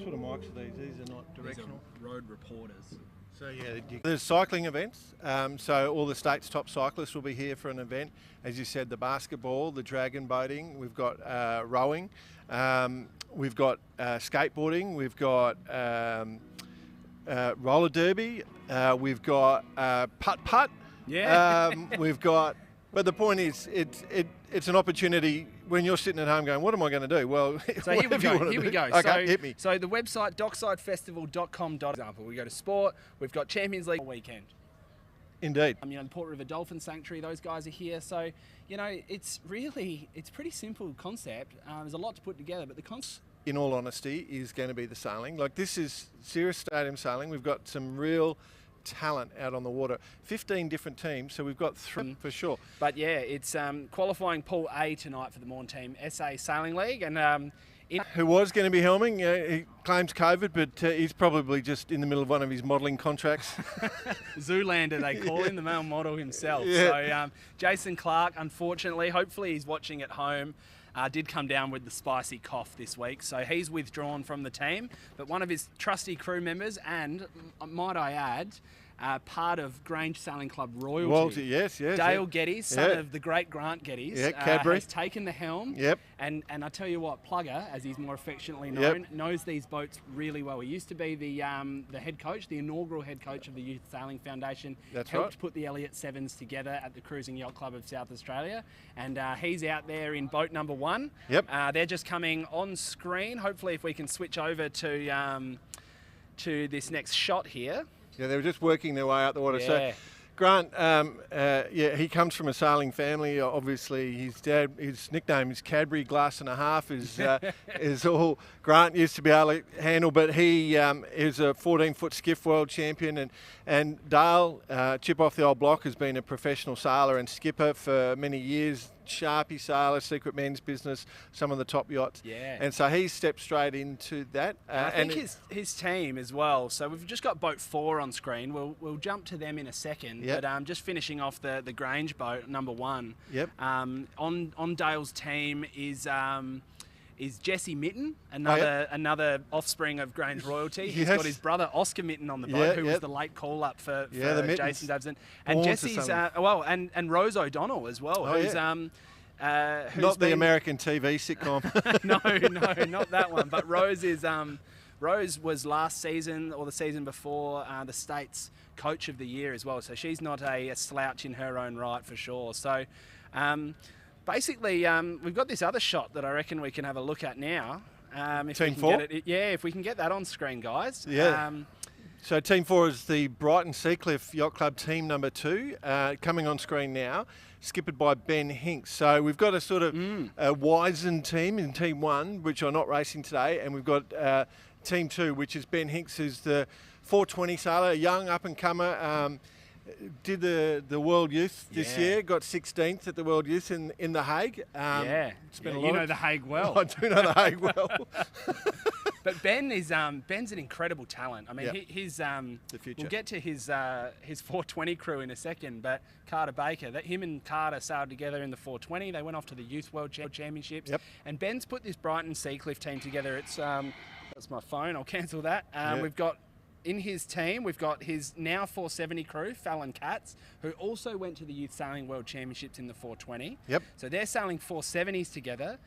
sort of mics are these? These are not directional. These are road reporters. So yeah, there's cycling events. So all the state's top cyclists will be here for an event. As you said, the basketball, the dragon boating. We've got rowing. We've got skateboarding. We've got roller derby. We've got putt-putt. Yeah. We've got. But the point is, it's an opportunity when you're sitting at home going, what am I going to do? Well, so here we go. Okay, hit me. So the website, docksidefestival.com. Example, we go to sport. We've got Champions League weekend. Indeed. You know, the Port River Dolphin Sanctuary, those guys are here. So, you know, it's pretty simple concept. There's a lot to put together, but the concept, in all honesty, is going to be the sailing. Like, this is serious stadium sailing. We've got some real talent out on the water. 15 different teams, so we've got 3 for sure. But yeah, it's qualifying Pool A tonight for the Maughan team, SA Sailing League, and who was going to be helming. He claims COVID, but he's probably just in the middle of one of his modelling contracts. Zoolander, they call him, the male model himself. Yeah. So Jason Clark, unfortunately, hopefully he's watching at home, did come down with the spicy cough this week, so he's withdrawn from the team. But one of his trusty crew members, and might I add, part of Grange Sailing Club royalty. Yes. Dale Geddes, son of the great Grant Geddes, has taken the helm. Yep. And I tell you what, Plugger, as he's more affectionately known, knows these boats really well. He used to be the head coach, the inaugural head coach of the Youth Sailing Foundation. That's helped right. put the Elliott Sevens together at the Cruising Yacht Club of South Australia. And he's out there in boat number 1. Yep. They're just coming on screen. Hopefully if we can switch over to this next shot here. Yeah, they were just working their way out the water. Yeah. So, Grant, he comes from a sailing family. Obviously, his dad, his nickname is Cadbury Glass and a Half. Is all Grant used to be able to handle. But he is a 14-foot skiff world champion, and Dale, chip off the old block, has been a professional sailor and skipper for many years. Sharpie sailor, secret men's business, some of the top yachts. Yeah. And so he stepped straight into that. I think his team as well. So we've just got boat 4 on screen. We'll jump to them in a second. Yep. But just finishing off the Grange boat, number 1. Yep. On Dale's team is Jesse Mitten, another offspring of Grange royalty. He's got his brother Oscar Mitten on the boat, who was the late call-up for Jason Dobson. And Jesse's, and Rose O'Donnell as well, who's not the American TV sitcom. No, not that one. But Rose was last season or the season before the state's coach of the year as well. So she's not a slouch in her own right for sure. So basically, we've got this other shot that I reckon we can have a look at now. Team 4? If we can get that on screen, guys. Yeah. So Team 4 is the Brighton Seacliff Yacht Club team number 2, coming on screen now, skippered by Ben Hinks. So we've got a sort of a wizened team in Team 1, which are not racing today, and we've got Team 2, which is Ben Hinks, who's the 420 sailor, a young up-and-comer. Did the World Youth this year, got 16th at the World Youth in The Hague. It's been you know The Hague well. I do know The Hague well. But Ben's an incredible talent. I mean, his the future. We'll get to his 420 crew in a second, but Carter Baker, him and Carter sailed together in the 420. They went off to the Youth World Championships. Yep. And Ben's put this Brighton Seacliff team together. That's my phone. I'll cancel that. We've got. In his team, we've got his now 470 crew, Fallon Katz, who also went to the Youth Sailing World Championships in the 420. Yep. So they're sailing 470s together.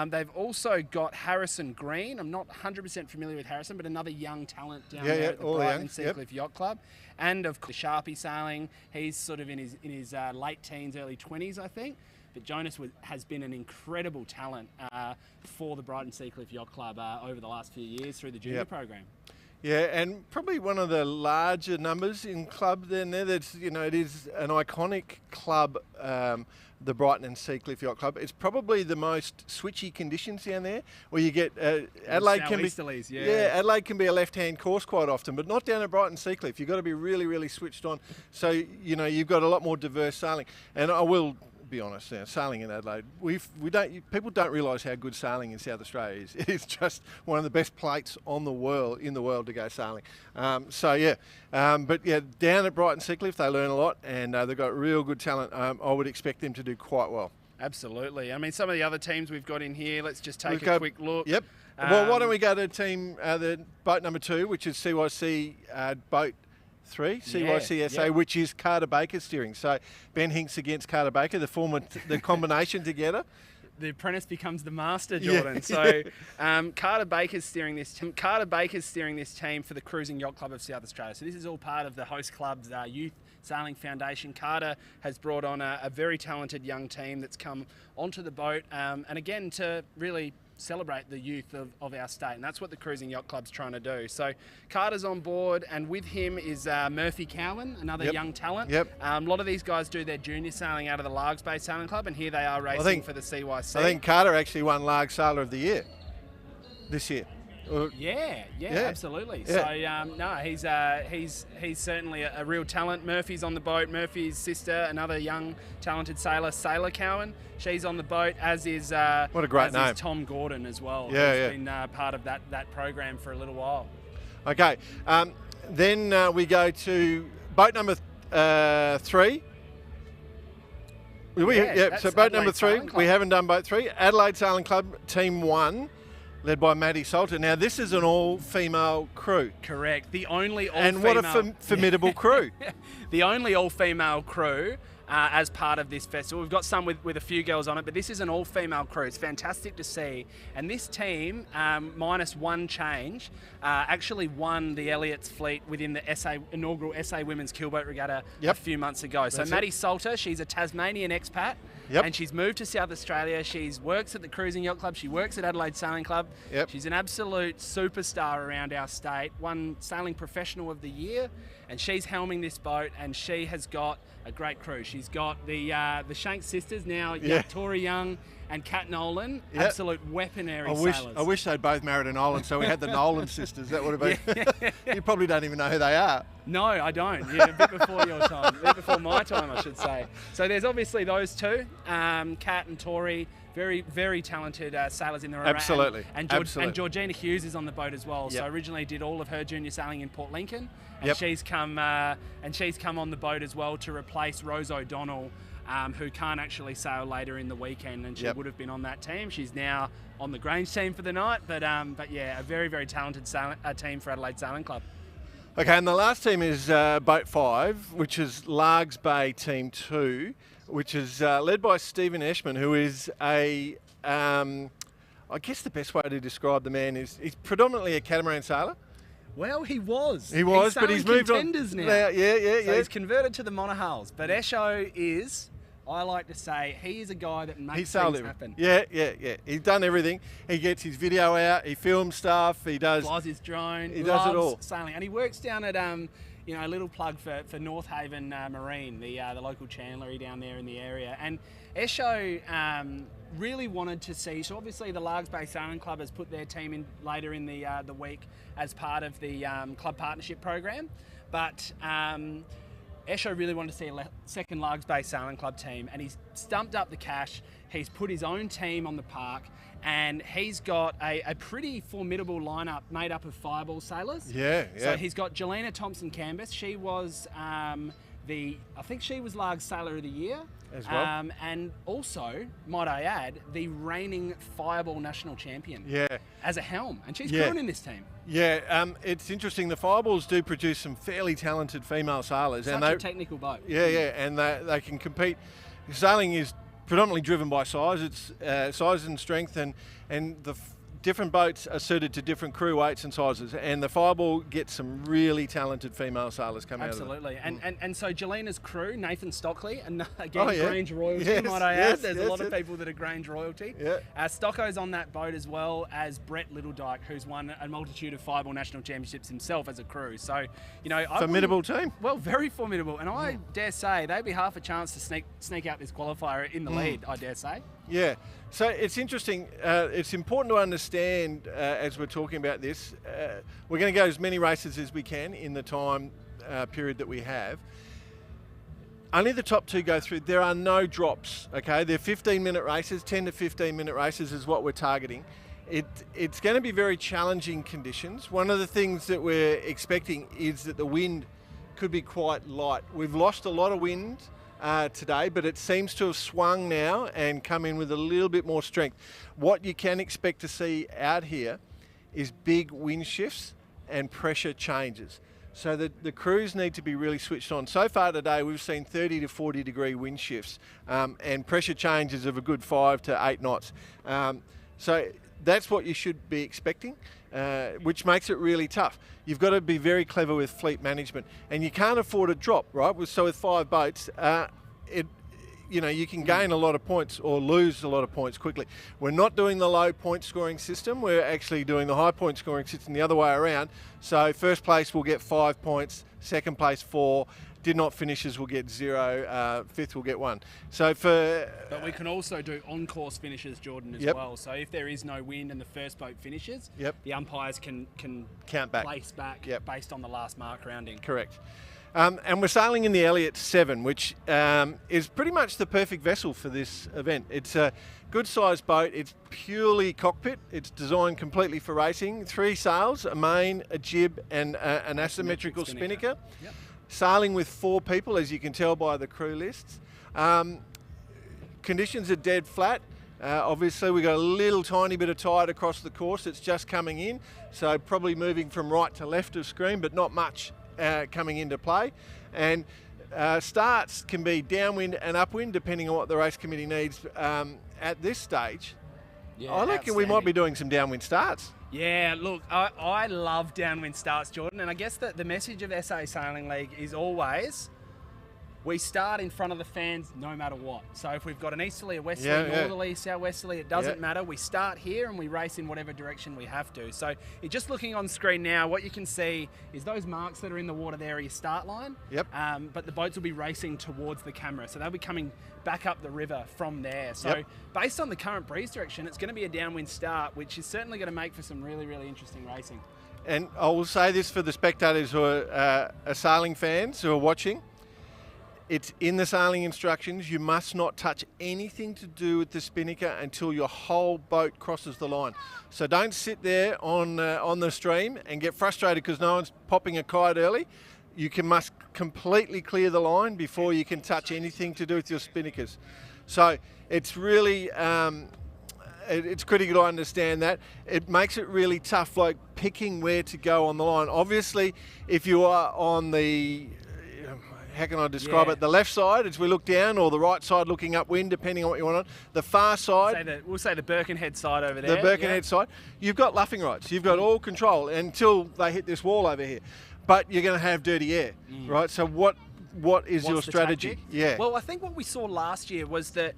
They've also got Harrison Green. I'm not 100% familiar with Harrison, but another young talent down there at the Brighton Seacliff Yacht Club. And of course, Sharpie sailing. He's sort of in his late teens, early 20s, I think. But Jonas has been an incredible talent for the Brighton Seacliff Yacht Club over the last few years through the junior program. Yeah, and probably one of the larger numbers in club then there. That's, it is an iconic club, the Brighton and Seacliff Yacht Club. It's probably the most switchy conditions down there, where you get Adelaide can be Adelaide can be a left-hand course quite often, but not down at Brighton Seacliff. You've got to be really, really switched on. So you've got a lot more diverse sailing. And I will be honest, sailing in Adelaide, people don't realise how good sailing in South Australia is. It is just one of the best plates in the world to go sailing. But down at Brighton Seacliff they learn a lot, and they've got real good talent. I would expect them to do quite well. Absolutely. I mean, some of the other teams we've got in here, let's just take a quick look. Yep. Well, why don't we go to the boat number 2, which is CYC boat 3, CYCSA, which is Carter Baker steering. So Ben Hinks against Carter Baker, the combination together. The apprentice becomes the master, Jordan. So Carter Baker's steering this team. For the Cruising Yacht Club of South Australia. So this is all part of the host club's youth sailing foundation. Carter has brought on a very talented young team that's come onto the boat, and again to really celebrate the youth of our state, and that's what the Cruising Yacht Club's trying to do. So Carter's on board, and with him is Murphy Cowan, another young talent. A lot of these guys do their junior sailing out of the Largs Bay Sailing Club, and here they are racing for the CYC. I think Carter actually won Largs Sailor of the Year this year. Yeah, absolutely. Yeah. So no, he's certainly a real talent. Murphy's on the boat. Murphy's sister, another young talented sailor Cowan. She's on the boat, as is what a great name, is Tom Gordon as well. Yeah, who's been part of that program for a little while. Okay, then we go to boat number 3. So boat number 3. We haven't done boat 3. Adelaide Sailing Club Team 1. Led by Maddie Salter. Now, this is an all-female crew. Correct. The only all-female... And what a formidable crew. The only all-female crew as part of this festival. We've got some with a few girls on it, but this is an all-female crew. It's fantastic to see. And this team, minus one change, actually won the Elliott's fleet within the inaugural SA Women's Keelboat Regatta a few months ago. So Maddie Salter, she's a Tasmanian expat. And she's moved to South Australia. She works at the Cruising Yacht Club. She works at Adelaide Sailing Club. She's an absolute superstar around our state. Won Sailing Professional of the Year, and she's helming this boat. And she has got a great crew. She's got the Shanks sisters now, Tori Young and Kat Nolan, absolute weaponry sailors. I wish they'd both married a Nolan, so we had the Nolan sisters. That would have been. You probably don't even know who they are. No, I don't. Yeah, a bit before your time, a bit before my time, I should say. So there's obviously those two, Kat and Tori, very, very talented sailors in their own right. Absolutely. And Georgina Hughes is on the boat as well. So originally did all of her junior sailing in Port Lincoln, and she's come on the boat as well to replace Rose O'Donnell, who can't actually sail later in the weekend, and she would have been on that team. She's now on the Grange team for the night, but yeah, a very, very talented team for Adelaide Sailing Club. Okay, and the last team is Boat 5, which is Largs Bay Team 2, which is led by Stephen Eschman, who is I guess the best way to describe the man is he's predominantly a catamaran sailor. Well, he was, but he's moved on now. So he's converted to the monohulls, but Esho is, I like to say, he is a guy that makes things happen. Yeah. He's done everything. He gets his video out, he films stuff, he flies his drone, he does it all. Sailing, and he works down at a little plug for North Haven Marine, the local chandlery down there in the area. And Esho really wanted to see, so obviously the Largs Bay Sailing Club has put their team in later in the week as part of the club partnership program, but Esho really wanted to see a second Largs Bay Sailing Club team, and he's stumped up the cash. He's put his own team on the park, and he's got a pretty formidable lineup made up of fireball sailors. So he's got Jelena Thompson-Canvas. She was I think she was Largs Sailor of the Year. As well. And also, might I add, the reigning Fireball National Champion. As a helm. And she's crewing in this team. It's interesting. The Fireballs do produce some fairly talented female sailors. Such a technical boat. And they can compete. Sailing is predominantly driven by size. It's size and strength, and the different boats are suited to different crew weights and sizes, and the Fireball gets some really talented female sailors coming out of it. Absolutely. And so Jelena's crew, Nathan Stockley, and again, Grange royalty, might I add. There's a lot of people that are Grange royalty. Stocko's on that boat, as well as Brett Littledyke, who's won a multitude of Fireball National Championships himself as a crew. So, formidable team. Well, very formidable. And I dare say they'd be half a chance to sneak out this qualifier in the lead, I dare say. Yeah. So it's interesting. It's important to understand as we're talking about this. We're going to go as many races as we can in the time period that we have. Only the top 2 go through. There are no drops. Okay, they're 15-minute races. 10 to 15-minute races is what we're targeting. It's going to be very challenging conditions. One of the things that we're expecting is that the wind could be quite light. We've lost a lot of wind today, but it seems to have swung now and come in with a little bit more strength. What you can expect to see out here is big wind shifts and pressure changes. So the crews need to be really switched on. So far today, we've seen 30 to 40 degree wind shifts and pressure changes of a good 5 to 8 knots. So that's what you should be expecting, which makes it really tough. You've got to be very clever with fleet management, and you can't afford a drop, right? So with 5 boats, you can gain a lot of points or lose a lot of points quickly. We're not doing the low point scoring system. We're actually doing the high point scoring system the other way around. So first place will get 5 points, second place 4, did not finishes will get 0, fifth will get 1. But we can also do on-course finishes, Jordan, as well. So if there is no wind and the first boat finishes, the umpires can count back, place back based on the last mark rounding. Correct. And we're sailing in the Elliott 7, which is pretty much the perfect vessel for this event. It's a good-sized boat. It's purely cockpit. It's designed completely for racing. 3 sails, a main, a jib, and an asymmetrical spinnaker. Yep. Sailing with 4 people, as you can tell by the crew lists. Conditions are dead flat. Obviously, we've got a little tiny bit of tide across the course. It's just coming in, so probably moving from right to left of screen, but not much coming into play. And starts can be downwind and upwind depending on what the race committee needs. At this stage, I reckon we might be doing some downwind starts. Yeah, look, I love downwind starts, Jordan, and I guess that the message of SA Sailing League is always we start in front of the fans no matter what. So if we've got an easterly, a westerly, northerly, southwesterly, it doesn't matter. We start here and we race in whatever direction we have to. So you're just looking on screen now, what you can see is those marks that are in the water there are your start line. Yep. But the boats will be racing towards the camera. So they'll be coming back up the river from there. So based on the current breeze direction, it's going to be a downwind start, which is certainly going to make for some really, really interesting racing. And I will say this for the spectators who are sailing fans who are watching. It's in the sailing instructions. You must not touch anything to do with the spinnaker until your whole boat crosses the line. So don't sit there on the stream and get frustrated because no one's popping a kite early. You must completely clear the line before you can touch anything to do with your spinnakers. So it's really it's critical to understand that. It makes it really tough, like picking where to go on the line. Obviously, if you are on the how can I describe it? The left side as we look down, or the right side looking upwind, depending on what you want on. The far side... We'll say the Birkenhead side over there. The Birkenhead side. You've got luffing rights. You've got all control until they hit this wall over here. But you're going to have dirty air, right? So what is your strategy? Well, I think what we saw last year was that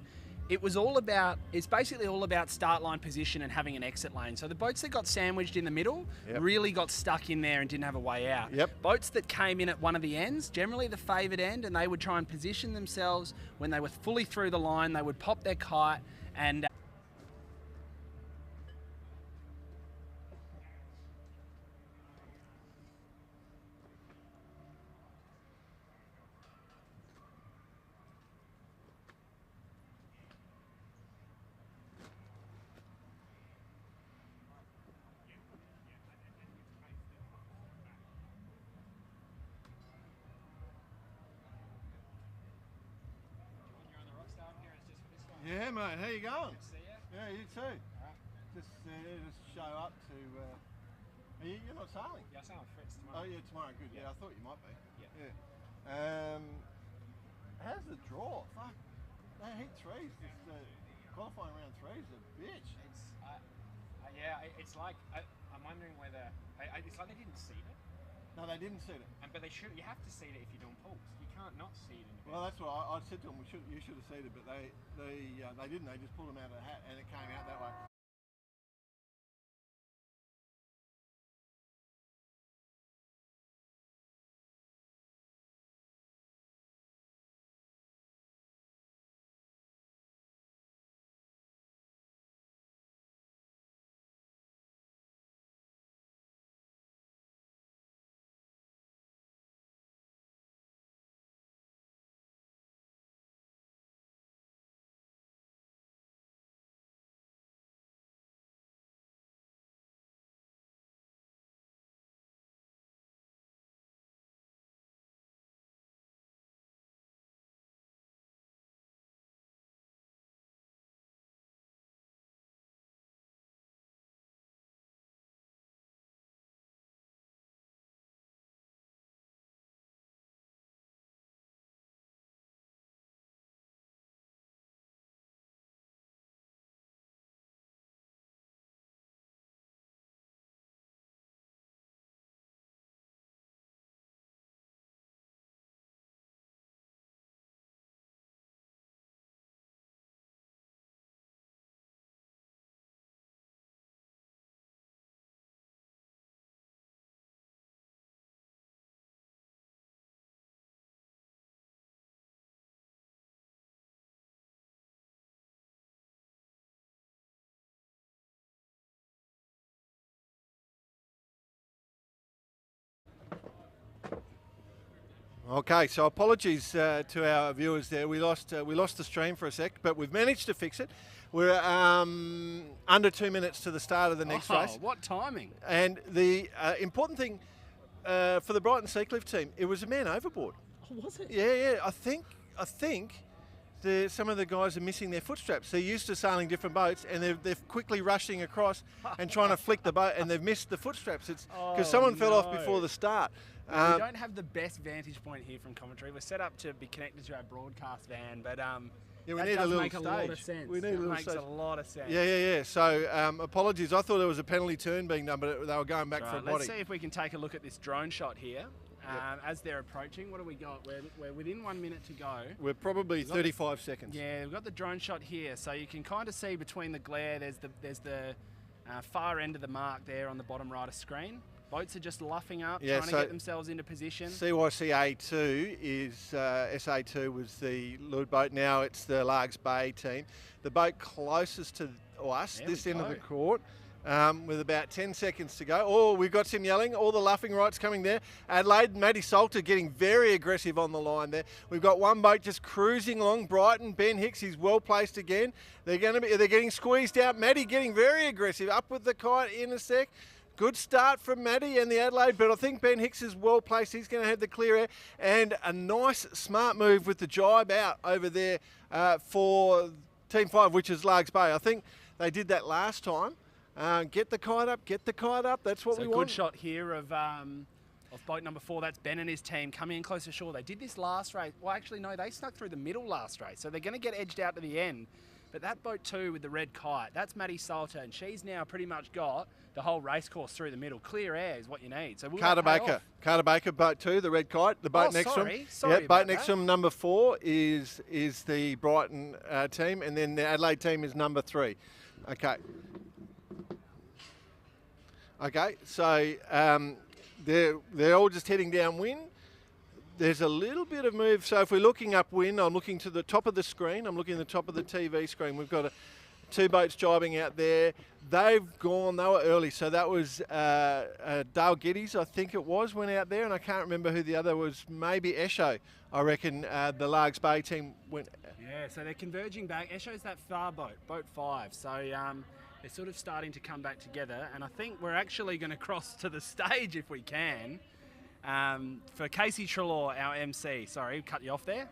it's basically all about start line position and having an exit lane. So the boats that got sandwiched in the middle really got stuck in there and didn't have a way out. Boats that came in at one of the ends, generally the favoured end, and they would try and position themselves when they were fully through the line, they would pop their kite and Yeah, mate. How you going? See ya. Yeah, you too. Right. Just show up to. You're not sailing? Yeah, I sail on Fritz tomorrow. Oh yeah, tomorrow. Good. Yeah, I thought you might be. Yeah. How's the draw? Fuck. They heat 3s. Qualifying round 3 is a bitch. It's like I'm wondering whether it's like they didn't seed it. No, they didn't seed it. But they should. You have to seed it if you're doing pools. You can't not seed it. Well, that's what I said to them. You should have seeded, but they didn't. They just pulled them out of the hat, and it came out that way. Okay, so apologies to our viewers there. We lost the stream for a sec, but we've managed to fix it. We're under 2 minutes to the start of the next race. What timing! And the important thing for the Brighton Seacliff team, it was a man overboard. Oh, was it? Yeah. I think some of the guys are missing their foot straps. They're used to sailing different boats, and they're quickly rushing across and trying to flick the boat, and they've missed the foot straps. It's because someone fell off before the start. We don't have the best vantage point here from commentary. We're set up to be connected to our broadcast van, but we that need does a little make stage. a lot of sense. We need a little makes stage. a lot of sense. Yeah. So apologies. I thought there was a penalty turn being done, but they were going back for a body. Let's see if we can take a look at this drone shot here. As they're approaching, what do we got? We're within 1 minute to go. We're probably 35 seconds. Yeah, we've got the drone shot here, so you can kind of see between the glare. There's the far end of the mark there on the bottom right of screen. Boats are just luffing up, trying to get themselves into position. CYC A2 is SA2 was the lead boat. Now it's the Largs Bay team. The boat closest to us, this end of the court. With about 10 seconds to go. Oh, we've got some yelling. All the luffing rights coming there. Adelaide, Matty Salter getting very aggressive on the line there. We've got one boat just cruising along. Brighton, Ben Hicks, he's well placed again. They're getting squeezed out. Matty getting very aggressive. Up with the kite in a sec. Good start from Matty and the Adelaide, but I think Ben Hicks is well placed. He's going to have the clear air, and a nice, smart move with the jibe out over there for Team 5, which is Largs Bay. I think they did that last time. Get the kite up. That's what we want. Good shot here of boat number 4. That's Ben and his team coming in close to shore. They did this last race. Well, actually, no, they snuck through the middle last race, so they're going to get edged out to the end. But that boat 2 with the red kite, that's Matty Salter, and she's now pretty much got the whole race course through the middle. Clear air is what you need. So Carter Baker, boat 2, the red kite. The boat next to him. Boat next to him, number 4 is the Brighton team, and then the Adelaide team is number 3. Okay, so they're all just heading downwind. There's a little bit of move. So if we're looking upwind, I'm looking to the top of the screen. I'm looking at the top of the TV screen. We've got 2 boats jibing out there. They've gone. They were early. So that was Dale Geddes, I think it was, went out there. And I can't remember who the other was. Maybe Esho, I reckon. The Largs Bay team went. Yeah, so they're converging back. Esho's that far boat, boat 5. So they're sort of starting to come back together. And I think we're actually going to cross to the stage if we can. For Casey Trelaw, our MC. Sorry, cut you off there.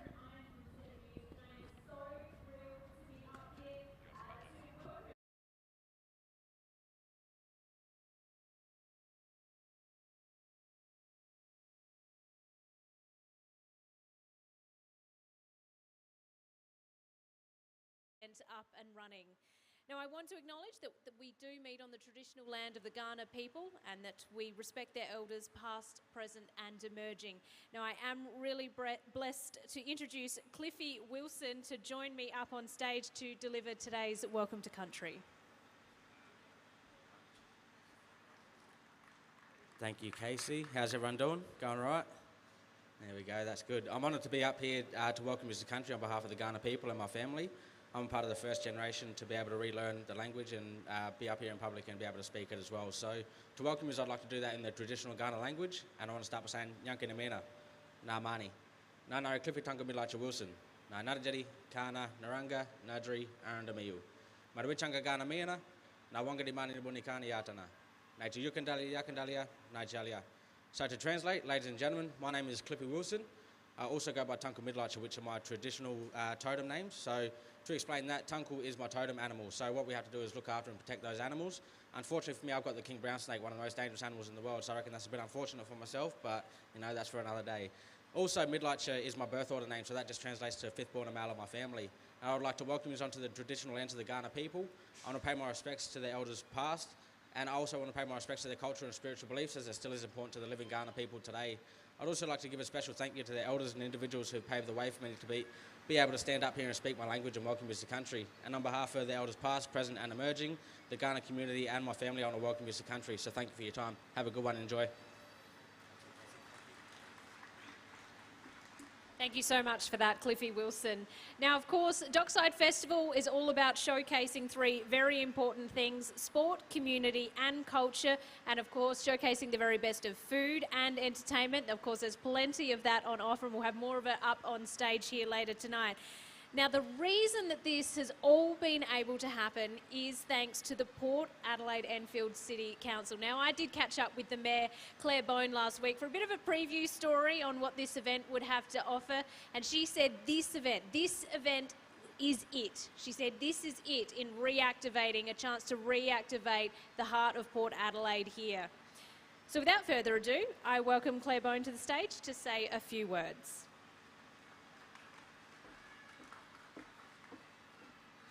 Up and running. Now, I want to acknowledge that we do meet on the traditional land of the Kaurna people and that we respect their elders past, present and emerging. Now, I am really blessed to introduce Cliffy Wilson to join me up on stage to deliver today's Welcome to Country. Thank you, Casey. How's everyone doing? Going all right? There we go, that's good. I'm honoured to be up here to welcome you to country on behalf of the Kaurna people and my family. I'm part of the first generation to be able to relearn the language and be up here in public and be able to speak it as well. So to welcome you, I'd like to do that in the traditional Kaurna language, and I want to start by saying Yanka Namena, Nā Mani, Nā Nara Cliffy Tunga Midlacha Wilson, Nā Naradjeri, Kana, Naranga, Nadri, Arandamayu. Marawichanga Kaurna Meana, Nā Wangari Mani Bunikani Yatana, Naja Yukandalia Yakandalia, Nigeria. So to translate, ladies and gentlemen, my name is Cliffy Wilson. I also go by Tunku Midlacha, which are my traditional totem names. So to explain that, Tunku is my totem animal. So what we have to do is look after and protect those animals. Unfortunately for me, I've got the king brown snake, one of the most dangerous animals in the world. So I reckon that's a bit unfortunate for myself, but you know, that's for another day. Also, Midlacha is my birth order name, so that just translates to fifth born male of my family. And I would like to welcome you onto the traditional lands of the Kaurna people. I want to pay my respects to their elders past, and I also want to pay my respects to their culture and spiritual beliefs, as it still is important to the living Kaurna people today. I'd also like to give a special thank you to the elders and individuals who paved the way for me to be able to stand up here and speak my language and welcome you to the country. And on behalf of the elders past, present and emerging, the Kaurna community and my family, I want to welcome you to the country. So thank you for your time. Have a good one and enjoy. Thank Thank you so much for that, Cliffy Wilson. Now, of course, Dockside Festival is all about showcasing three very important things: sport, community and culture, and of course showcasing the very best of food and entertainment. Of course, there's plenty of that on offer, and we'll have more of it up on stage here later tonight. Now, the reason that this has all been able to happen is thanks to the Port Adelaide Enfield City Council. Now, I did catch up with the Mayor, Claire Bone, last week for a bit of a preview story on what this event would have to offer, and she said this event is it. She said this is it in reactivating, a chance to reactivate the heart of Port Adelaide here. So without further ado, I welcome Claire Bone to the stage to say a few words.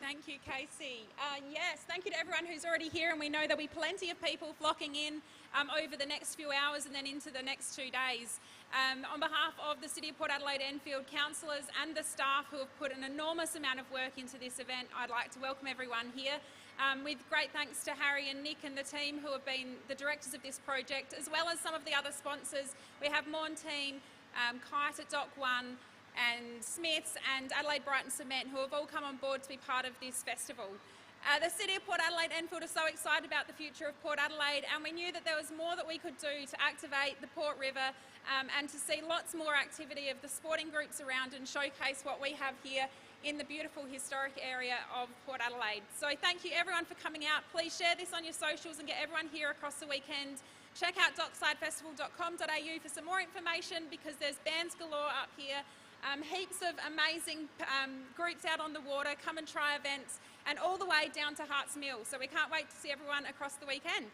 Thank you, Casey. Yes, thank you to everyone who's already here, and we know there'll be plenty of people flocking in over the next few hours and then into the next 2 days. On behalf of the City of Port Adelaide Enfield councillors and the staff who have put an enormous amount of work into this event, I'd like to welcome everyone here. With great thanks to Harry and Nick and the team who have been the directors of this project, as well as some of the other sponsors. We have Maughan, Thiem, Kite at Dock 1, and Smiths and Adelaide Brighton Cement, who have all come on board to be part of this festival. The City of Port Adelaide Enfield are so excited about the future of Port Adelaide, and we knew that there was more that we could do to activate the Port River and to see lots more activity of the sporting groups around and showcase what we have here in the beautiful historic area of Port Adelaide. So thank you everyone for coming out. Please share this on your socials and get everyone here across the weekend. Check out docksidefestival.com.au for some more information, because there's bands galore up here. Heaps of amazing groups out on the water. Come and try events, and all the way down to Hart's Mill. So we can't wait to see everyone across the weekend.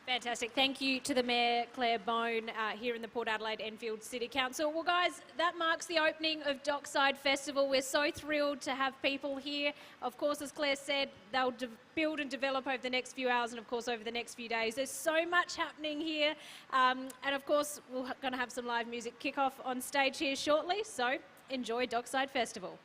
Fantastic. Thank you to the Mayor, Claire Bone, here in the Port Adelaide Enfield City Council. Well, guys, that marks the opening of Dockside Festival. We're so thrilled to have people here. Of course, as Claire said, they'll build and develop over the next few hours and, of course, over the next few days. There's so much happening here. And, of course, we're going to have some live music kick off on stage here shortly. So enjoy Dockside Festival.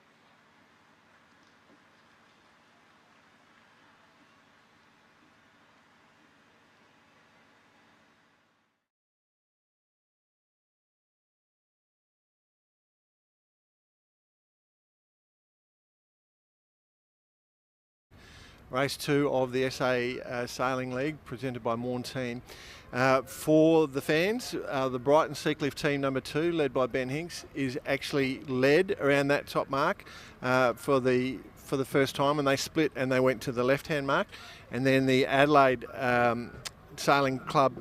Race 2 of the SA Sailing League, presented by Maughan team. For the fans, the Brighton Seacliff team number 2, led by Ben Hinks, is actually led around that top mark for the first time, and they split and they went to the left-hand mark. And then the Adelaide Sailing Club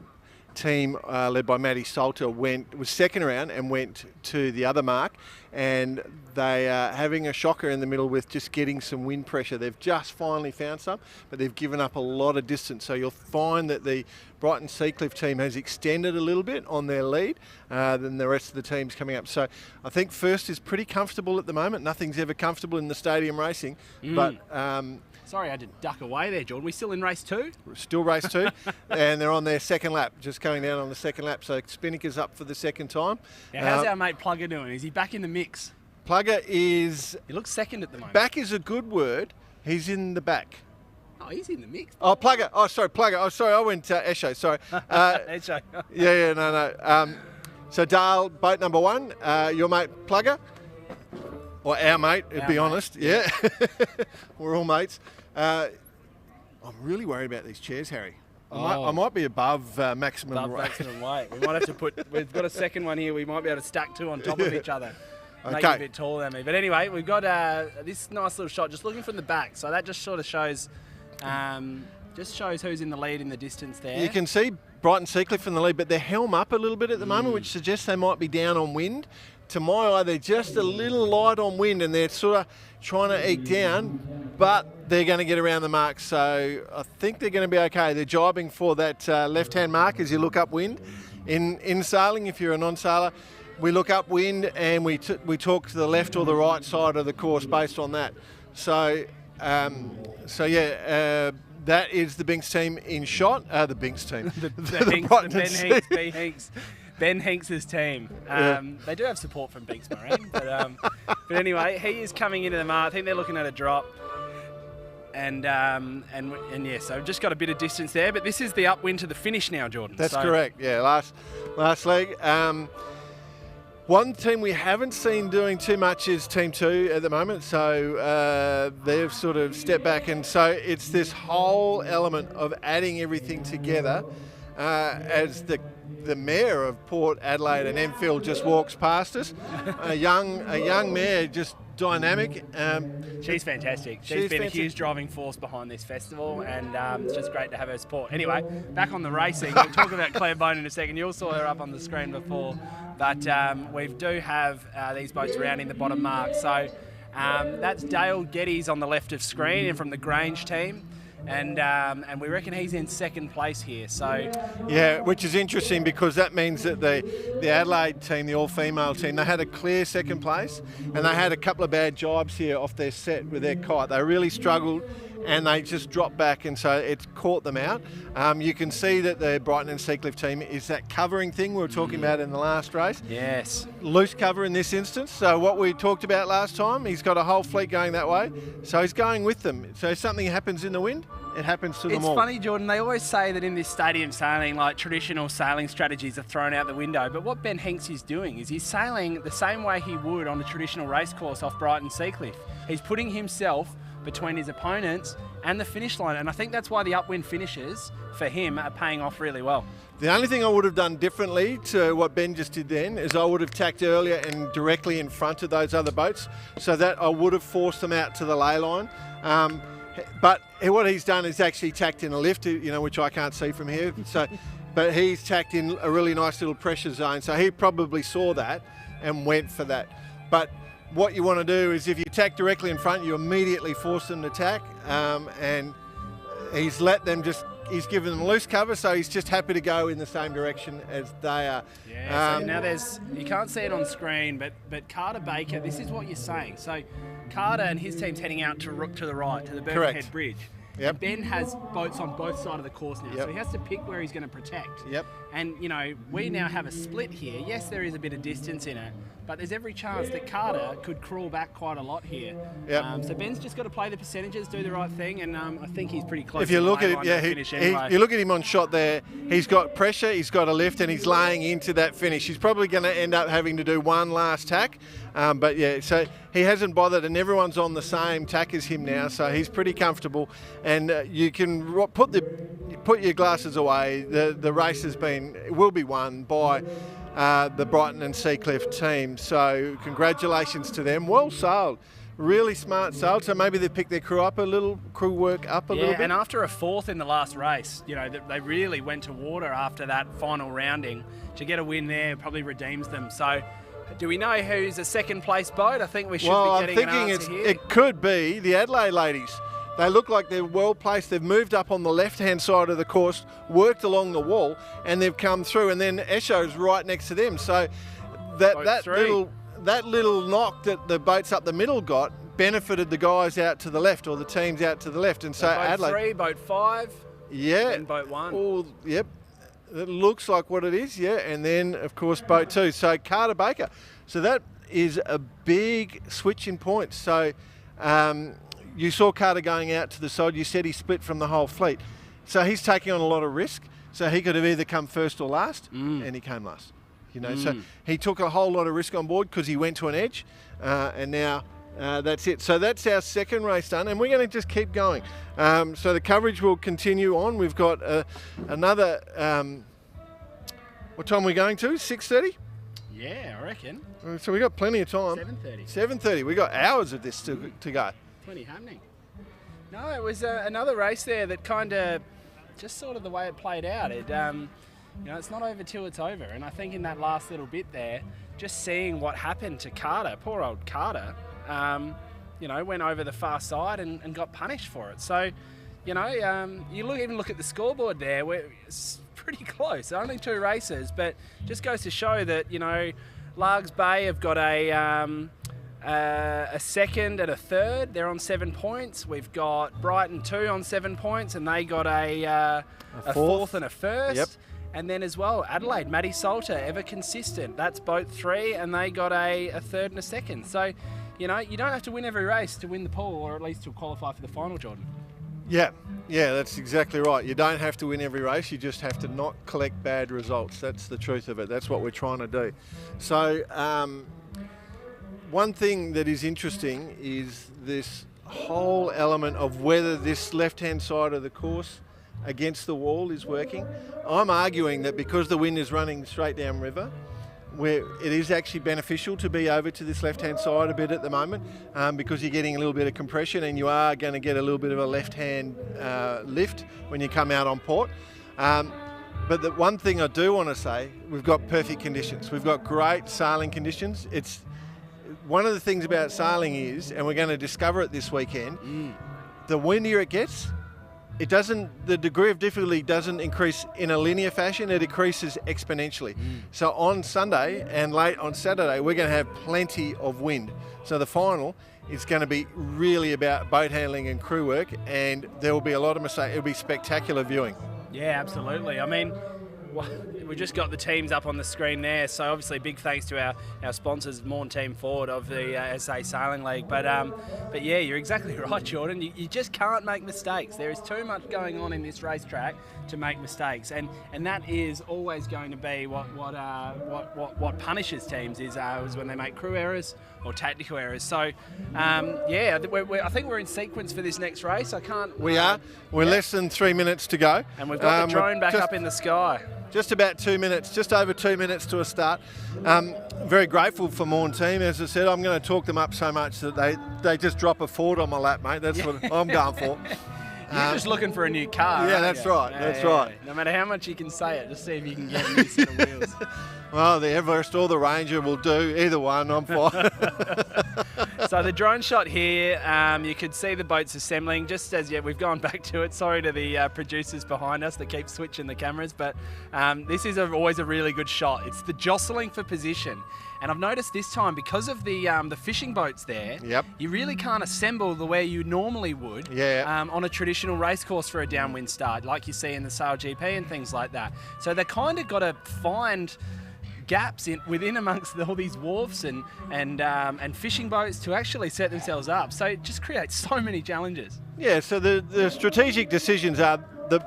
team, led by Matty Salter, was second around and went to the other mark, and they are having a shocker in the middle with just getting some wind pressure. They've just finally found some, but they've given up a lot of distance. So you'll find that the Brighton Seacliff team has extended a little bit on their lead than the rest of the teams coming up. So I think first is pretty comfortable at the moment. Nothing's ever comfortable in the stadium racing, but sorry, I had to duck away there, Jordan. We're still in race 2? Still race 2, and they're on their second lap, just going down on the second lap. So Spinnaker's up for the second time. Now, how's our mate Plugger doing? Is he back in the mix? Plugger is... He looks second at the moment. Back is a good word. He's in the back. Oh, he's in the mix. Oh, Plugger. Oh, sorry, Plugger. Oh, sorry, I went Esho. Sorry. Esho. No. So Dale, boat number 1, your mate Plugger. Or our mate, to be honest. Yeah. We're all mates. I'm really worried about these chairs, Harry. I might be above maximum weight. We might have to we've got a second one here. We might be able to stack 2 on top of each other. Okay. Make it a bit taller than me. But anyway, we've got this nice little shot just looking from the back. So that just sort of shows who's in the lead in the distance there. You can see Brighton Seacliff in the lead, but they're helm up a little bit at the moment, which suggests they might be down on wind. To my eye, they're just a little light on wind, and they're sort of trying to eke down, but they're going to get around the mark, so I think they're going to be okay. They're jibing for that left-hand mark as you look upwind. In sailing, if you're a non-sailor, we look upwind and we talk to the left or the right side of the course based on that. So that is the Binks team in shot. The Binks team. Ben Hinks. Ben Hinks' team. They do have support from Binks Marine, but anyway, he is coming into the mark. I think they're looking at a drop. And yeah, so just got a bit of distance there, but this is the upwind to the finish now, Jordan. That's correct. Yeah, last leg. One team we haven't seen doing too much is Team 2 at the moment, so they've sort of stepped back, and so it's this whole element of adding everything together as the mare of Port Adelaide and Enfield just walks past us. a young mare, just dynamic. She's fantastic. She's been a huge driving force behind this festival, and it's just great to have her support. Anyway, back on the racing. We'll talk about Claire Bone in a second. You all saw her up on the screen before, but we do have these boats rounding the bottom mark. So that's Dale Geddes on the left of screen, and from the Grange team. And we reckon he's in second place here. So yeah, which is interesting because that means that the Adelaide team, the all-female team, they had a clear second place, and they had a couple of bad jibes here off their set with their kite. They really struggled, and they just dropped back, and so it caught them out. You can see that the Brighton and Seacliff team is that covering thing we were talking about in the last race. Yes. Loose cover in this instance. So what we talked about last time, he's got a whole fleet going that way. So he's going with them. So if something happens in the wind, it happens to them all. It's funny, Jordan, they always say that in this stadium sailing, like traditional sailing strategies are thrown out the window. But what Ben Henks is doing is he's sailing the same way he would on a traditional race course off Brighton Seacliff. He's putting himself between his opponents and the finish line, and I think that's why the upwind finishes for him are paying off really well. The only thing I would have done differently to what Ben just did then is I would have tacked earlier and directly in front of those other boats, so that I would have forced them out to the lay line. But what he's done is actually tacked in a lift, which I can't see from here. So, but he's tacked in a really nice little pressure zone, so he probably saw that and went for that. But what you want to do is if you tack directly in front, you immediately force them to tack, and he's he's given them loose cover, so he's just happy to go in the same direction as they are. Yeah, so now you can't see it on screen, but Carter Baker, this is what you're saying. So Carter and his team's heading out to the right, to the Birkenhead Bridge. Yep. Ben has boats on both sides of the course now, Yep. so he has to pick where he's going to protect. Yep. And, we now have a split here. Yes, there is a bit of distance in it, but there's every chance that Carter could crawl back quite a lot here. Yep. So Ben's just got to play the percentages, do the right thing, and I think he's pretty close. If you to the look at line it, to finish anyway. you look at him on shot there, he's got pressure, he's got a lift, and he's laying into that finish. He's probably going to end up having to do one last tack, but yeah, so he hasn't bothered, and everyone's on the same tack as him now, so he's pretty comfortable, and you can put your glasses away. The race will be won by the Brighton and Seacliff team, so congratulations to them. Well sailed. Really smart sailed, so maybe they picked their crew work up a little bit. And after a fourth in the last race, they really went to water after that final rounding. To get a win there probably redeems them. So do we know who's a second place boat? I think we should be getting an answer here. It could be the Adelaide ladies. They look like they're well placed. They've moved up on the left-hand side of the course, worked along the wall, and they've come through. And then Esho's right next to them. So that little knock that the boats up the middle got benefited the guys out to the left, or the teams out to the left. And so boat Adelaide, 3, boat 5, and boat 1. Oh, yep. It looks like what it is, yeah. And then, of course, boat 2. So Carter Baker. So that is a big switch in points. So you saw Carter going out to the side. You said he split from the whole fleet. So he's taking on a lot of risk. So he could have either come first or last, and he came last. So he took a whole lot of risk on board because he went to an edge, and now that's it. So that's our second race done, and we're going to just keep going. So the coverage will continue on. We've got another. What time are we going to? 6:30. Yeah, I reckon. So we got plenty of time. 7:30. 7:30. We got hours of this to go. Plenty happening. No, it was another race there that kind of just sort of the way it played out. It's not over till it's over. And I think in that last little bit there, just seeing what happened to Carter, poor old Carter, went over the far side and got punished for it. So, you even look at the scoreboard there, where it's pretty close. Only 2 races, but just goes to show that, Largs Bay have got a second and a third. They're on 7 points. We've got Brighton 2 on 7 points, and they got a fourth and a first. Yep. And then as well, Adelaide, Maddie Salter, ever consistent. That's boat 3, and they got a third and a second. So, you know, you don't have to win every race to win the pool, or at least to qualify for the final, Jordan. Yeah, that's exactly right. You don't have to win every race, you just have to not collect bad results. That's the truth of it. That's what we're trying to do. So one thing that is interesting is this whole element of whether this left-hand side of the course against the wall is working. I'm arguing that because the wind is running straight down river, where it is actually beneficial to be over to this left-hand side a bit at the moment, because you're getting a little bit of compression and you are going to get a little bit of a left-hand lift when you come out on port. But the one thing I do want to say, we've got perfect conditions. We've got great sailing conditions. It's one of the things about sailing is, and we're going to discover it this weekend, the windier it gets, the degree of difficulty doesn't increase in a linear fashion, it increases exponentially. So on Sunday and late on Saturday, we're going to have plenty of wind. So the final is going to be really about boat handling and crew work, and there will be a lot of mistakes. It'll be spectacular viewing. Yeah, absolutely. I mean, we just got the teams up on the screen there, so obviously big thanks to our sponsors, Maughan Team Forward of the SA Sailing League. But yeah, you're exactly right, Jordan. You just can't make mistakes. There is too much going on in this racetrack to make mistakes, and that is always going to be what punishes teams is when they make crew errors or tactical errors. So yeah, I think we're in sequence for this next race. We are. We're less than 3 minutes to go, and we've got the drone back up in the sky. Just about 2 minutes, just over 2 minutes to a start. Very grateful for Maughan Team. As I said, I'm going to talk them up so much that they just drop a Ford on my lap, mate. That's what I'm going for. You're just looking for a new car. Yeah, that's right. That's right. No matter how much you can say it, just see if you can get a new set of wheels. Well, the Everest or the Ranger will do. Either one, I'm fine. So the drone shot here, you could see the boats assembling just as we've gone back to it. Sorry to the producers behind us that keep switching the cameras, but this is always a really good shot. It's the jostling for position. And I've noticed this time, because of the fishing boats there, you really can't assemble the way you normally would on a traditional race course for a downwind start, like you see in the Sail GP and things like that. So they kind of got to find gaps within amongst all these wharfs and fishing boats to actually set themselves up. So it just creates so many challenges. Yeah, so the strategic decisions are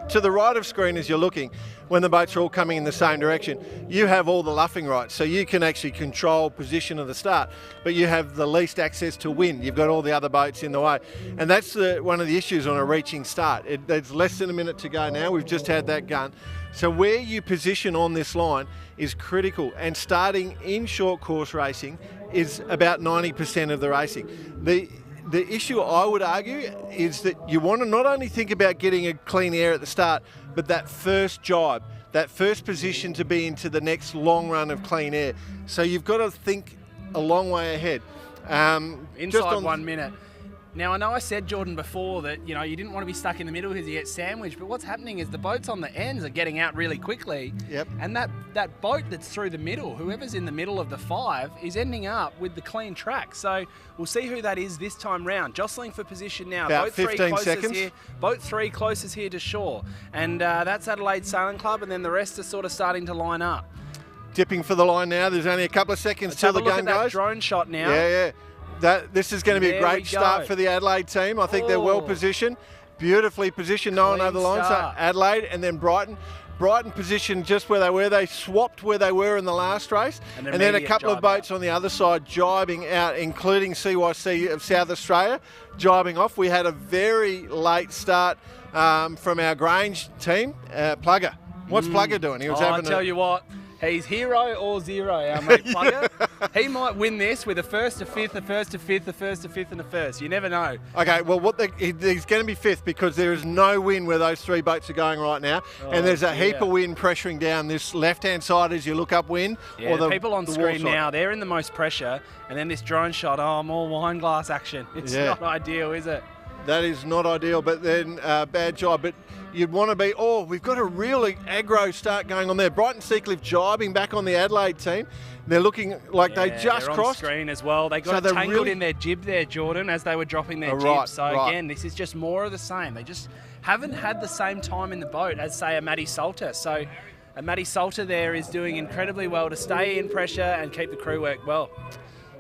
to the right of screen as you're looking, when the boats are all coming in the same direction, you have all the luffing rights, so you can actually control position of the start, but you have the least access to wind. You've got all the other boats in the way, and that's one of the issues on a reaching start. There's less than a minute to go now. We've just had that gun. So where you position on this line is critical, and starting in short course racing is about 90% of the racing. The issue I would argue is that you want to not only think about getting a clean air at the start, but that first jibe, that first position to be into the next long run of clean air. So you've got to think a long way ahead. Inside 1 minute. Now, I know I said, Jordan, before that, you didn't want to be stuck in the middle because you get sandwiched, but what's happening is the boats on the ends are getting out really quickly. Yep. And that boat that's through the middle, whoever's in the middle of the five, is ending up with the clean track. So we'll see who that is this time round. Jostling for position now. About 15 seconds. Here, boat 3 closest here to shore. And that's Adelaide Sailing Club, and then the rest are sort of starting to line up. Dipping for the line now. There's only a couple of seconds till the gun goes. Let's have a look at that drone shot now. Yeah. This is going to be a great start for the Adelaide team. I think they're well positioned, beautifully positioned, no one over the line. So Adelaide and then Brighton. Brighton positioned just where they were. They swapped where they were in the last race. And then a couple of boats on the other side jibing out, including CYC of South Australia, jibing off. We had a very late start from our Grange team. Plugger. What's Plugger doing? He was I'll tell you what. He's hero or zero, our mate Plugger. He might win this with a first, a fifth, a first, a fifth, a first, a fifth, and a first. You never know. Okay, well, he's going to be fifth because there is no wind where those 3 boats are going right now, and there's a heap of wind pressuring down this left-hand side as you look upwind. Yeah, or the people on screen now, they're in the most pressure, and then this drone shot, more wine glass action. It's not ideal, is it? That is not ideal, but then bad job. But you'd want to be, we've got a really aggro start going on there. Brighton Seacliff jibing back on the Adelaide team. They're looking like they just crossed. On screen as well. They got tangled in their jib there, Jordan, as they were dropping their jib. So again, this is just more of the same. They just haven't had the same time in the boat as, say, a Matty Salter. So a Matty Salter there is doing incredibly well to stay in pressure and keep the crew work well.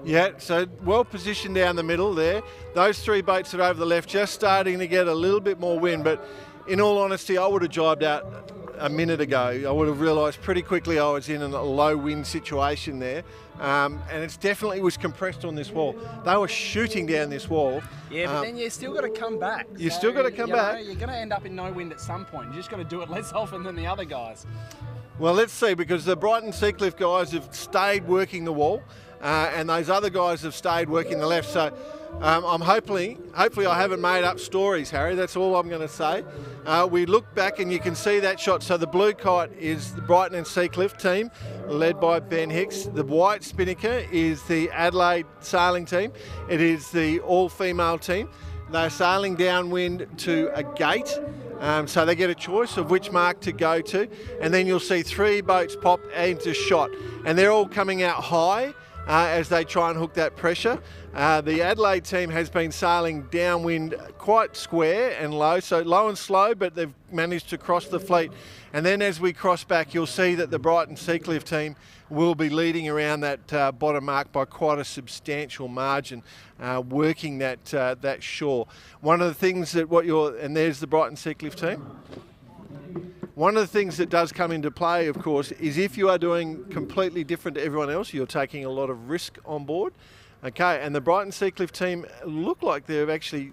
Yeah, so well positioned down the middle there. Those 3 boats that are over the left just starting to get a little bit more wind, but in all honesty, I would have jibed out a minute ago. I would have realised pretty quickly I was in a low wind situation there. And it definitely was compressed on this wall. They were shooting down this wall. Yeah, but then you still got to come back. You still got to come back. You're going to end up in no wind at some point. You just got to do it less often than the other guys. Well, let's see, because the Brighton Seacliff guys have stayed working the wall, and those other guys have stayed working the left. So I'm hopefully I haven't made up stories, Harry. That's all I'm going to say. We look back and you can see that shot. So the blue kite is the Brighton and Seacliff team, led by Ben Hicks. The white spinnaker is the Adelaide sailing team. It is the all-female team. They're sailing downwind to a gate. So they get a choice of which mark to go to, and then you'll see 3 boats pop into shot, and they're all coming out high as they try and hook that pressure. The Adelaide team has been sailing downwind quite square and low, so low and slow, but they've managed to cross the fleet. And then as we cross back, you'll see that the Brighton Seacliff team will be leading around that bottom mark by quite a substantial margin, working that shore. One of the things that and there's the Brighton Seacliff team. One of the things that does come into play, of course, is if you are doing completely different to everyone else, you're taking a lot of risk on board. Okay, and the Brighton Seacliff team look like they've actually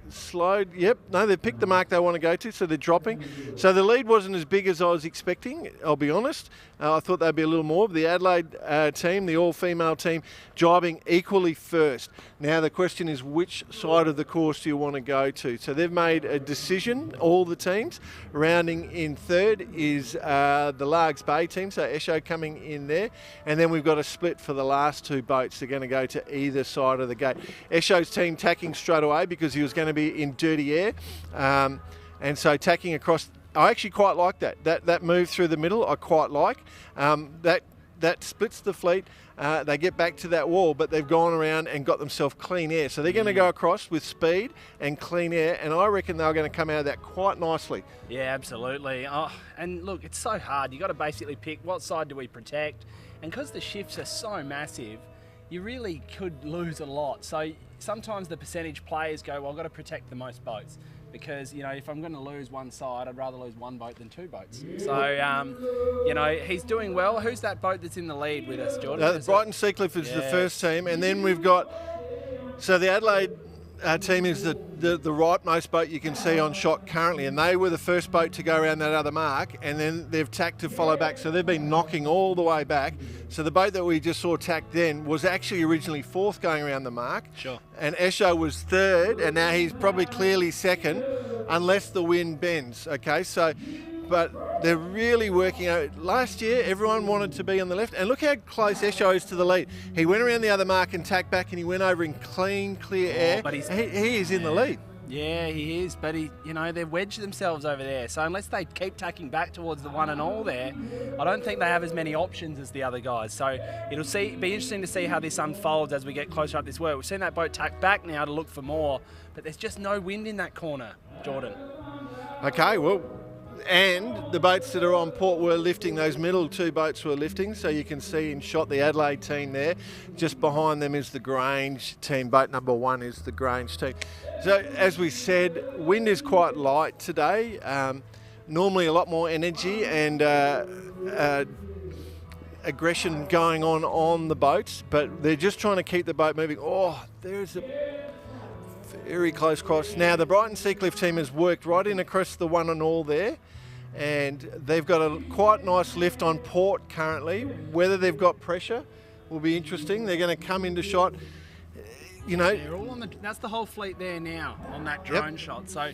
slowed. Yep, no, they've picked the mark they want to go to, so they're dropping. So the lead wasn't as big as I was expecting, I'll be honest. I thought they'd be a little more. The Adelaide team, the all-female team, jibing equally first. Now the question is, which side of the course do you want to go to? So they've made a decision, all the teams. Rounding in third is the Largs Bay team, so Esho coming in there. And then we've got a split for the last 2 boats. They're going to go to either side of the gate. Esho's team tacking straight away because he was going to be in dirty air. And so tacking across, I actually quite like that. That move through the middle, I quite like. That splits the fleet. They get back to that wall, but they've gone around and got themselves clean air. So they're going to go across with speed and clean air, and I reckon they're going to come out of that quite nicely. Yeah, absolutely. Oh, and look, it's so hard. You've got to basically pick what side do we protect. And because the shifts are so massive, you really could lose a lot. So sometimes the percentage players go, well, I've got to protect the most boats. Because, you know, if I'm going to lose one side, I'd rather lose 1 boat than 2 boats. So, you know, he's doing well. Who's that boat that's in the lead with us, Jordan? The Brighton Seacliff is the first team. And then we've got, so the Adelaide team is the rightmost boat you can see on shot currently. And they were the first boat to go around that other mark. And then they've tacked to follow back. So they've been knocking all the way back. So the boat that we just saw tacked then was actually originally 4th going around the mark. Sure. And Esho was 3rd, and now he's probably clearly 2nd, unless the wind bends. Okay, so, but they're really working out. Last year, everyone wanted to be on the left, and look how close Esho is to the lead. He went around the other mark and tacked back, and he went over in clean, clear air. But he is in the lead. Yeah, he is, but they've wedged themselves over there. So unless they keep tacking back towards the 1 and all there, I don't think they have as many options as the other guys. So it'll be interesting to see how this unfolds as we get closer up this work. We've seen that boat tack back now to look for more, but there's just no wind in that corner, Jordan. Okay, well, and the boats that are on port were lifting. Those middle 2 boats were lifting, so you can see in shot the Adelaide team there. Just behind them is the Grange team. Boat number 1 is the Grange team. So as we said, wind is quite light today. Normally a lot more energy and aggression going on the boats, but they're just trying to keep the boat moving. Oh, there's a very close cross. Now the Brighton Seacliff team has worked right in across the 1 and all there, and they've got a quite nice lift on port currently. Whether they've got pressure will be interesting. They're going to come into shot. You know, they're all on that's the whole fleet there now on that drone shot. So,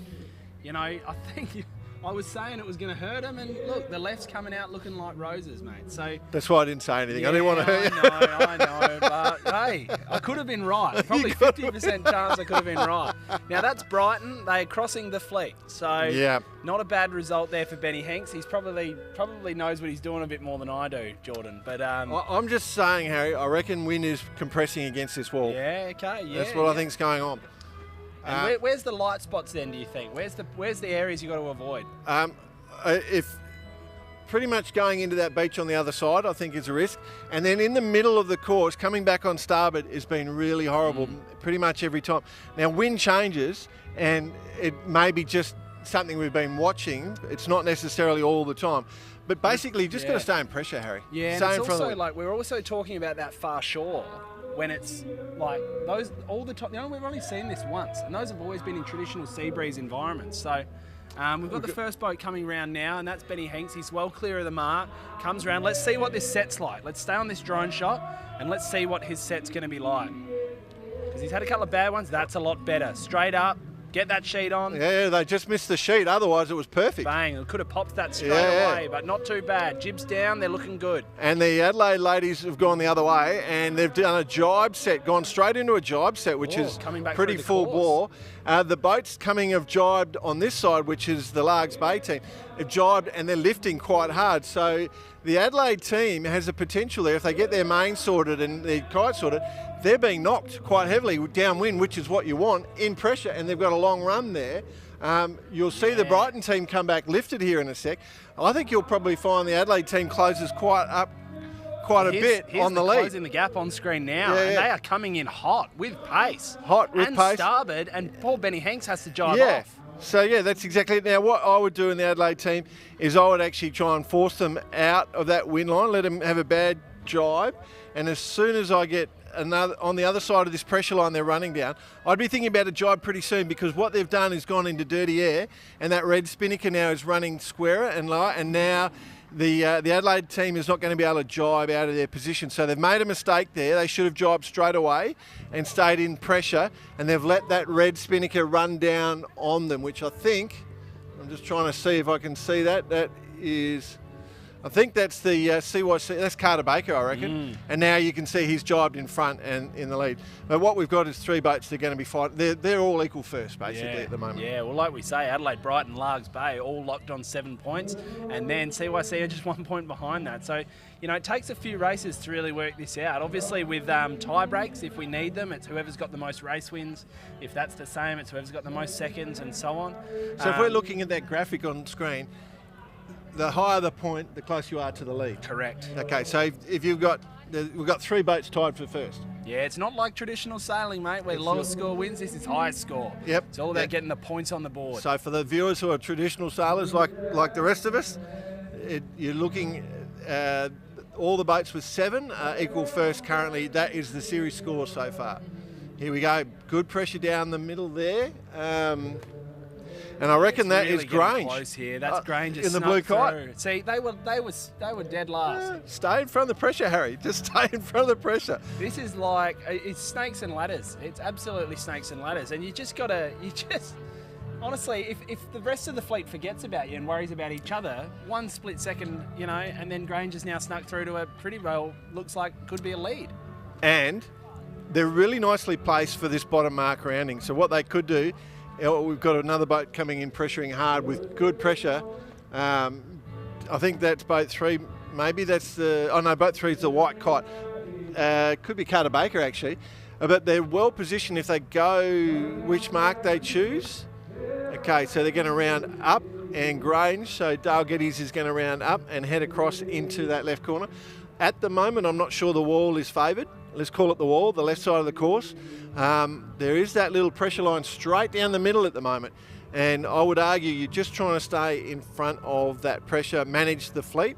you know, I think I was saying it was going to hurt them, and look, the left's coming out looking like roses, mate. So that's why I didn't say anything. I didn't want to hurt you. I know, but hey, I could have been right. Probably 50% chance I could have been right. Now that's Brighton. They're crossing the fleet, so not a bad result there for Benny Hanks. He's probably knows what he's doing a bit more than I do, Jordan. But I'm just saying, Harry. I reckon wind is compressing against this wall. Yeah. Okay. Yeah. That's what I think's going on. And where's the light spots then, do you think? Where's the areas you got to avoid? pretty much going into that beach on the other side, I think, is a risk. And then in the middle of the course, coming back on starboard has been really horrible pretty much every time. Now, wind changes, and it may be just something we've been watching. It's not necessarily all the time. But basically, you just got to stay in pressure, Harry. Yeah, stay and in it's front also of like we're also talking about that far shore when it's like those all the time. You know, we've only seen this once, and those have always been in traditional sea breeze environments. So we've got the first boat coming round now, and that's Benny Hinks. He's well clear of the mark. Comes around. Let's see what this set's like. Let's stay on this drone shot, and let's see what his set's going to be like. Because he's had a couple of bad ones. That's a lot better. Straight up. Get that sheet on. Yeah, they just missed the sheet. Otherwise, it was perfect. Bang. It could have popped that straight away, but not too bad. Jibs down. They're looking good. And the Adelaide ladies have gone the other way, and they've done a jibe set, gone straight into a jibe set, which is pretty full bore. The boats coming have jibed on this side, which is the Largs Bay team, have jibed and they're lifting quite hard. So the Adelaide team has a potential there. If they get their main sorted and their kite sorted, they're being knocked quite heavily downwind, which is what you want, in pressure, and they've got a long run there. You'll see the Brighton team come back lifted here in a sec. I think you'll probably find the Adelaide team closes quite a bit on the lead. Closing the gap on screen now, and they are coming in hot with pace. And starboard, and poor Benny Hanks has to jibe off. So, yeah, that's exactly it. Now, what I would do in the Adelaide team is I would actually try and force them out of that wind line, let them have a bad jibe, and as soon as I get another on the other side of this pressure line they're running down, I'd be thinking about a jibe pretty soon, because what they've done is gone into dirty air, and that red spinnaker now is running squarer and lower, and now the Adelaide team is not going to be able to jibe out of their position. So they've made a mistake there. They should have jibed straight away and stayed in pressure, and they've let that red spinnaker run down on them, which I think, I'm just trying to see if I can see that. That is, I think that's the CYC, that's Carter Baker, I reckon. And now you can see he's jibed in front and in the lead. But what we've got is three boats they're going to be fighting. They're all equal first, basically, at the moment. Yeah, well, like we say, Adelaide, Brighton, Largs Bay, all locked on 7 points. And then CYC are just 1 point behind that. So, you know, it takes a few races to really work this out. Obviously, with tie breaks, if we need them, it's whoever's got the most race wins. If that's the same, it's whoever's got the most seconds and so on. So if we're looking at that graphic on screen, the higher the point, the closer you are to the lead. Correct. Okay, so if we've got 3 boats tied for first. Yeah, it's not like traditional sailing, mate, where lowest score wins. This is highest score. Yep. It's all about getting the points on the board. So for the viewers who are traditional sailors like the rest of us, you're looking all the boats with 7 equal first currently. That is the series score so far. Here we go. Good pressure down the middle there. And I reckon that really is Grange. Close here. That's Grange in the blue kite. Through. See, they were dead last. Stay in front of the pressure, Harry. Just stay in front of the pressure. This is like it's snakes and ladders. It's absolutely snakes and ladders, and you just honestly, if the rest of the fleet forgets about you and worries about each other, 1 split second, you know, and then Grange has now snuck through to a pretty well looks like could be a lead. And they're really nicely placed for this bottom mark rounding. So what they could do. We've got another boat coming in pressuring hard with good pressure. I think that's boat 3. Maybe that's boat 3 is the white kite. Could be Carter Baker actually. But they're well positioned if they go which mark they choose. Okay, so they're going to round up and Grange. So Dale Geddes is going to round up and head across into that left corner. At the moment, I'm not sure the wall is favoured. Let's call it the wall, the left side of the course. There is that little pressure line straight down the middle at the moment. And I would argue you're just trying to stay in front of that pressure, manage the fleet.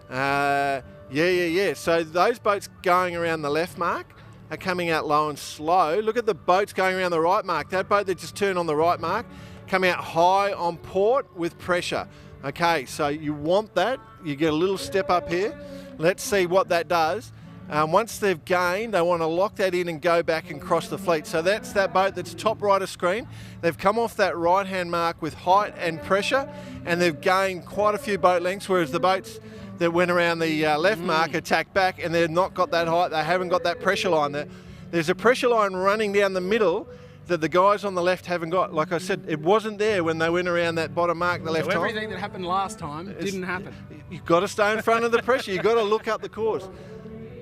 So those boats going around the left mark are coming out low and slow. Look at the boats going around the right mark. That boat that just turned on the right mark, coming out high on port with pressure. Okay, so you want that. You get a little step up here. Let's see what that does. Once they've gained, they want to lock that in and go back and cross the fleet. So that's that boat that's top right of screen. They've come off that right-hand mark with height and pressure, and they've gained quite a few boat lengths, whereas the boats that went around the left mark attack back, and they've not got that height. They haven't got that pressure line there. There's a pressure line running down the middle that the guys on the left haven't got. Like I said, it wasn't there when they went around that bottom mark the left time. Everything that happened last time didn't happen. You've got to stay in front of the pressure. You've got to look up the course.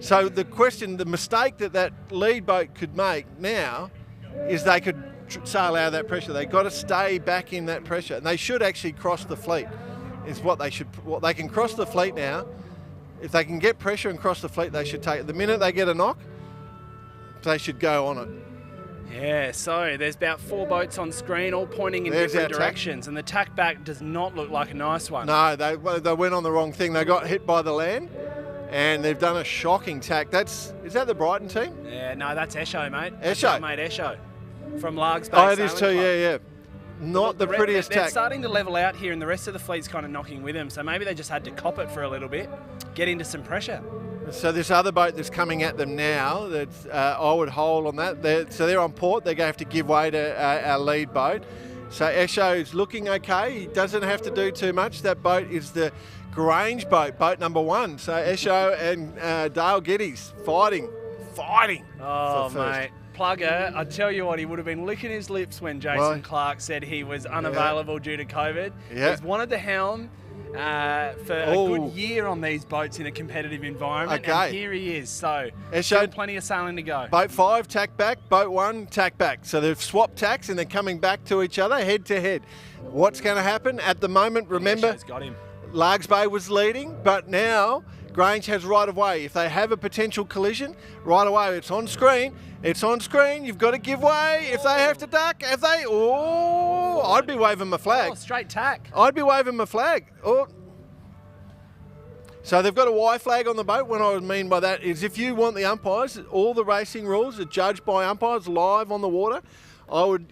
So the mistake that lead boat could make now is they could sail out of that pressure. They've got to stay back in that pressure. And they should actually cross the fleet. is what they can cross the fleet now. If they can get pressure and cross the fleet, they should take it. The minute they get a knock, they should go on it. Yeah, so there's about 4 boats on screen, all pointing in different directions, and the tack back does not look like a nice one. No, they went on the wrong thing. They got hit by the land, and they've done a shocking tack. Is that the Brighton team? Yeah, no, that's Esho, mate. Esho. Mate, Esho from Largs Bay. Oh, it is too, yeah. Not the prettiest they're tack. starting to level out here, and the rest of the fleet's kind of knocking with them, so maybe they just had to cop it for a little bit, get into some pressure. So this other boat that's coming at them now, that's I would hold on that. They're on port. They're going to have to give way to our lead boat. So Esho's looking okay. He doesn't have to do too much. That boat is the Grange boat, boat number 1. So Esho and Dale Geddes fighting. Oh, mate. Plugger, I tell you what, he would have been licking his lips when Jason Clark said he was unavailable due to COVID. Yeah. He's wanted the helm for a good year on these boats in a competitive environment, and here he is. So, still plenty of sailing to go. Boat 5, tack back. Boat 1, tack back. So they've swapped tacks and they're coming back to each other, head to head. What's going to happen at the moment? Remember, got him. Largs Bay was leading, but now Grange has right of way. If they have a potential collision, right away, it's on screen. It's on screen. You've got to give way. If they have to duck, I'd be waving my flag. Oh, straight tack. I'd be waving my flag. Oh. So they've got a Y flag on the boat. What I mean by that is if you want the umpires, all the racing rules are judged by umpires live on the water.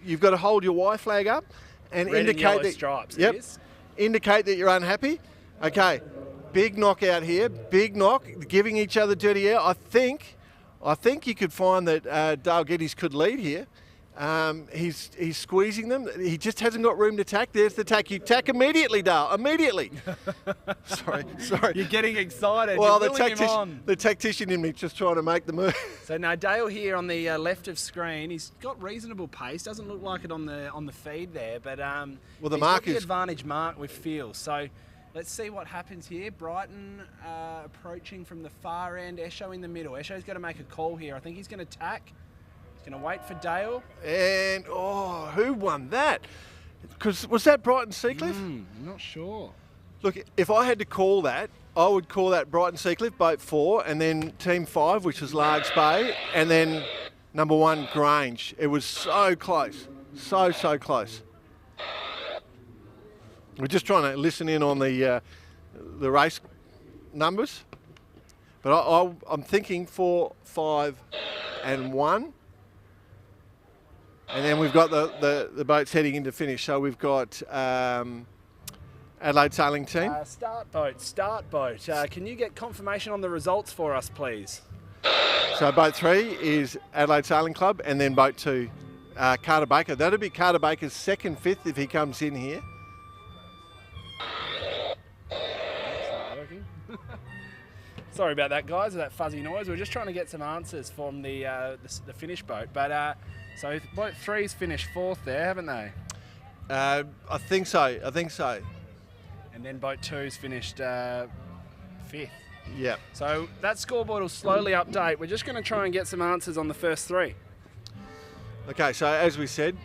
You've got to hold your Y flag up and Red indicate and yellow that stripes. Yep. Indicate that you're unhappy. Okay. Big knock out here. Big knock. Giving each other dirty air. I think you could find that Dale Geddes could lead here. He's squeezing them. He just hasn't got room to tack. There's the tack. You tack immediately, Dale. Immediately. Sorry. You're getting excited. Well, the tactician in me just trying to make the move. So now Dale here on the left of screen. He's got reasonable pace. Doesn't look like it on the feed there, but the mark got the is advantage mark with feel. So let's see what happens here. Brighton approaching from the far end. Esho in the middle. Esho's got to make a call here. I think he's going to tack. He's going to wait for Dale. And, who won that? Because was that Brighton Seacliff? I'm not sure. Look, if I had to call that, I would call that Brighton Seacliff, boat 4, and then team 5, which was Largs Bay, and then number 1, Grange. It was so close. So close. We're just trying to listen in on the race numbers. But I'm thinking 4, 5, and 1. And then we've got the boats heading into finish. So we've got Adelaide Sailing Team. Start boat. Can you get confirmation on the results for us, please? So boat 3 is Adelaide Sailing Club, and then boat 2, Carter Baker. That'll be Carter Baker's 2nd, 5th if he comes in here. Sorry about that, guys, that fuzzy noise. We're just trying to get some answers from the finish boat. But so boat 3's finished 4th there, haven't they? I think so. And then boat 2's finished 5th. Yeah. So that scoreboard will slowly update. We're just going to try and get some answers on the first 3. Okay, so as we said,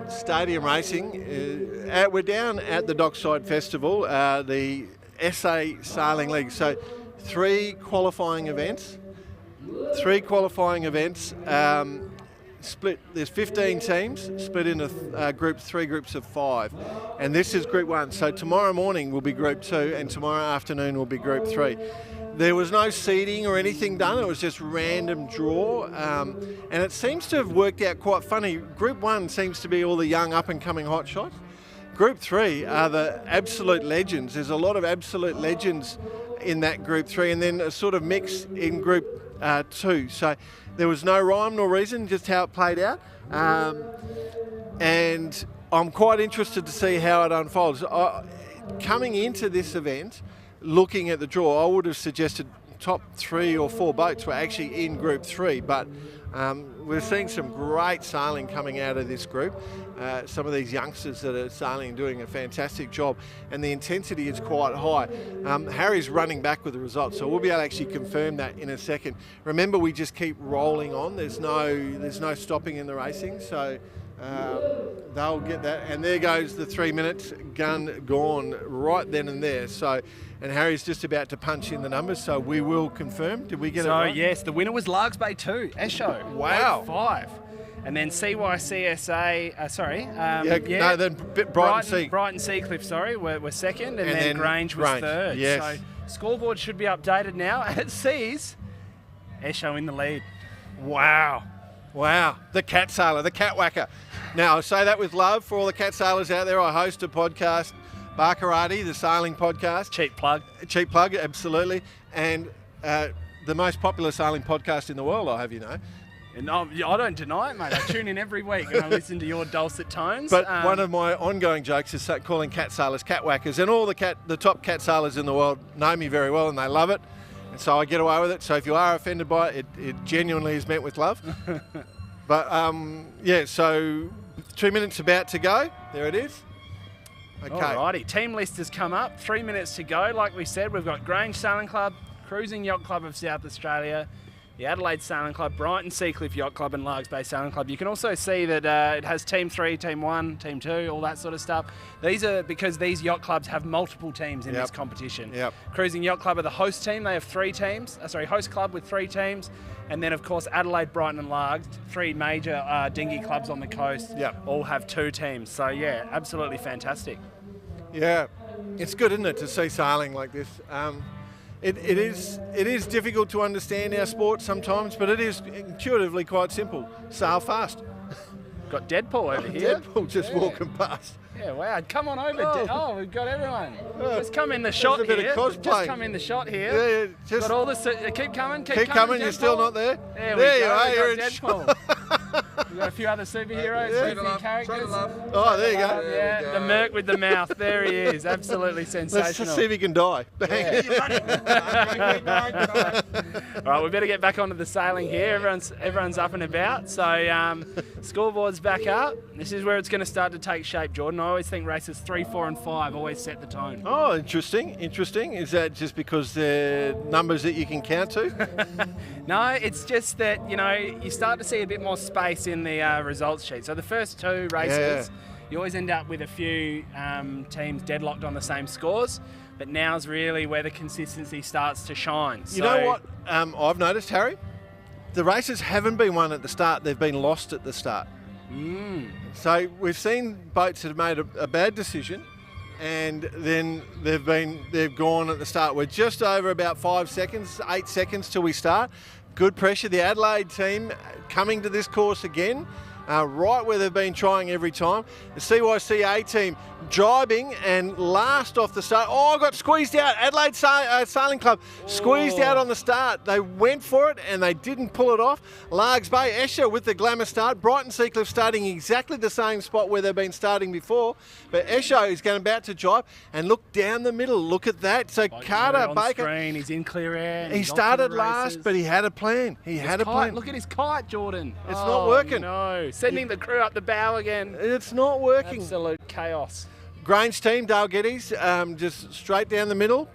stadium racing. We're down at the Dockside Festival, the SA Sailing League. So 3 qualifying events. Split. There's 15 teams split into 3 groups of 5, and this is Group 1. So tomorrow morning will be Group 2, and tomorrow afternoon will be Group 3. There was no seeding or anything done. It was just random draw, and it seems to have worked out quite funny. Group 1 seems to be all the young up-and-coming hotshots. Group 3 are the absolute legends. There's a lot of absolute legends in that Group 3, and then a sort of mix in Group 2. So there was no rhyme nor reason, just how it played out. And I'm quite interested to see how it unfolds. Coming into this event, looking at the draw, I would have suggested top 3 or 4 boats were actually in Group 3, but we're seeing some great sailing coming out of this group. Some of these youngsters that are sailing doing a fantastic job, and the intensity is quite high. Harry's running back with the results, so we'll be able to actually confirm that in a second. Remember, we just keep rolling on. There's no stopping in the racing, so they'll get that. And there goes the 3 minutes, gun gone right then and there. So, and Harry's just about to punch in the numbers, so we will confirm. Did we get it right? So, yes, the winner was Largs Bay 2, Esho. Wow. 5. And then CYCSA, No, then Brighton Seacliff, sorry, were second, and then Grange was third. Yes. So scoreboard should be updated now, and it sees Esho in the lead. Wow. The cat sailor, the cat whacker. Now, I say that with love for all the cat sailors out there. I host a podcast, Barkarati, the sailing podcast. Cheap plug, absolutely. And the most popular sailing podcast in the world, I'll have you know. And I don't deny it, mate. I tune in every week and I listen to your dulcet tones. But one of my ongoing jokes is calling cat sailors cat whackers, and all the top cat sailors in the world know me very well and they love it, and so I get away with it. So if you are offended by it, it genuinely is meant with love. But so 2 minutes about to go. There it is. Okay. Alrighty, team list has come up. 3 minutes to go. Like we said, we've got Grange Sailing Club, Cruising Yacht Club of South Australia, the Adelaide Sailing Club, Brighton Seacliff Yacht Club and Largs Bay Sailing Club. You can also see that it has Team 3, Team 1, Team 2, all that sort of stuff. These are because these yacht clubs have multiple teams in this competition. Yep. Cruising Yacht Club are the host team. They have 3 teams. Host club with 3 teams. And then, of course, Adelaide, Brighton and Largs, 3 major dinghy clubs on the coast, all have 2 teams. So, yeah, absolutely fantastic. Yeah, it's good, isn't it, to see sailing like this. It is difficult to understand our sport sometimes, but it is intuitively quite simple. Sail fast. Got Deadpool over here. Deadpool just walking past. Yeah, wow. Come on over. We've got everyone. Just come in the shot here. Just come in the shot here. Yeah, just got all the. Keep coming. Keep coming. You're still not there. There you are. You're in Deadpool. We've got a few other superheroes, characters. Oh, there you go. Yeah, the Merc with the mouth. There he is. Absolutely sensational. Let's just see if he can die. Bang. Yeah. All right, we better get back onto the sailing here. Everyone's up and about. So scoreboard's back up. This is where it's going to start to take shape, Jordan. I always think races 3, 4 and 5 always set the tone. Oh, interesting. Is that just because they're numbers that you can count to? No, it's just that, you start to see a bit more space in the results sheet. So the first 2 races, you always end up with a few teams deadlocked on the same scores. But now's really where the consistency starts to shine. You know what I've noticed, Harry? The races haven't been won at the start. They've been lost at the start. So we've seen boats that have made a bad decision, and then they've gone at the start. We're just over about 5 seconds, 8 seconds till we start. Good pressure. The Adelaide team coming to this course again, right where they've been trying every time. The CYCA team jibing and last off the start. Oh, got squeezed out. Adelaide Sailing Club squeezed out on the start. They went for it and they didn't pull it off. Largs Bay, Escher with the glamour start. Brighton Seacliff starting exactly the same spot where they've been starting before. But Escher is about to jibe and look down the middle. Look at that. So Carter Baker. Screen. He's in clear air. He started last, but he had a plan. He had a plan. Look at his kite, Jordan. It's not working. No, sending the crew up the bow again. It's not working. Absolute chaos. Grange team, Dale Geddes, just straight down the middle,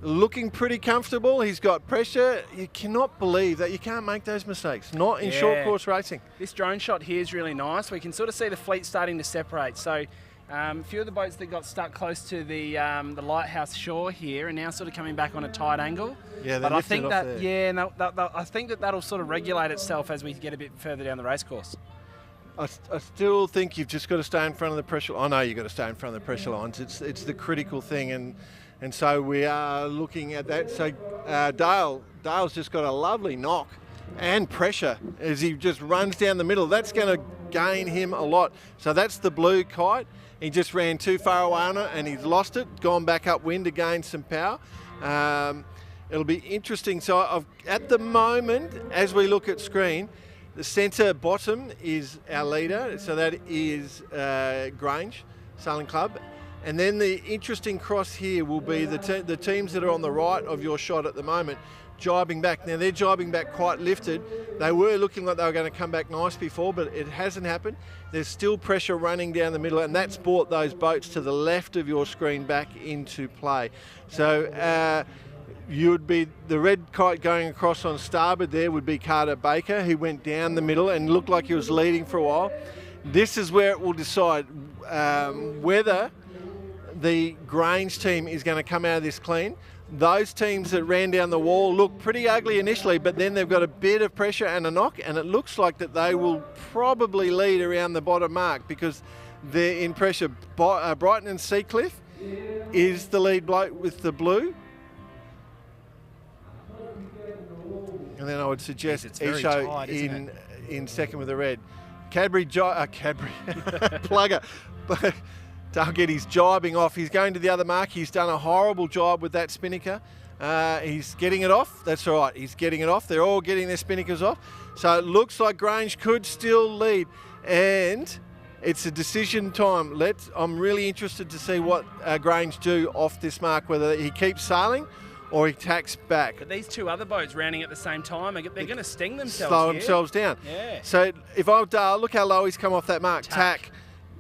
looking pretty comfortable. He's got pressure. You cannot believe that you can't make those mistakes, not in short course racing. This drone shot here is really nice. We can sort of see the fleet starting to separate. So a few of the boats that got stuck close to the lighthouse shore here are now sort of coming back on a tight angle. Yeah, but I think I think that'll sort of regulate itself as we get a bit further down the race course. I still think you've just got to stay in front of the pressure. I know you've got to stay in front of the pressure lines. It's the critical thing, and so we are looking at that. So Dale's just got a lovely knock and pressure as he just runs down the middle. That's going to gain him a lot. So that's the blue kite. He just ran too far away on it and he's lost it, gone back upwind to gain some power. It'll be interesting. So at the moment, as we look at screen, the centre bottom is our leader, so that is Grange Sailing Club. And then the interesting cross here will be the teams that are on the right of your shot at the moment, jibing back. Now they're jibing back quite lifted. They were looking like they were going to come back nice before, but it hasn't happened. There's still pressure running down the middle, and that's brought those boats to the left of your screen back into play. So you'd be the red kite going across on starboard there would be Carter Baker, who went down the middle and looked like he was leading for a while. This is where it will decide whether the Grange team is going to come out of this clean. Those teams that ran down the wall look pretty ugly initially, but then they've got a bit of pressure and a knock, and it looks like that they will probably lead around the bottom mark because they're in pressure. Brighton and Seacliff is the lead bloke with the blue. And then I would suggest Isho in second with the red. Cadbury Plugger. Dalgetty's jibing off. He's going to the other mark. He's done a horrible job with that spinnaker. He's getting it off. That's all right. He's getting it off. They're all getting their spinnakers off. So it looks like Grange could still lead. And it's a decision time. I'm really interested to see what Grange do off this mark, whether he keeps sailing or he tacks back. But these two other boats rounding at the same time, they're going to sting themselves Slow themselves down. Yeah. So if I were Dale, look how low he's come off that mark. Tack.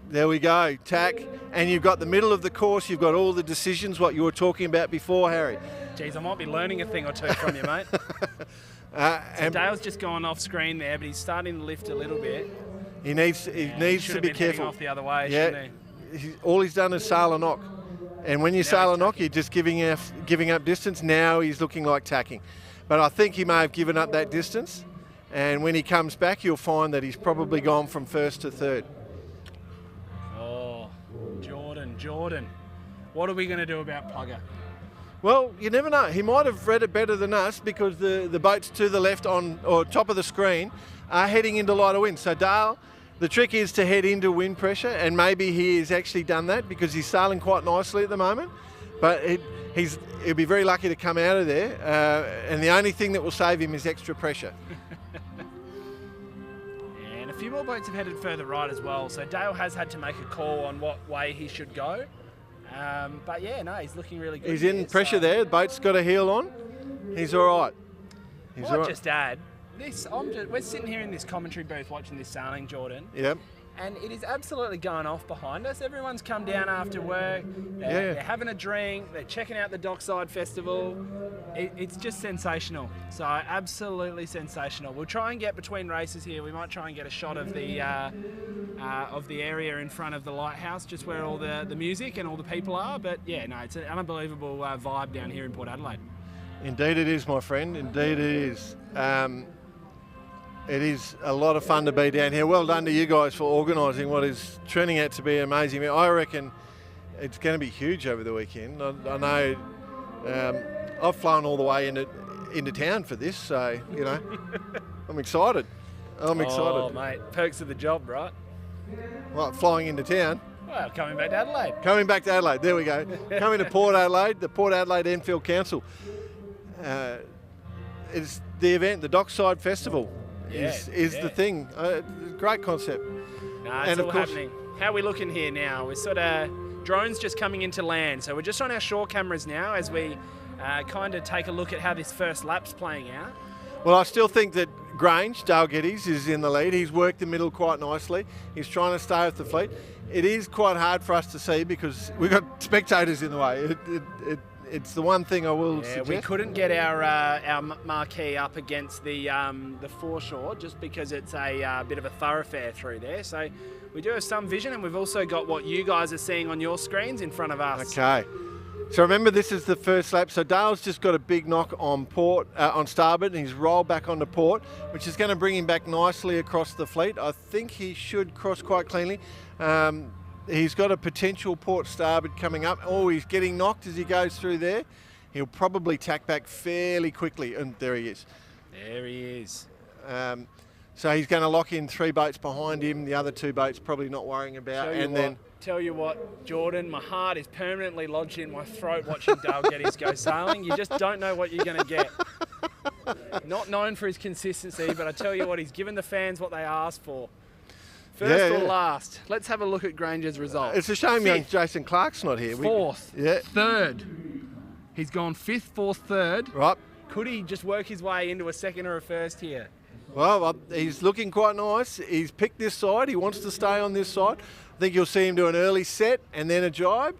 There we go, tack. And you've got the middle of the course, you've got all the decisions, what you were talking about before, Harry. Geez, I might be learning a thing or two from you, mate. So Dale's just gone off screen there, but he's starting to lift a little bit. He needs to be careful. Off the other way, yeah. All he's done is sail a knock. And when you sail a knock, you're just giving up distance. Now he's looking like tacking. But I think he may have given up that distance. And when he comes back, you'll find that he's probably gone from first to third. Jordan, what are we going to do about Plugger? Well, you never know. He might have read it better than us because the boats to the left or top of the screen are heading into lighter wind. So Dale, the trick is to head into wind pressure, and maybe he has actually done that because he's sailing quite nicely at the moment. But he'll be very lucky to come out of there, and the only thing that will save him is extra pressure. A few more boats have headed further right as well, so Dale has had to make a call on what way he should go. But yeah, no, he's looking really good. He's in pressure there. The boat's got a heel on. He's all right. I'll just add this. We're sitting here in this commentary booth watching this sailing, Jordan. Yep. And it is absolutely going off behind us. Everyone's come down after work. They're having a drink. They're checking out the Dockside Festival. It's just sensational. So absolutely sensational. We'll try and get between races here. We might try and get a shot of the area in front of the lighthouse, just where all the music and all the people are. But yeah, no, it's an unbelievable vibe down here in Port Adelaide. Indeed it is, my friend. Indeed it is. It is a lot of fun to be down here. Well done to you guys for organising what is turning out to be amazing. I reckon it's going to be huge over the weekend. I know I've flown all the way into town for this, so, you know, I'm excited. Oh, mate, perks of the job, right? What, flying into town? Well, coming back to Adelaide. Coming back to Adelaide, there we go. Coming to Port Adelaide, the Port Adelaide Enfield Council. It's the event, the Dockside Festival. Is the thing. Great concept. No, it's all happening. How are we looking here now? We're sort of drones just coming into land. So we're just on our shore cameras now as we kind of take a look at how this first lap's playing out. Well, I still think that Grange, Dalgetty's, is in the lead. He's worked the middle quite nicely. He's trying to stay with the fleet. It is quite hard for us to see because we've got spectators in the way. It's the one thing I will suggest. We couldn't get our marquee up against the foreshore just because it's a bit of a thoroughfare through there. So we do have some vision, and we've also got what you guys are seeing on your screens in front of us. Okay. So remember, this is the first lap. So Dale's just got a big knock on port, on starboard, and he's rolled back onto port, which is going to bring him back nicely across the fleet. I think he should cross quite cleanly. He's got a potential port starboard coming up. Oh, he's getting knocked as he goes through there. He'll probably tack back fairly quickly, and there he is. There he is. So he's going to lock in 3 boats behind him. The other 2 boats probably not worrying about. Tell you what, Jordan, my heart is permanently lodged in my throat watching Dalgetty's go sailing. You just don't know what you're going to get. Not known for his consistency, but I tell you what, he's given the fans what they asked for. First or last. Let's have a look at Grange's results. It's a shame young Jason Clark's not here. 4th. Third. He's gone 5th, 4th, 3rd. Right. Could he just work his way into a 2nd or a 1st here? Well, he's looking quite nice. He's picked this side. He wants to stay on this side. I think you'll see him do an early set and then a jibe.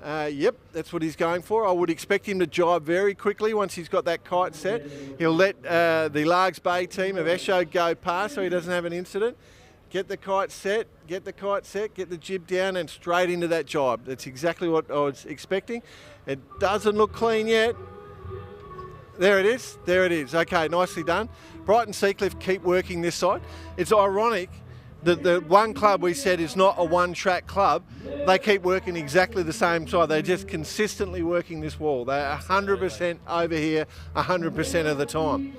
Yep, that's what he's going for. I would expect him to jibe very quickly once he's got that kite set. He'll let the Largs Bay team of Esho go past so he doesn't have an incident. Get the kite set, get the jib down and straight into that jibe. That's exactly what I was expecting. It doesn't look clean yet. There it is. Okay, nicely done. Brighton Seacliff keep working this side. It's ironic that the one club we said is not a one-track club, they keep working exactly the same side. They're just consistently working this wall. They're 100% over here 100% of the time.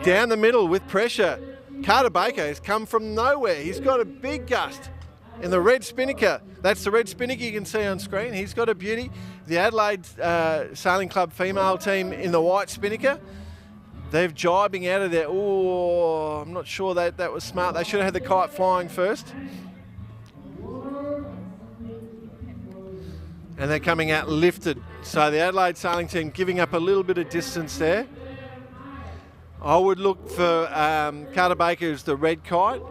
Down the middle with pressure. Carter Baker has come from nowhere. He's got a big gust in the red spinnaker. That's the red spinnaker you can see on screen. He's got a beauty. The Adelaide Sailing Club female team in the white spinnaker. They're jibing out of there. Oh, I'm not sure that was smart. They should have had the kite flying first. And they're coming out lifted. So the Adelaide sailing team giving up a little bit of distance there. I would look for Carter Baker as the red kite.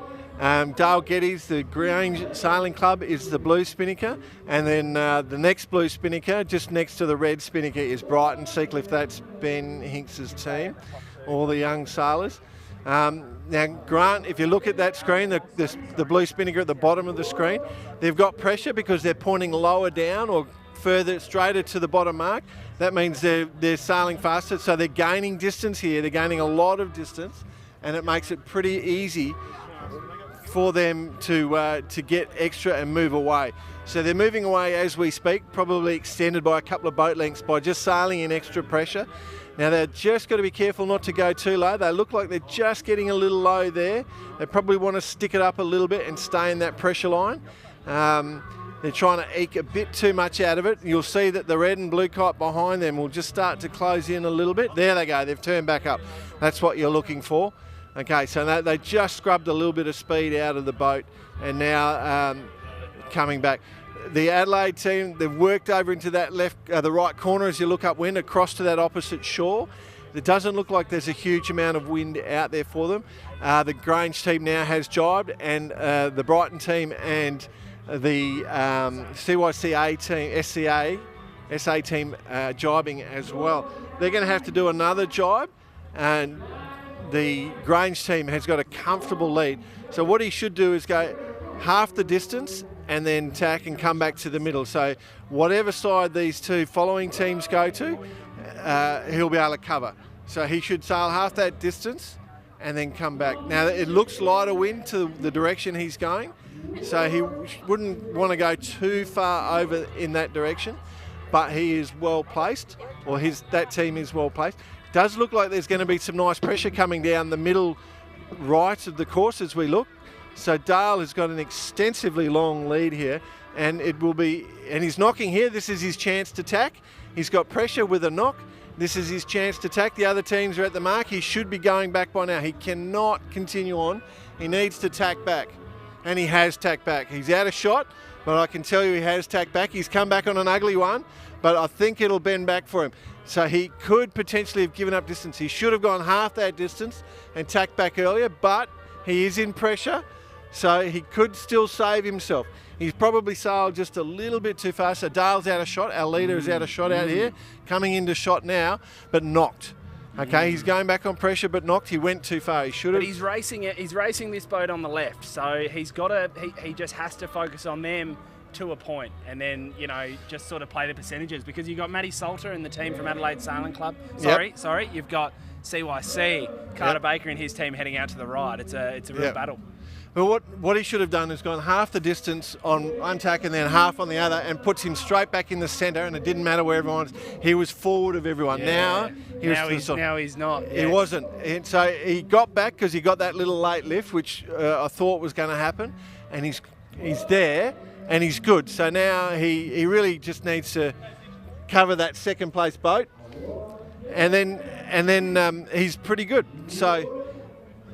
Dale Geddes, the Grange Sailing Club, is the blue spinnaker. And then the next blue spinnaker, just next to the red spinnaker, is Brighton Seacliff. That's Ben Hinks's team, all the young sailors. Now, Grant, if you look at that screen, the blue spinnaker at the bottom of the screen, they've got pressure because they're pointing lower down or further straighter to the bottom mark. That means they're sailing faster, so they're gaining distance here. They're gaining a lot of distance, and it makes it pretty easy for them to get extra and move away. So they're moving away as we speak, probably extended by a couple of boat lengths by just sailing in extra pressure. Now they're just got to be careful not to go too low. They look like they're just getting a little low there. They probably want to stick it up a little bit and stay in that pressure line. They're trying to eke a bit too much out of it. You'll see that the red and blue kite behind them will just start to close in a little bit. There they go, they've turned back up. That's what you're looking for. Okay, so they just scrubbed a little bit of speed out of the boat and now coming back. The Adelaide team, they've worked over into that the right corner as you look upwind across to that opposite shore. It doesn't look like there's a huge amount of wind out there for them. The Grange team now has jibed, and the Brighton team and the CYCA team, SA team jibing as well. They're going to have to do another jibe, and the Grange team has got a comfortable lead. So what he should do is go half the distance and then tack and come back to the middle. So whatever side these two following teams go to, he'll be able to cover. So he should sail half that distance and then come back. Now it looks lighter wind to the direction he's going, so he wouldn't want to go too far over in that direction, but he is well placed, or that team is well placed. Does look like there's going to be some nice pressure coming down the middle right of the course as we look. So Dale has got an extensively long lead here, and he's knocking here. This is his chance to tack. He's got pressure with a knock. This is his chance to tack. The other teams are at the mark. He should be going back by now. He cannot continue on. He needs to tack back, and he has tacked back. He's out of shot, but I can tell you he has tacked back. He's come back on an ugly one, but I think it'll bend back for him. So he could potentially have given up distance. He should have gone half that distance and tacked back earlier, but he is in pressure, so he could still save himself. He's probably sailed just a little bit too fast. So Dale's out of shot. Our leader is out of shot out here, coming into shot now, but knocked. Okay, he's going back on pressure, but knocked. He went too far. He should have. But he's racing it. He's racing this boat on the left, so he's got to. He just has to focus on them to a point, and then just sort of play the percentages, because you've got Matty Salter and the team from Adelaide Sailing Club. Sorry, you've got CYC, Carter Baker and his team heading out to the right. It's a real battle. But what he should have done is gone half the distance on one tack and then half on the other, and puts him straight back in the centre, and it didn't matter where everyone was. He was forward of everyone. Yeah. Now he's not. He wasn't. And so he got back because he got that little late lift, which I thought was going to happen, and he's there and he's good. So now he really just needs to cover that second place boat, and then he's pretty good. So.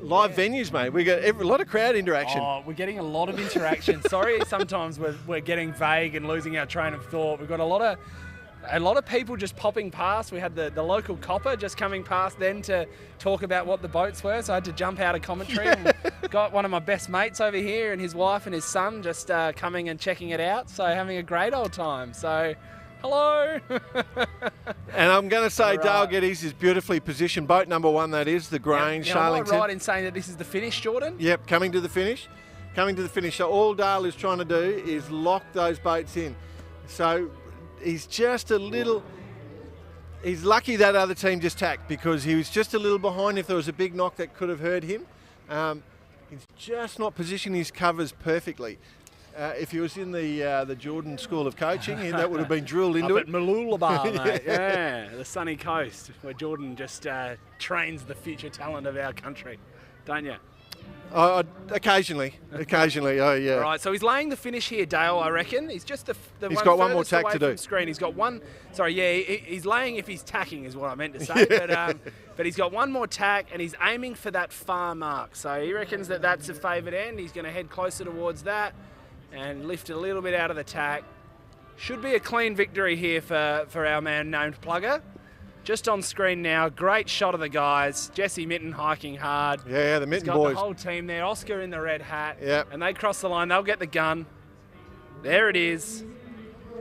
Live venues, mate. We got a lot of crowd interaction. Oh, we're getting a lot of interaction. Sorry, sometimes we're getting vague and losing our train of thought. We've got a lot of A lot of people just popping past. We had the local copper just coming past then to talk about what the boats were, so I had to jump out of commentary. And got one of my best mates over here and his wife and his son just coming and checking it out, so having a great old time. So, hello! And I'm going to say Dale Geddes is beautifully positioned. Boat number 1, that is, the Grange Charlington. Am I right in saying that this is the finish, Jordan? Yep, coming to the finish. Coming to the finish. So all Dale is trying to do is lock those boats in. So he's just a little... He's lucky that other team just tacked, because he was just a little behind. If there was a big knock that could have hurt him. He's just not positioning his covers perfectly. If he was in the Jordan School of Coaching, that would have been drilled into Up it. at Mooloolaba, mate. Yeah, the sunny coast, where Jordan just trains the future talent of our country, don't you? Occasionally, oh yeah. All right, so he's laying the finish here, Dale, I reckon. He's just He's got one more tack to do. Screen. He's got one, sorry, yeah, he's laying if he's tacking is what I meant to say, but he's got one more tack and he's aiming for that far mark. So he reckons that that's a favoured end. He's going to head closer towards that and lift a little bit out of the tack. Should be a clean victory here for our man named Plugger. Just on screen now, great shot of the guys. Jesse Mitten hiking hard. Yeah, the Mitten He's got boys. the whole team there. Oscar in the red hat. Yep. And they cross the line. They'll get the gun. There it is.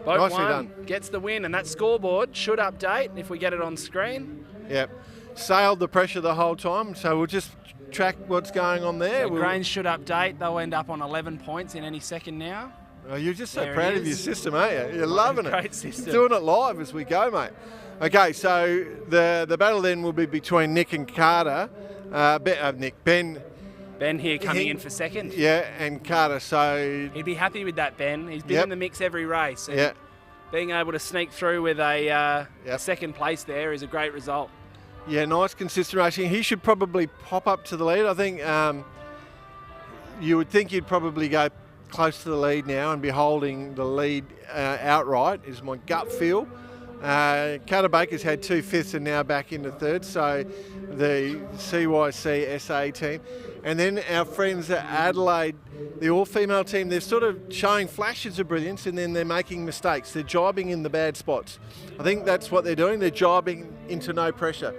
Boat Nicely 1 done. gets the win, and that scoreboard should update if we get it on screen. Yep. Sailed the pressure the whole time, so we'll just track what's going on there. So Grange should update. They'll end up on 11 points in any second now. Oh, you're just so There it proud of your is. system, aren't you? You're loving it. Great system. Doing it live as we go, mate. Okay, so the battle then will be between Nick and Carter. Ben. Ben here coming in for second. Yeah, and Carter. So He'd be happy with that, Ben. He's been Yep. in the mix every race. And yeah, being able to sneak through with a Yep. second place there is a great result. yeah, nice consistent racing. He should probably pop up to the lead. I think you would think he'd probably go close to the lead now and be holding the lead outright, is my gut feel. Carter Baker's had 2 fifths and now back into third, so the CYC SA team. And then our friends at Adelaide, the all-female team, they're sort of showing flashes of brilliance and then they're making mistakes. They're jibing in the bad spots. I think that's what they're doing. They're jibing into no pressure.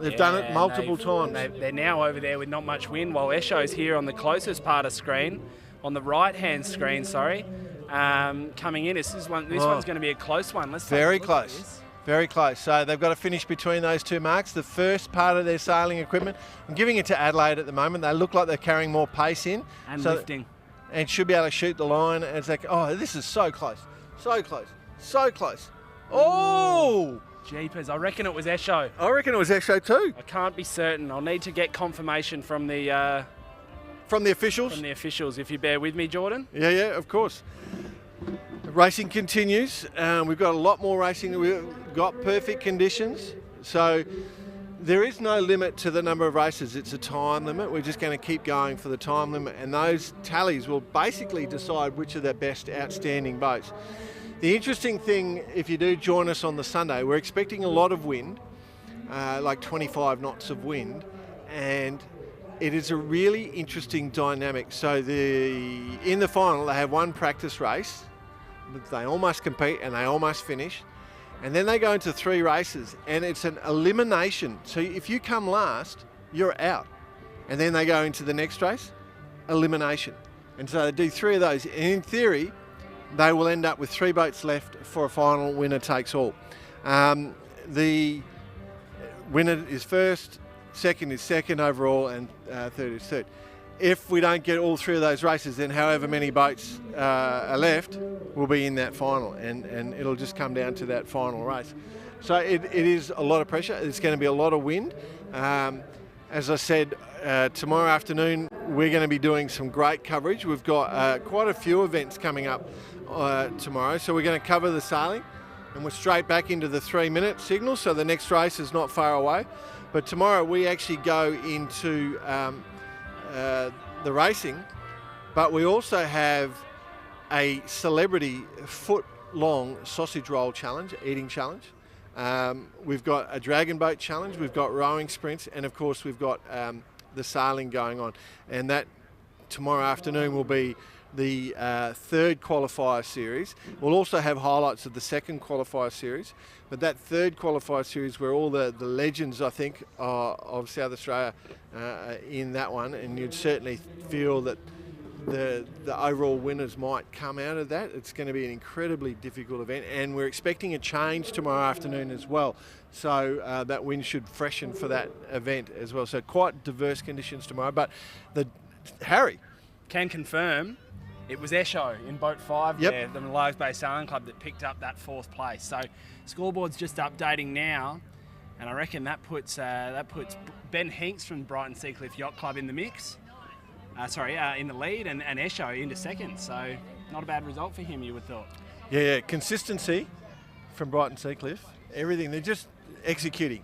They've done it multiple times. They're now over there with not much wind, while Esho's here on the closest part of screen, on the right-hand screen, coming in. This one's going to be a close one. Let's take a Very look at close. this. Very close. So they've got to finish between those two marks. The first part of their sailing equipment, I'm giving it to Adelaide at the moment. They look like they're carrying more pace in. And lifting. And should be able to shoot the line as they... Oh, this is so close. So close. So close. Oh! Jeepers, I reckon it was Esho. I reckon it was Exo too. I can't be certain. I'll need to get confirmation from the From the officials? if you bear with me, Jordan. Yeah, of course. The racing continues. We've got a lot more racing. We've got perfect conditions. So there is no limit to the number of races. It's a time limit. We're just going to keep going for the time limit. And those tallies will basically decide which are the best outstanding boats. The interesting thing, if you do join us on the Sunday, we're expecting a lot of wind, like 25 knots of wind. And it is a really interesting dynamic. So in the final, they have one practice race. They almost compete and they almost finish. And then they go into 3 races and it's an elimination. So if you come last, you're out. And then they go into the next race, elimination. And so they do 3 of those. And in theory, they will end up with 3 boats left for a final winner takes all. The winner is first, second is second overall, and third is third. If we don't get all 3 of those races, then however many boats are left will be in that final, and it'll just come down to that final race. So it is a lot of pressure. It's going to be a lot of wind. As I said, tomorrow afternoon we're going to be doing some great coverage. We've got quite a few events coming up tomorrow, so we're going to cover the sailing, and we're straight back into the 3-minute signal, so the next race is not far away. But tomorrow we actually go into the racing, but we also have a celebrity foot-long sausage roll challenge, eating challenge. We've got a dragon boat challenge, we've got rowing sprints, and of course we've got the sailing going on. And that tomorrow afternoon will be the third qualifier series. We'll also have highlights of the second qualifier series, but that third qualifier series where all the legends, I think, of South Australia are in that one, and you'd certainly feel that the overall winners might come out of that. It's going to be an incredibly difficult event, and we're expecting a change tomorrow afternoon as well. So that wind should freshen for that event as well. So quite diverse conditions tomorrow. But Harry can confirm it was Esho in boat 5 there, the Largs Bay Sailing Club, that picked up that 4th place. So scoreboard's just updating now, and I reckon that puts Ben Hinks from Brighton Seacliff Yacht Club in the mix. In the lead, and Esho into second. So not a bad result for him, you would thought. Yeah, consistency from Brighton Seacliff. Everything, they're just executing.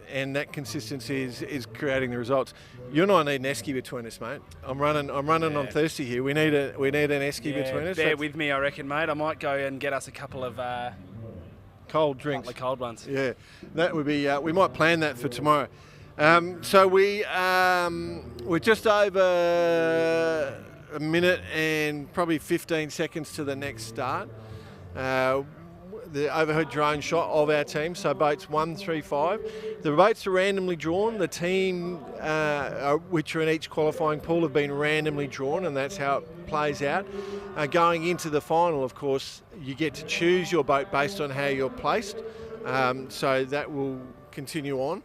And that consistency is creating the results. You and I need an esky between us, mate. I'm running on thirsty here. We need an esky between us. Bear with me, I reckon, mate. I might go and get us a couple of cold drinks. Couple of cold ones. Yeah, that would be. We might plan that for tomorrow. So we're just over a minute and probably 15 seconds to the next start. The overhead drone shot of our team, so boats 1, 3, 5. The boats are randomly drawn. The team, which are in each qualifying pool, have been randomly drawn, and that's how it plays out. Going into the final, of course, you get to choose your boat based on how you're placed. So that will continue on.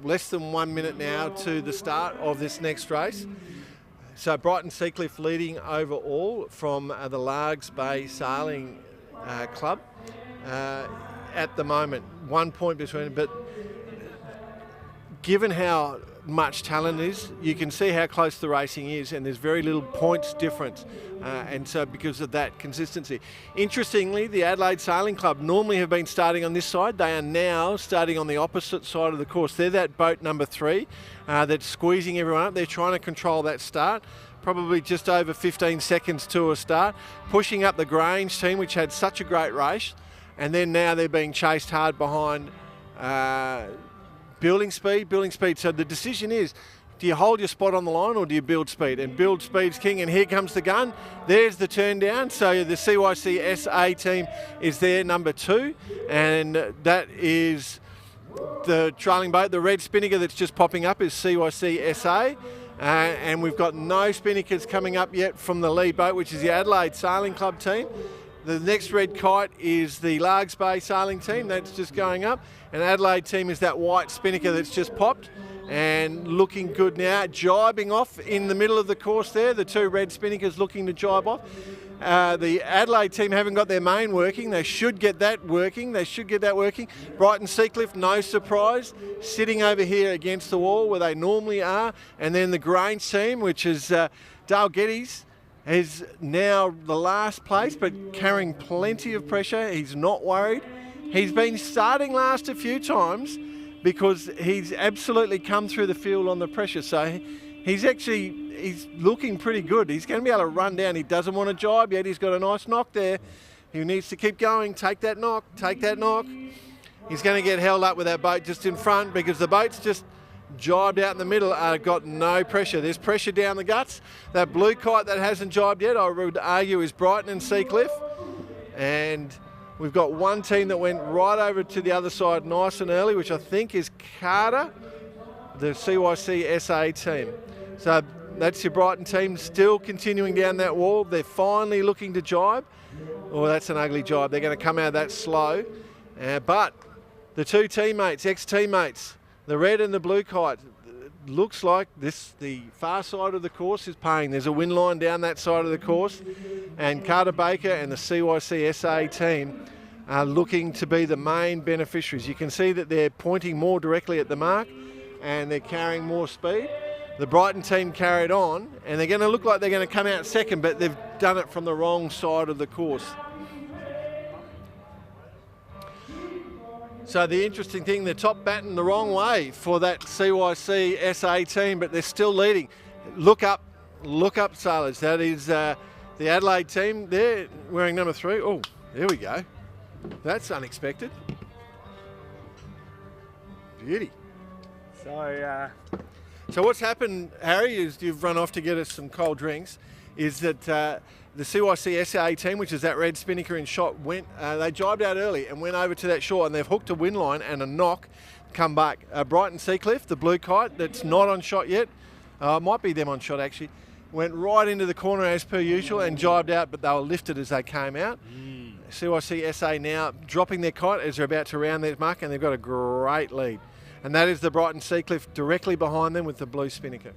Less than 1 minute now to the start of this next race. So Brighton Seacliff leading overall from the Largs Bay Sailing Club at the moment. 1 point between, but given how much talent is, you can see how close the racing is, and there's very little points difference, and so because of that consistency. Interestingly, the Adelaide Sailing Club normally have been starting on this side. They are now starting on the opposite side of the course. They're that boat number 3 that's squeezing everyone up. They're trying to control that start. Probably just over 15 seconds to a start, pushing up the Grange team, which had such a great race, and then now they're being chased hard behind building speed. So the decision is, do you hold your spot on the line or do you build speed? And build speed's king, and here comes the gun. There's the turn down. So the CYC SA team is there, number 2, and that is the trailing boat. The red spinnaker that's just popping up is CYC SA. And we've got no spinnakers coming up yet from the lead boat, which is the Adelaide Sailing Club team. The next red kite is the Largs Bay Sailing team. That's just going up. And Adelaide team is that white spinnaker that's just popped and looking good now. Jibing off in the middle of the course there. The 2 red spinnakers looking to jibe off. The Adelaide team haven't got their main working. They should get that working. Brighton Seacliff, no surprise, sitting over here against the wall where they normally are. And then the Grange team, which is Dale Geddes, is now the last place, but carrying plenty of pressure. He's not worried. He's been starting last a few times because he's absolutely come through the field on the pressure. So he's looking pretty good. He's going to be able to run down. He doesn't want to jibe yet. He's got a nice knock there. He needs to keep going. Take that knock. He's going to get held up with that boat just in front because the boat's just jibed out in the middle. Got no pressure. There's pressure down the guts. That blue kite that hasn't jibed yet, I would argue, is Brighton and Seacliff. And we've got one team that went right over to the other side nice and early, which I think is Carter, the CYC SA team. So that's your Brighton team still continuing down that wall. They're finally looking to jibe. Oh, that's an ugly jibe. They're going to come out of that slow. But the 2 teammates, ex-teammates, the red and the blue kite, looks like the far side of the course is paying. There's a wind line down that side of the course, and Carter Baker and the CYC SA team are looking to be the main beneficiaries. You can see that they're pointing more directly at the mark and they're carrying more speed. The Brighton team carried on, and they're going to look like they're going to come out second, but they've done it from the wrong side of the course. So the interesting thing, they're top batting the wrong way for that CYC SA team, but they're still leading. Look up, sailors. That is the Adelaide team. They're wearing number 3. Oh, there we go. That's unexpected. Beauty. So So what's happened, Harry, is you've run off to get us some cold drinks, is that the CYC SA team, which is that red spinnaker in shot, they jibed out early and went over to that shore, and they've hooked a wind line and a knock, come back. Brighton Seacliff, the blue kite, that's not on shot yet, might be them on shot actually, went right into the corner as per usual and jibed out, but they were lifted as they came out. CYC SA now dropping their kite as they're about to round their mark, and they've got a great lead. And that is the Brighton Seacliff directly behind them with the blue spinnaker.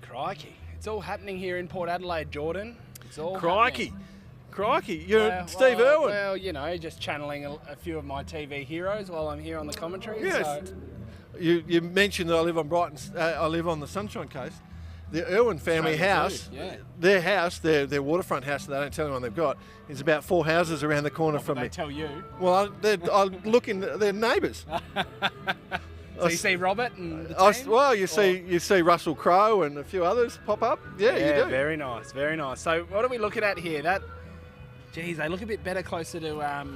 Crikey. It's all happening here in Port Adelaide, Jordan. It's all Crikey. happening. Crikey. You're Steve Irwin. Well, you know, just channeling a few of my TV heroes while I'm here on the commentary. Yes. So. You mentioned that I live on I live on the Sunshine Coast. The Irwin family house, their house, their waterfront house that they don't tell anyone they've got, is about 4 houses around the corner from me. They tell you? Well, I look in, they're neighbours. So you see Robert and the team? Well, you see Russell Crowe and a few others pop up. Yeah, you do. Very nice, very nice. So what are we looking at here? Geez, they look a bit better closer to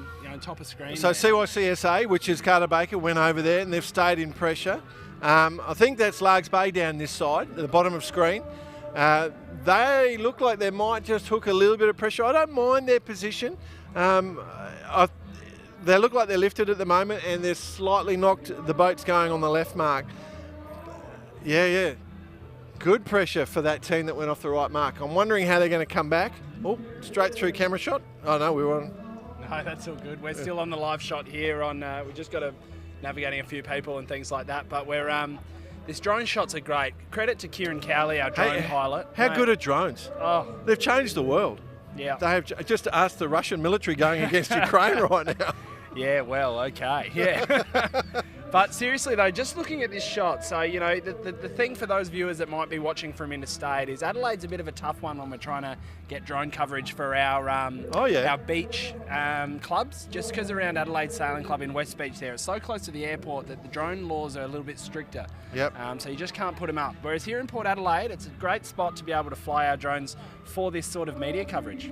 top of screen. So CYCSA, which is Carter Baker, went over there and they've stayed in pressure. I think that's Largs Bay down this side, at the bottom of screen. They look like they might just hook a little bit of pressure. I don't mind their position. They look like they're lifted at the moment and they're slightly knocked. The boat's going on the left mark. Yeah. Good pressure for that team that went off the right mark. I'm wondering how they're going to come back. Oh, straight through camera shot. Oh, no, we were on. No, that's all good. We're still on the live shot here on, we just got to navigating a few people and things like that, but we're this drone shots are great. Credit to Kieran Cowley, our drone pilot. How good are drones? Oh, they've changed the world. Yeah, they have just asked the Russian military going against Ukraine right now. Yeah, well, okay, yeah. But seriously though, just looking at this shot, so you know the thing for those viewers that might be watching from interstate is Adelaide's a bit of a tough one when we're trying to get drone coverage for our our beach clubs, just because around Adelaide Sailing Club in West Beach there, it's so close to the airport that the drone laws are a little bit stricter. Yep. So you just can't put them up. Whereas here in Port Adelaide, it's a great spot to be able to fly our drones for this sort of media coverage.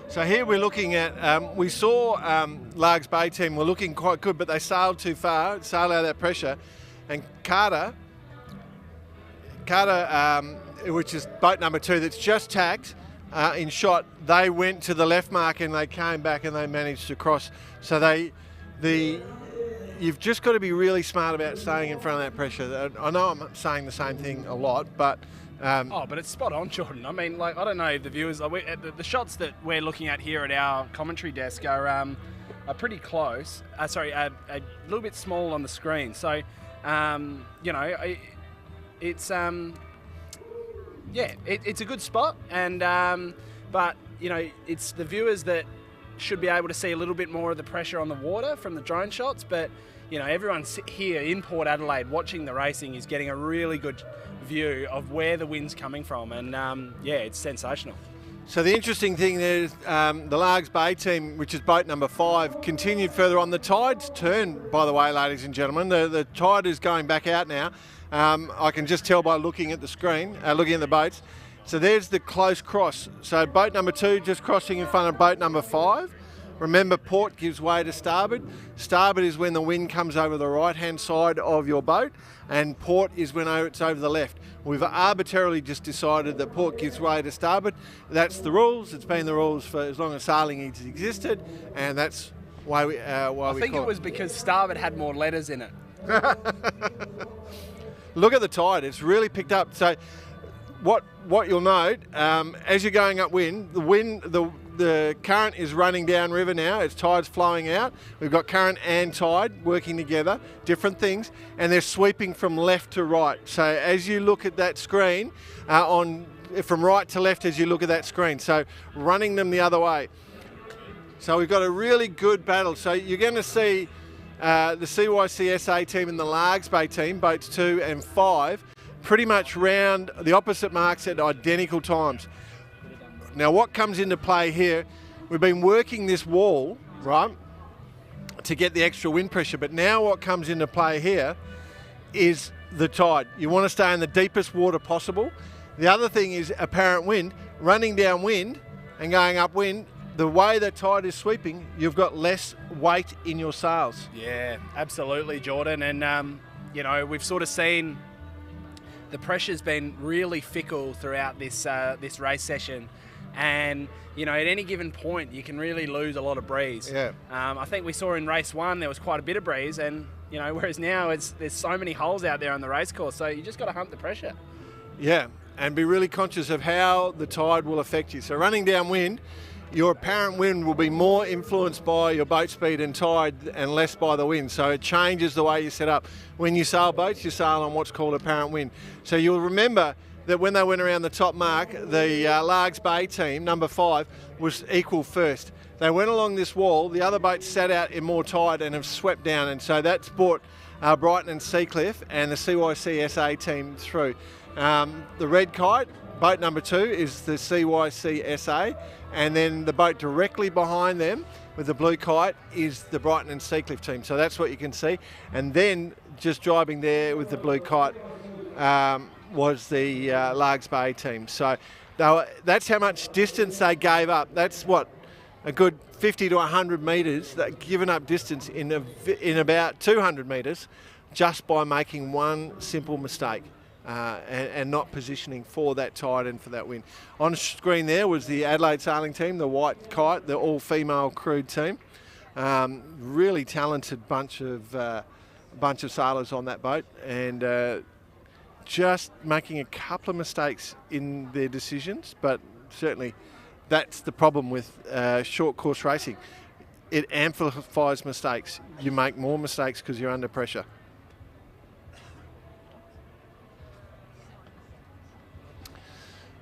So here we're looking at, we saw Largs Bay team were looking quite good, but they sailed too far, sailed out of that pressure. And Carter, which is boat number 2 that's just tacked in shot, they went to the left mark and they came back and they managed to cross. So you've just got to be really smart about staying in front of that pressure. I know I'm saying the same thing a lot, but... but it's spot on, Jordan. I mean, like, I don't know if the viewers, the shots that we're looking at here at our commentary desk are pretty close. A little bit small on the screen. So, it's it's a good spot, and but you know, it's the viewers that should be able to see a little bit more of the pressure on the water from the drone shots. But you know, everyone here in Port Adelaide watching the racing is getting a really good view of where the wind's coming from, and it's sensational. So the interesting thing there is the Largs Bay team, which is boat number 5, continued further on. The tide's turned, by the way, ladies and gentlemen. The tide is going back out now. I can just tell by looking at the screen, looking at the boats. So there's the close cross. So boat number 2 just crossing in front of boat number 5. Remember, port gives way to starboard. Starboard is when the wind comes over the right-hand side of your boat, and port is when it's over the left. We've arbitrarily just decided that port gives way to starboard. That's the rules. It's been the rules for as long as sailing has existed, and that's why we I think it was because starboard had more letters in it. Look at the tide. It's really picked up. So what you'll note, as you're going upwind, the current is running downriver now. Its tide's flowing out. We've got current and tide working together, different things, and they're sweeping from left to right. So as you look at that screen, from right to left as you look at that screen, so running them the other way. So we've got a really good battle. So you're going to see the CYCSA team and the Largs Bay team, boats 2 and 5, pretty much round the opposite marks at identical times. Now what comes into play here, we've been working this wall, right, to get the extra wind pressure, but now what comes into play here is the tide. You want to stay in the deepest water possible. The other thing is apparent wind. Running downwind and going upwind, the way the tide is sweeping, you've got less weight in your sails. Yeah, absolutely, Jordan. And, we've sort of seen the pressure's been really fickle throughout this this race session, and you know, at any given point you can really lose a lot of breeze. Yeah. I think we saw in race 1 there was quite a bit of breeze, and you know, whereas now there's so many holes out there on the race course, so you just got to hunt the pressure. Yeah, and be really conscious of how the tide will affect you. So running downwind, your apparent wind will be more influenced by your boat speed and tide and less by the wind. So it changes the way you set up. When you sail boats, you sail on what's called apparent wind. So you'll remember that when they went around the top mark, the Largs Bay team, number 5, was equal first. They went along this wall, the other boats sat out in more tide and have swept down, and so that's brought Brighton and Seacliff and the CYC SA team through. The red kite, boat number 2, is the CYC SA, and then the boat directly behind them with the blue kite is the Brighton and Seacliff team. So that's what you can see. And then just driving there with the blue kite was the Largs Bay team. So that's how much distance they gave up. That's what, a good 50 to 100 metres, that given up distance in about 200 metres just by making one simple mistake. And not positioning for that tide and for that wind. On screen there was the Adelaide sailing team, the white kite, the all-female crewed team. Really talented bunch of sailors on that boat, and just making a couple of mistakes in their decisions, but certainly that's the problem with short course racing. It amplifies mistakes. You make more mistakes because you're under pressure.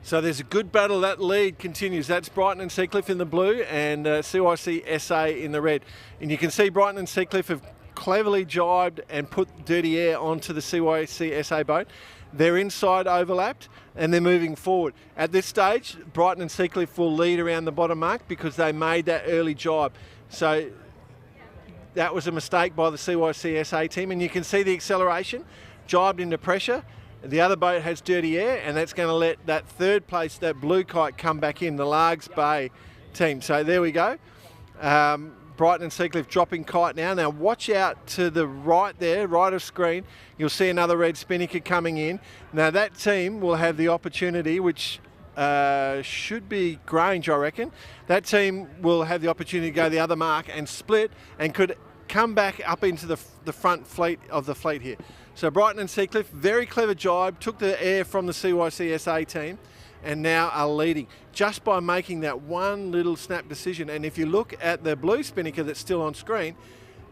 So there's a good battle. That lead continues. That's Brighton and Seacliff in the blue and CYC SA in the red. And you can see Brighton and Seacliff have cleverly jibed and put dirty air onto the CYC SA boat. They're inside overlapped and they're moving forward. At this stage, Brighton and Seacliff will lead around the bottom mark because they made that early jibe. So that was a mistake by the CYC SA team, and you can see the acceleration, jibed into pressure. The other boat has dirty air, and that's going to let that third place, that blue kite, come back in, the Largs Bay team. So there we go. Brighton and Seacliff dropping kite now. Now watch out to the right there, right of screen. You'll see another red spinnaker coming in. Now that team will have the opportunity, which should be Grange, I reckon. That team will have the opportunity to go the other mark and split, and could come back up into the front fleet of the fleet here. So Brighton and Seacliff, very clever jibe, took the air from the CYC SA team, and now are leading just by making that one little snap decision. And if you look at the blue spinnaker that's still on screen,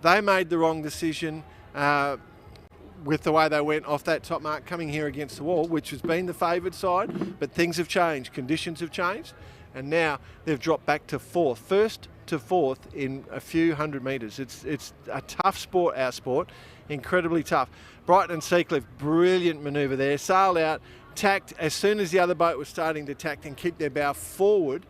they made the wrong decision with the way they went off that top mark coming here against the wall, which has been the favoured side, but things have changed, conditions have changed, and now they've dropped back to fourth. First to fourth in a few hundred metres. It's a tough sport, our sport, incredibly tough. Brighton and Seacliff, brilliant manoeuvre there, sailed out, tacked as soon as the other boat was starting to tack, and keep their bow forward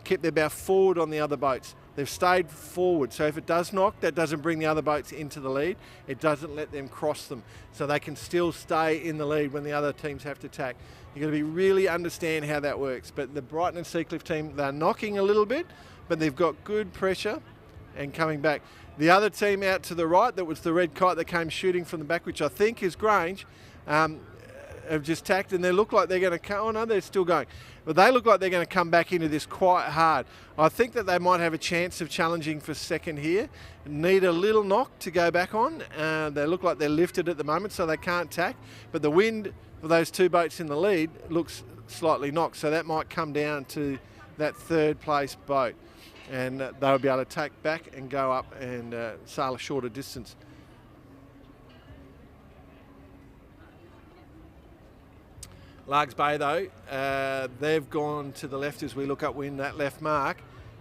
on the other boats. They've stayed forward, so if it does knock, that doesn't bring the other boats into the lead. It doesn't let them cross them, so they can still stay in the lead when the other teams have to tack. You've got to be really understand how that works. But the Brighton and Seacliff team, they're knocking a little bit, but they've got good pressure and coming back. The other team out to the right, that was the red kite that came shooting from the back, which I think is Grange, have just tacked, and they look like they're going to come. Oh no, they're still going. But they look like they're going to come back into this quite hard. I think that they might have a chance of challenging for second here. Need a little knock to go back on. They look like they're lifted at the moment, so they can't tack. But the wind for those two boats in the lead looks slightly knocked, so that might come down to that third place boat. And they'll be able to tack back and go up and sail a shorter distance. Largs Bay though, they've gone to the left as we look upwind, that left mark,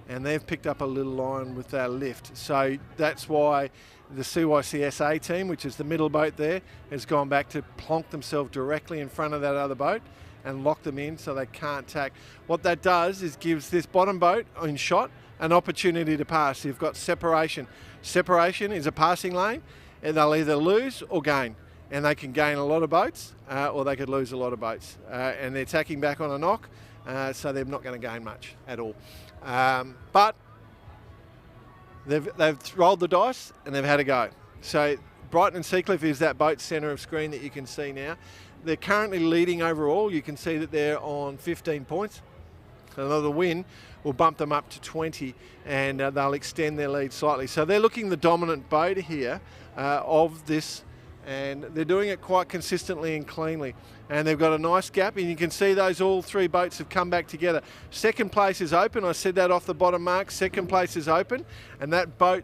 and they've picked up a little line with their lift. So that's why the CYC SA team, which is the middle boat there, has gone back to plonk themselves directly in front of that other boat and lock them in so they can't tack. What that does is gives this bottom boat in shot an opportunity to pass. You've got separation. Separation is a passing lane, and they'll either lose or gain. And they can gain a lot of boats, or they could lose a lot of boats. And they're tacking back on a knock, so they're not going to gain much at all. But they've rolled the dice and they've had a go. So Brighton and Seacliff is that boat centre of screen that you can see now. They're currently leading overall. You can see that they're on 15 points. So another win will bump them up to 20, and they'll extend their lead slightly. So they're looking the dominant boat here of this, and they're doing it quite consistently and cleanly. And they've got a nice gap, and you can see those all three boats have come back together. Second place is open. I said that off the bottom mark. Second place is open, and that boat,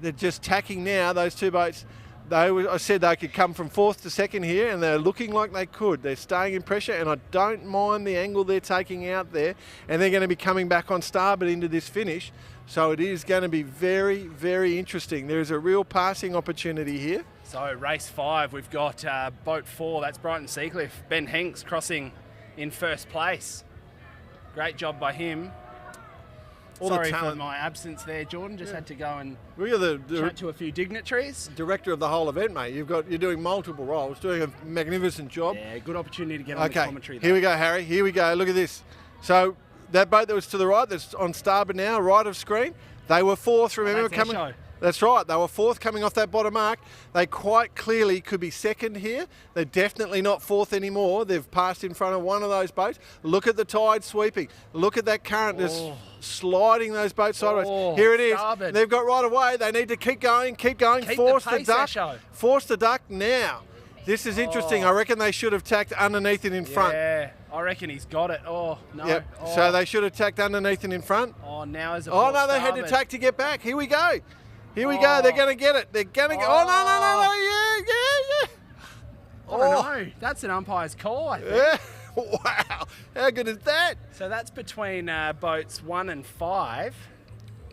they're just tacking now, those two boats. I said they could come from fourth to second here, and they're looking like they could. They're staying in pressure, and I don't mind the angle they're taking out there, and they're going to be coming back on starboard into this finish. So it is going to be very, very interesting. There is a real passing opportunity here. So race 5, we've got boat 4, that's Brighton Seacliff. Ben Hinks crossing in first place. Great job by him. Sorry for my absence there, Jordan. Just had to go and chat to a few dignitaries. Director of the whole event, mate. You're doing multiple roles, doing a magnificent job. Yeah, good opportunity to get on the commentary. Here we go, Harry. Here we go. Look at this. So that boat that was to the right, that's on starboard now, right of screen. They were fourth. Remember coming. That's right. They were fourth coming off that bottom mark. They quite clearly could be second here. They're definitely not fourth anymore. They've passed in front of one of those boats. Look at the tide sweeping. Look at that current just sliding those boats sideways. Here it is. Starboard. They've got right away. They need to keep going, force the duck. Force the duck now. This is interesting. I reckon they should have tacked underneath it in front. Yeah, I reckon he's got it. Oh, no. Yep. So they should have tacked underneath it in front. Oh, now is it? Oh, no, they had to tack to get back. Here we go. Here we go. They're going to get it. They're going to get. Oh, no. Yeah. Oh, no. That's an umpire's call, I think. Yeah. Wow. How good is that? So that's between boats 1 and 5.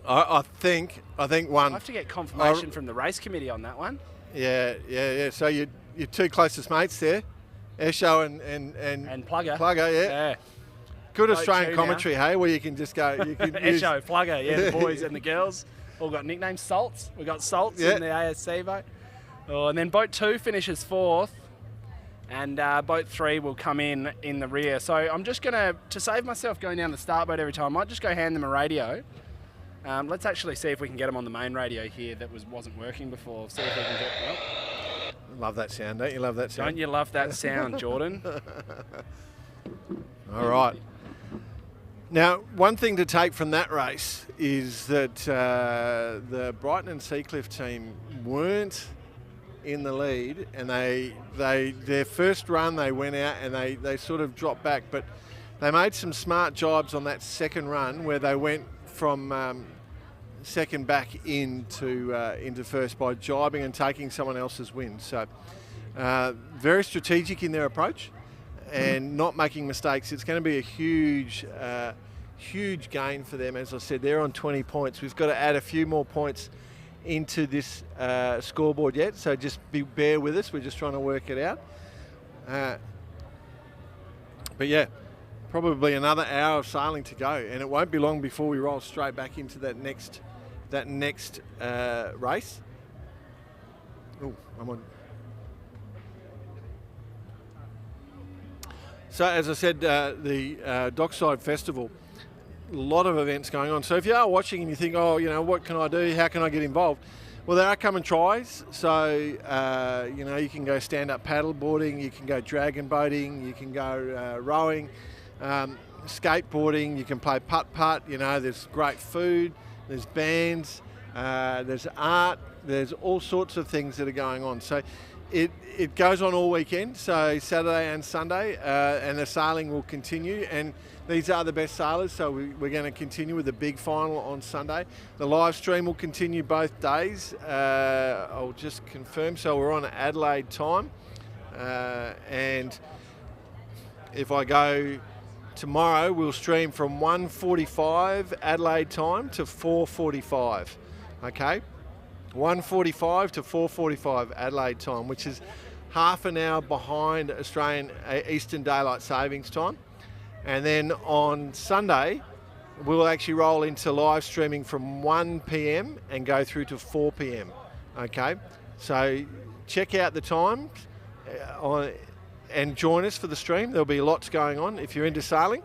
I think one. I have to get confirmation from the race committee on that one. Yeah. So your two closest mates there, Esho and Plugger. Plugger, yeah. Good Boat Australian commentary, hey, where you can just go. You can Esho, Plugger, yeah, the boys and the girls. All got nicknames. Salts. We got Salts in the ASC boat. Oh, and then boat 2 finishes 4th, and boat 3 will come in the rear. So I'm just gonna, to save myself going down the start boat every time, I might just go hand them a radio. Let's actually see if we can get them on the main radio here that wasn't working before. See if we can get. Well, love that sound, don't you? Love that sound. Don't you love that sound, Jordan? All right. Now, one thing to take from that race is that the Brighton and Seacliff team weren't in the lead, and their first run they went out and they sort of dropped back, but they made some smart jibes on that second run where they went from second back into first by jibing and taking someone else's win. So very strategic in their approach and not making mistakes. It's going to be a huge gain for them. As I said, they're on 20 points. We've got to add a few more points into this scoreboard yet, so just bear with us. We're just trying to work it out. But yeah, probably another hour of sailing to go, and it won't be long before we roll straight back into that next race. Oh, I'm on. So as I said, the Dockside Festival, a lot of events going on. So if you are watching and you think, oh, what can I do? How can I get involved? Well, there are come and tries. So, you can go stand-up paddle boarding, you can go dragon boating, you can go rowing, skateboarding, you can play putt-putt. There's great food, there's bands, there's art, there's all sorts of things that are going on. So it goes on all weekend, so Saturday and Sunday, and the sailing will continue. And these are the best sailors, so we're going to continue with the big final on Sunday. The live stream will continue both days. I'll just confirm. So we're on Adelaide time, and if I go tomorrow, we'll stream from 1:45 Adelaide time to 4:45. Okay. 1:45 to 4:45 Adelaide time, which is half an hour behind Australian Eastern Daylight Savings time. And then on Sunday, we'll actually roll into live streaming from 1 p.m. and go through to 4 p.m. Okay, so check out the times and join us for the stream. There'll be lots going on if you're into sailing.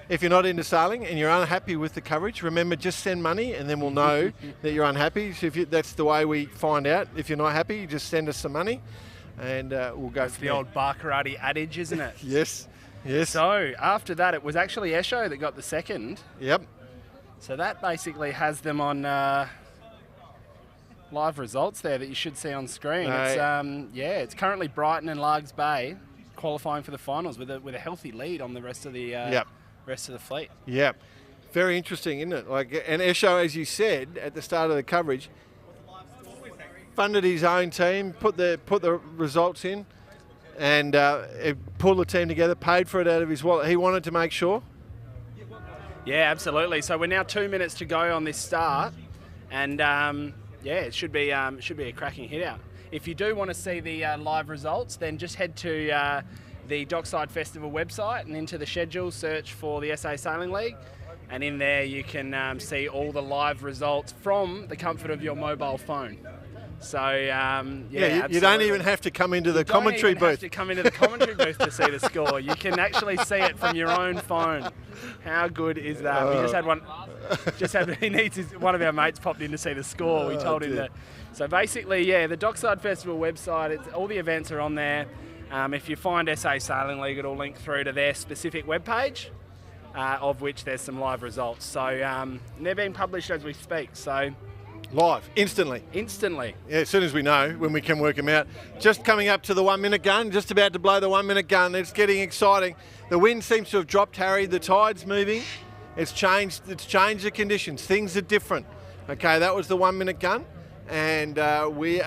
if you're not into sailing and you're unhappy with the coverage, remember, just send money and then we'll know that you're unhappy. So that's the way we find out. If you're not happy, you just send us some money and we'll go It's the old bar karate adage, isn't it? Yes, yes. So after that, it was actually Esho that got the second. Yep. So that basically has them on live results there that you should see on screen. It's currently Brighton and Largs Bay qualifying for the finals with a healthy lead on the rest of the rest of the fleet. Yep. Very interesting, isn't it? And Esho, as you said at the start of the coverage, funded his own team, put the results in, and pulled the team together, paid for it out of his wallet. He wanted to make sure. Yeah, absolutely. So we're now 2 minutes to go on this start, and it should be a cracking hit out. If you do want to see the live results, then just head to the Dockside Festival website and into the schedule, search for the SA Sailing League, and in there you can see all the live results from the comfort of your mobile phone. So you don't even have to come into the commentary booth. You don't even have to come into the commentary booth to see the score. You can actually see it from your own phone. How good is that? We just had one. One of our mates popped in to see the score. We told him that. So basically, the Dockside Festival website. All the events are on there. If you find SA Sailing League, it'll link through to their specific webpage, of which there's some live results. So they're being published as we speak. So. Live, instantly. Instantly. Yeah, as soon as we know, when we can work them out. Just coming up to the 1 minute gun, just about to blow the 1 minute gun. It's getting exciting. The wind seems to have dropped, Harry. The tide's moving. It's changed the conditions. Things are different. Okay, that was the 1 minute gun, and we're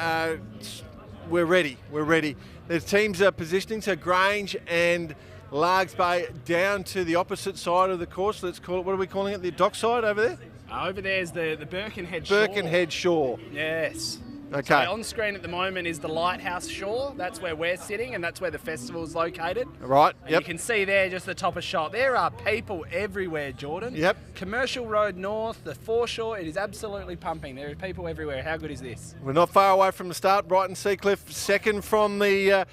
ready. We're ready. The teams are positioning, so Grange and Largs Bay down to the opposite side of the course. Let's call it, what are we calling it? The Dockside over there? Over there is the Birkenhead Shore. Birkenhead Shore. Yes. Okay. So on screen at the moment is the Lighthouse Shore. That's where we're sitting, and that's where the festival is located. Right. And you can see there, just the top of shot. There are people everywhere, Jordan. Yep. Commercial Road North, the foreshore, it is absolutely pumping. There are people everywhere. How good is this? We're not far away from the start. Brighton Seacliff second from the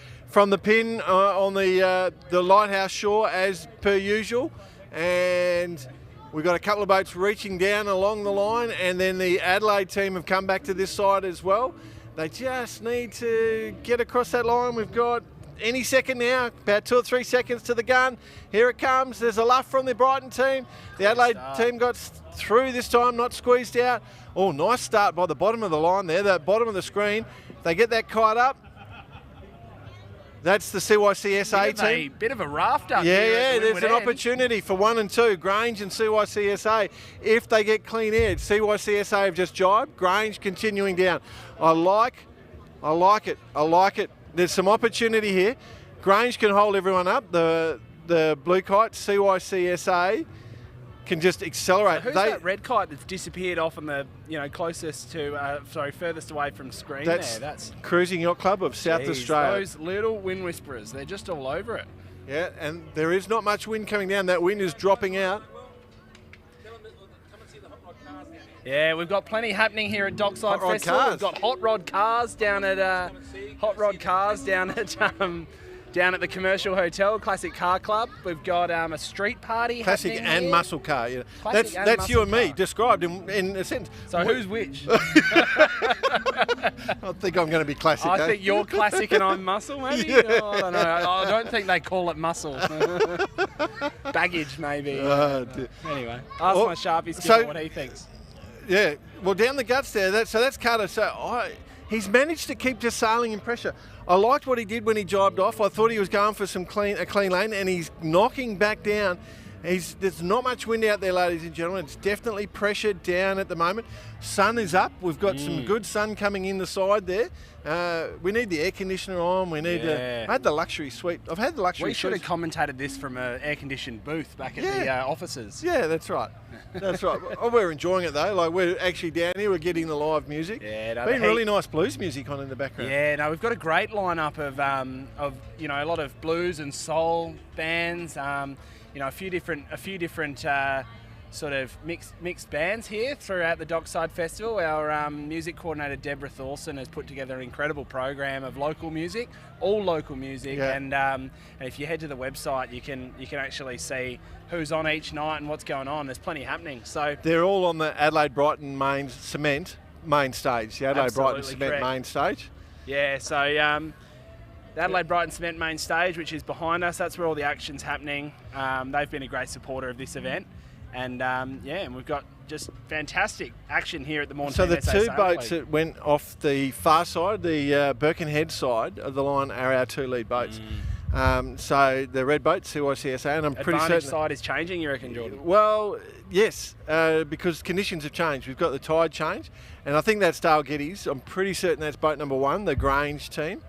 pin on the Lighthouse Shore as per usual, and we've got a couple of boats reaching down along the line, and then the Adelaide team have come back to this side as well. They just need to get across that line. We've got any second now, about 2 or 3 seconds to the gun. Here it comes. There's a luff from the Brighton team. The Adelaide team got through this time, not squeezed out. Oh, nice start by the bottom of the line there, the bottom of the screen. They get that kite up. That's the CYCSA team. Bit of a raft up here. Yeah, there's an opportunity for 1 and 2, Grange and CYCSA. If they get clean aired, CYCSA have just jibed. Grange continuing down. I like it. There's some opportunity here. Grange can hold everyone up. The blue kite, CYCSA, can just accelerate. So who's that red kite that's disappeared off on the closest to furthest away from screen? That's Cruising Yacht Club of South Australia. Those little wind whisperers, they're just all over it. Yeah, and there is not much wind coming down. That wind is dropping out. Yeah, we've got plenty happening here at Dockside Festival. Cars. We've got hot rod cars down at down at the Commercial Hotel, Classic Car Club. We've got a street party Classic happening and here. muscle car. Yeah. Classic That's you and me, car. described in a sentence. So who's which? I think I'm going to be classic. I think you're classic and I'm muscle, maybe? Yeah. Oh, I don't know. I don't think they call it muscle. Baggage, maybe. Anyway, ask my Sharpie skipper what he thinks. Yeah, well, down the guts there. That's Carter. So he's managed to keep just sailing in pressure. I liked what he did when he jibed off. I thought he was going for a clean lane, and he's knocking back down. There's not much wind out there, ladies and gentlemen. It's definitely pressured down at the moment. Sun is up. We've got some good sun coming in the side there. We need the air conditioner on. We need. I had the luxury suite. I've had the luxury. We should have commentated this from an air-conditioned booth back at the offices. Yeah, that's right. That's right. Oh, we're enjoying it though. Like, we're actually down here. We're getting the live music. Yeah, been really nice blues music on in the background. Yeah, no, we've got a great lineup of a lot of blues and soul bands. A few different sort of mixed bands here throughout the Dockside Festival. Our music coordinator Deborah Thorson has put together an incredible program of local music, all local music, and if you head to the website, you can actually see who's on each night and what's going on. There's plenty happening. So they're all on the Adelaide Brighton main stage. The Adelaide Brighton Cement main stage. Yeah. So the Adelaide Brighton Cement main stage, which is behind us, that's where all the action's happening. They've been a great supporter of this event. And and we've got just fantastic action here at the Maughan. So the SA two boats that went off the far side, the Birkenhead side of the line, are our two lead boats. So the red boat, CYCSA, and I'm pretty certain... Advantage side is changing, you reckon, Jordan? Well, yes, because conditions have changed. We've got the tide change, and I think that's Dale Geddes. I'm pretty certain that's boat number 1, the Grange team.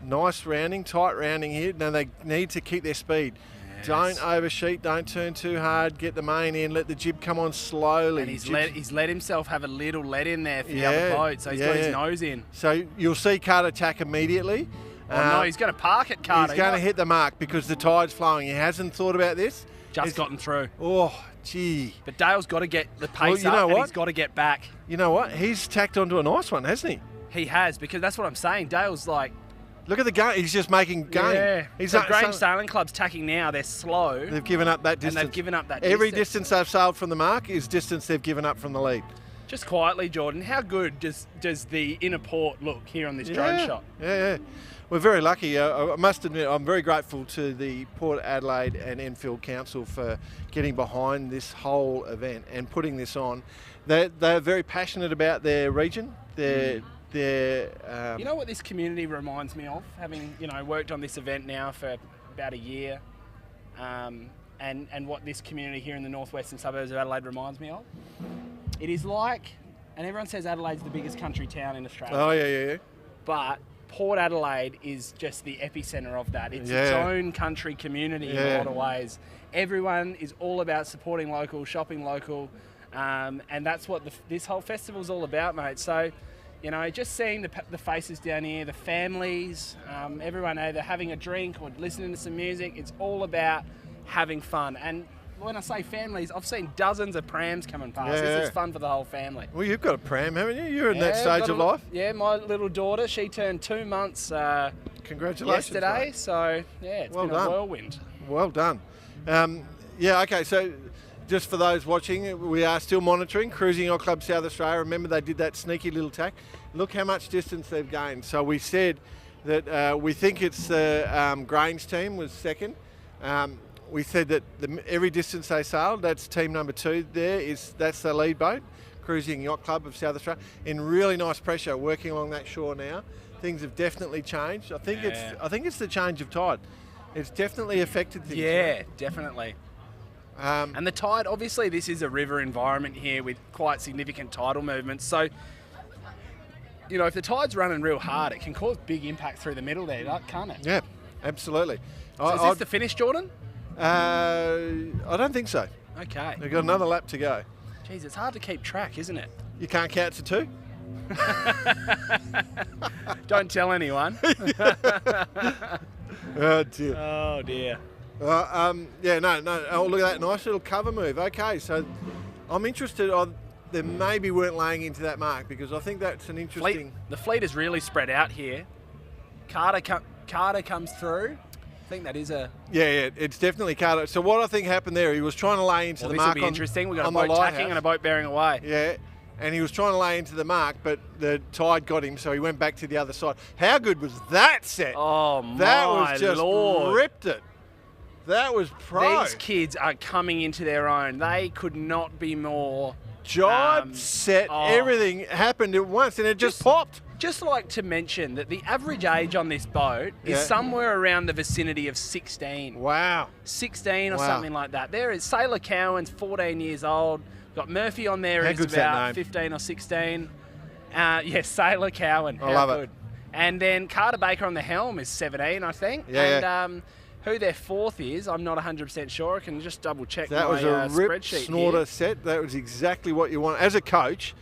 Nice rounding, tight rounding here. Now they need to keep their speed. Don't oversheet, don't turn too hard, get the main in, let the jib come on slowly. And he's let himself have a little let in there for the other boat, so he's got his nose in. So you'll see Carter tack immediately. No, he's going to park it, Carter. He's going to hit the mark because the tide's flowing. He hasn't thought about this. Just gotten through. Oh, gee. But Dale's got to get the pace up, and he's got to get back. You know what? He's tacked onto a nice one, hasn't he? He has, because that's what I'm saying. Dale's like... Look at the game. He's just making game. Yeah. So Grange Sailing Club's tacking now. They're slow. They've given up that distance. And they've given up that Every distance they've sailed from the mark is distance they've given up from the lead. Just quietly, Jordan, how good does the inner port look here on this drone shot? Yeah. We're very lucky. I must admit, I'm very grateful to the Port Adelaide and Enfield Council for getting behind this whole event and putting this on. They're very passionate about their region. You know what this community reminds me of, having worked on this event now for about a year, and what this community here in the northwestern suburbs of Adelaide reminds me of? It is like, and everyone says Adelaide's the biggest country town in Australia. Oh, yeah. But Port Adelaide is just the epicentre of that. It's its own country community in a lot of ways. Everyone is all about supporting local, shopping local, and that's what this whole festival's all about, mate. So, just seeing the faces down here, the families, everyone either having a drink or listening to some music, it's all about having fun. And when I say families, I've seen dozens of prams coming past. This is fun for the whole family. Well, you've got a pram, haven't you? You're in that stage of life. Yeah, my little daughter, she turned 2 months Congratulations, yesterday. mate. So, it's been a whirlwind. Well done. Okay, so... Just for those watching, we are still monitoring Cruising Yacht Club South Australia. Remember, they did that sneaky little tack. Look how much distance they've gained. So we said that we think it's the Grange team was second. We said that every distance they sailed, that's team number 2 that's the lead boat, Cruising Yacht Club of South Australia. In really nice pressure, working along that shore now. Things have definitely changed. I think it's the change of tide. It's definitely affected things. Yeah, definitely. And the tide, obviously this is a river environment here with quite significant tidal movements. So, if the tide's running real hard, it can cause big impact through the middle there, can't it? Yeah, absolutely. So is this the finish, Jordan? I don't think so. Okay. We've got another lap to go. Jeez, it's hard to keep track, isn't it? You can't count to 2? Don't tell anyone. Oh, dear. Oh, dear. No. Oh, look at that nice little cover move. Okay, so I'm interested. They maybe weren't laying into that mark because I think that's an interesting... The fleet is really spread out here. Carter comes through. I think that is a... Yeah, it's definitely Carter. So what I think happened there, he was trying to lay into the mark. This will be interesting. We've got a boat tacking and a boat bearing away. Yeah, and he was trying to lay into the mark, but the tide got him, so he went back to the other side. How good was that set? Oh, my That was just Lord. ripped it. That was pro. These kids are coming into their own. They could not be more... Jibe, set, everything happened at once, and it just popped. Just like to mention that the average age on this boat is somewhere around the vicinity of 16. Wow. 16 or something like that. There is Sailor Cowan's 14 years old. Got Murphy on there, who's about 15 or 16. Sailor Cowan. I love it. And then Carter Baker on the helm is 17, I think. Yeah. And who their fourth is, I'm not 100% sure. I can just double check that my was a rip spreadsheet snorter here. set. That was exactly what you want. As a coach,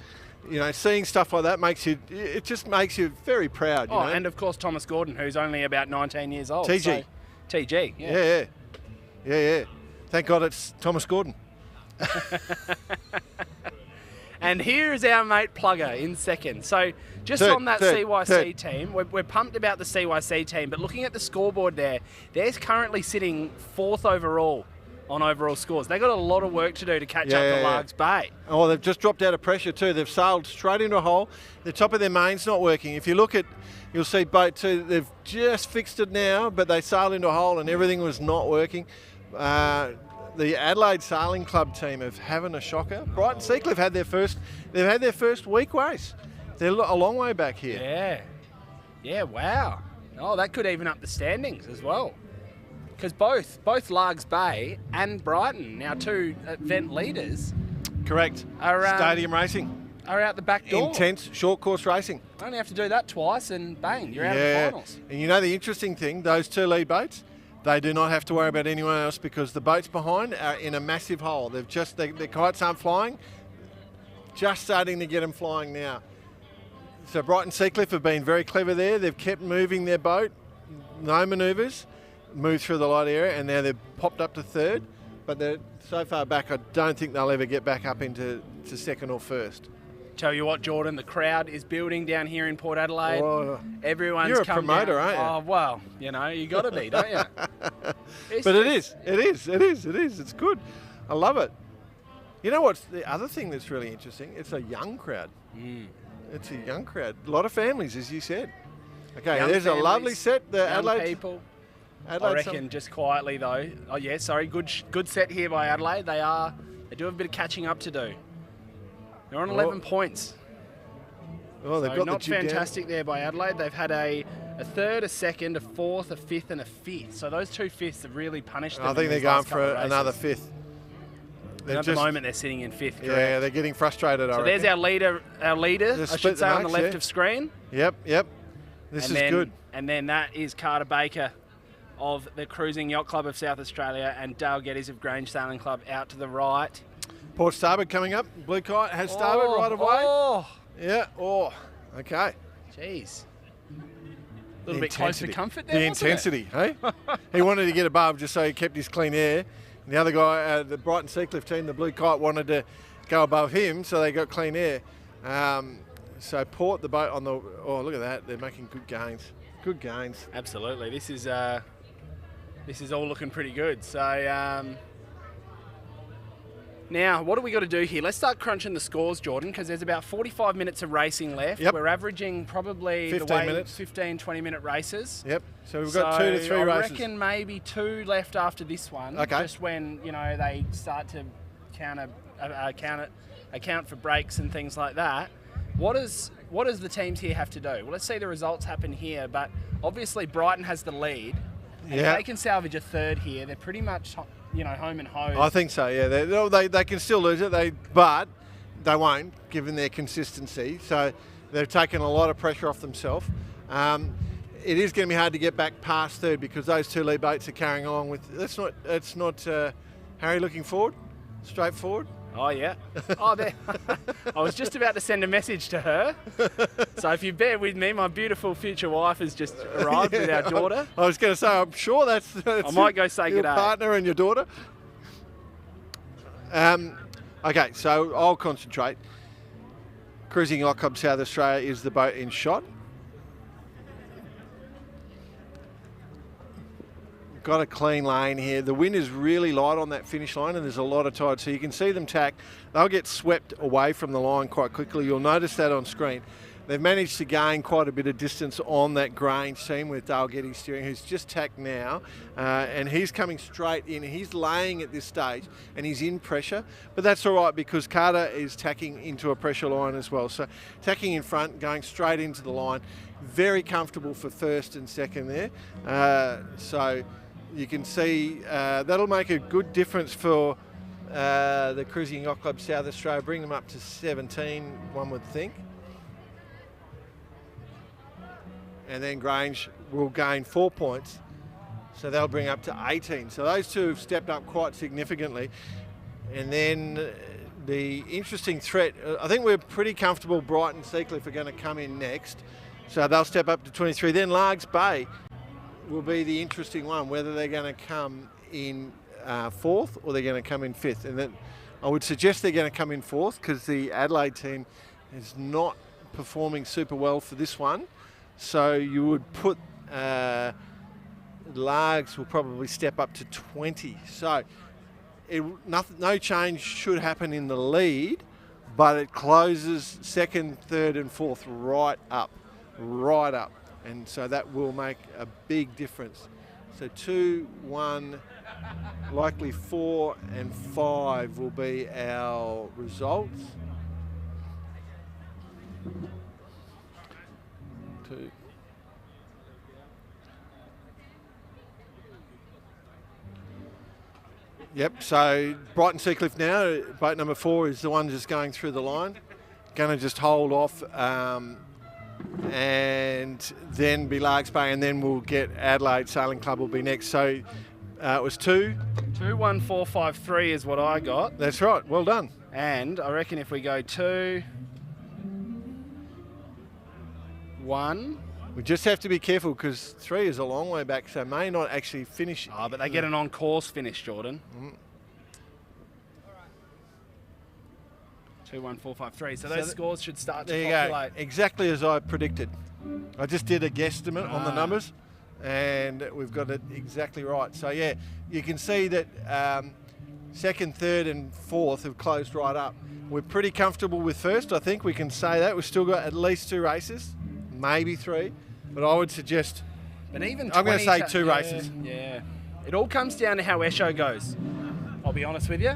seeing stuff like that it just makes you very proud. You know? And of course Thomas Gordon, who's only about 19 years old. TG. So, TG, yeah. Yeah. Thank God it's Thomas Gordon. And here's our mate Plugger in second. So just on that CYC team, we're pumped about the CYC team, but looking at the scoreboard there, they're currently sitting 4th overall on overall scores. They've got a lot of work to do to catch up to Largs Bay. Oh, they've just dropped out of pressure too. They've sailed straight into a hole. The top of their main's not working. If you look at, you'll see boat 2, they've just fixed it now, but they sailed into a hole and everything was not working. The Adelaide Sailing Club team have having a shocker. Brighton Seacliff had their first week race. They're a long way back here. Yeah. Yeah, wow. Oh, that could even up the standings as well. Because both Largs Bay and Brighton, now 2 event leaders. Correct. Stadium racing. Are out the back door. Intense short course racing. Only have to do that twice and bang, you're out of the finals. And you know the interesting thing, those 2 lead boats, they do not have to worry about anyone else because the boats behind are in a massive hole. Their kites aren't flying, just starting to get them flying now. So Brighton Seacliff have been very clever there. They've kept moving their boat, no manoeuvres, moved through the light area, and now they've popped up to 3rd. But they're so far back, I don't think they'll ever get back up into 2nd or 1st. Tell you what, Jordan, the crowd is building down here in Port Adelaide. Oh, Everyone's you're a come promoter, down. aren't you? Oh, well, you know, you got to be, don't you? But it is. It's good. I love it. You know what's the other thing that's really interesting? It's a young crowd. It's a young crowd. A lot of families, as you said. Okay, Young there's families, a lovely set. The young Adelaide people. Adelaide I reckon just quietly though. Oh yeah, sorry. Good set here by Adelaide. They do have a bit of catching up to do. They're on 11 points. Oh, they've got not the jib fantastic there by Adelaide. They've had a 3rd, a 2nd, a 4th, a 5th, and a 5th. So those 2 5ths have really punished them. I think they're going for another 5th. At the moment, they're sitting in 5th. Correct? Yeah, they're getting frustrated. So there's our leader. I should say, on the left of screen. Yep. This is good. And then that is Carter Baker of the Cruising Yacht Club of South Australia and Dale Geddes of Grange Sailing Club out to the right. Port starboard coming up. Blue Kite has starboard right away. Yeah. Okay. Jeez. A little bit close for comfort there, The intensity, hey? He wanted to get above just so he kept his clean air. And the other guy, the Brighton Seacliff team, the Blue Kite, wanted to go above him, so they got clean air. So Port, the boat on the... Oh, look at that. They're making good gains. Good gains. Absolutely. This is all looking pretty good. So... Now, what do we got to do here? Let's start crunching the scores, Jordan, because there's about 45 minutes of racing left. Yep. We're averaging probably 15 minutes. 15, 20-minute races. Yep. So we've got 2 to 3 races. I reckon maybe 2 left after this one. Okay. Just when, they start to account for breaks and things like that. What does the teams here have to do? Well, let's see the results happen here, but obviously Brighton has the lead. And if they can salvage a 3rd here, they're pretty much... home and hose. I think so, yeah. They can still lose it, but they won't, given their consistency. So they've taken a lot of pressure off themselves. It is going to be hard to get back past 3rd because those 2 lead boats are carrying along with... It's not Harry looking forward, straight forward. Oh, yeah. Oh, there. I was just about to send a message to her. So if you bear with me, my beautiful future wife has just arrived with our daughter. I was going to say, I'm sure that's I might go say your good day. Partner and your daughter. Okay, so I'll concentrate. Cruising Yacht Club South Australia is the boat in shot. Got a clean lane here. The wind is really light on that finish line and there's a lot of tide, so you can see them tack. They'll get swept away from the line quite quickly. You'll notice that on screen. They've managed to gain quite a bit of distance on that Grange team with Dale Geddes steering, who's just tacked now, and he's coming straight in. He's laying at this stage and he's in pressure, but that's all right because Carter is tacking into a pressure line as well. So tacking in front, going straight into the line. Very comfortable for 1st and 2nd there. So you can see that'll make a good difference for the Cruising Yacht Club South Australia, bring them up to 17, one would think. And then Grange will gain 4 points, so they'll bring up to 18. So those 2 have stepped up quite significantly. And then the interesting threat, I think we're pretty comfortable Brighton Seacliff are going to come in next. So they'll step up to 23. Then Largs Bay will be the interesting one, whether they're going to come in 4th or they're going to come in 5th. And then I would suggest they're going to come in fourth because the Adelaide team is not performing super well for this one. So you would put Largs will probably step up to 20. So no change should happen in the lead, but it closes second, third and fourth right up. And so that will make a big difference. So 2, 1, likely 4 and 5 will be our results. 2. Yep, so Brighton Seacliff now, boat number 4 is the one just going through the line. Going to just hold off and then be Largs Bay, and then we'll get Adelaide Sailing Club will be next. So it was 2. 2-1-4-5-3 is what I got. That's right, well done. And I reckon if we go 2, 1. We just have to be careful because 3 is a long way back, so may not actually finish. Oh, but they get an on-course finish, Jordan. 2-1-4-5-3. So those scores should start to populate. Go. Exactly as I predicted. I just did a guesstimate on the numbers, and we've got it exactly right. So yeah, you can see that second, third, and fourth have closed right up. We're pretty comfortable with first. I think we can say that. We've still got at least 2 races, maybe 3, but I would suggest. But even I'm going to say 2 races. Yeah, it all comes down to how Esho goes. I'll be honest with you.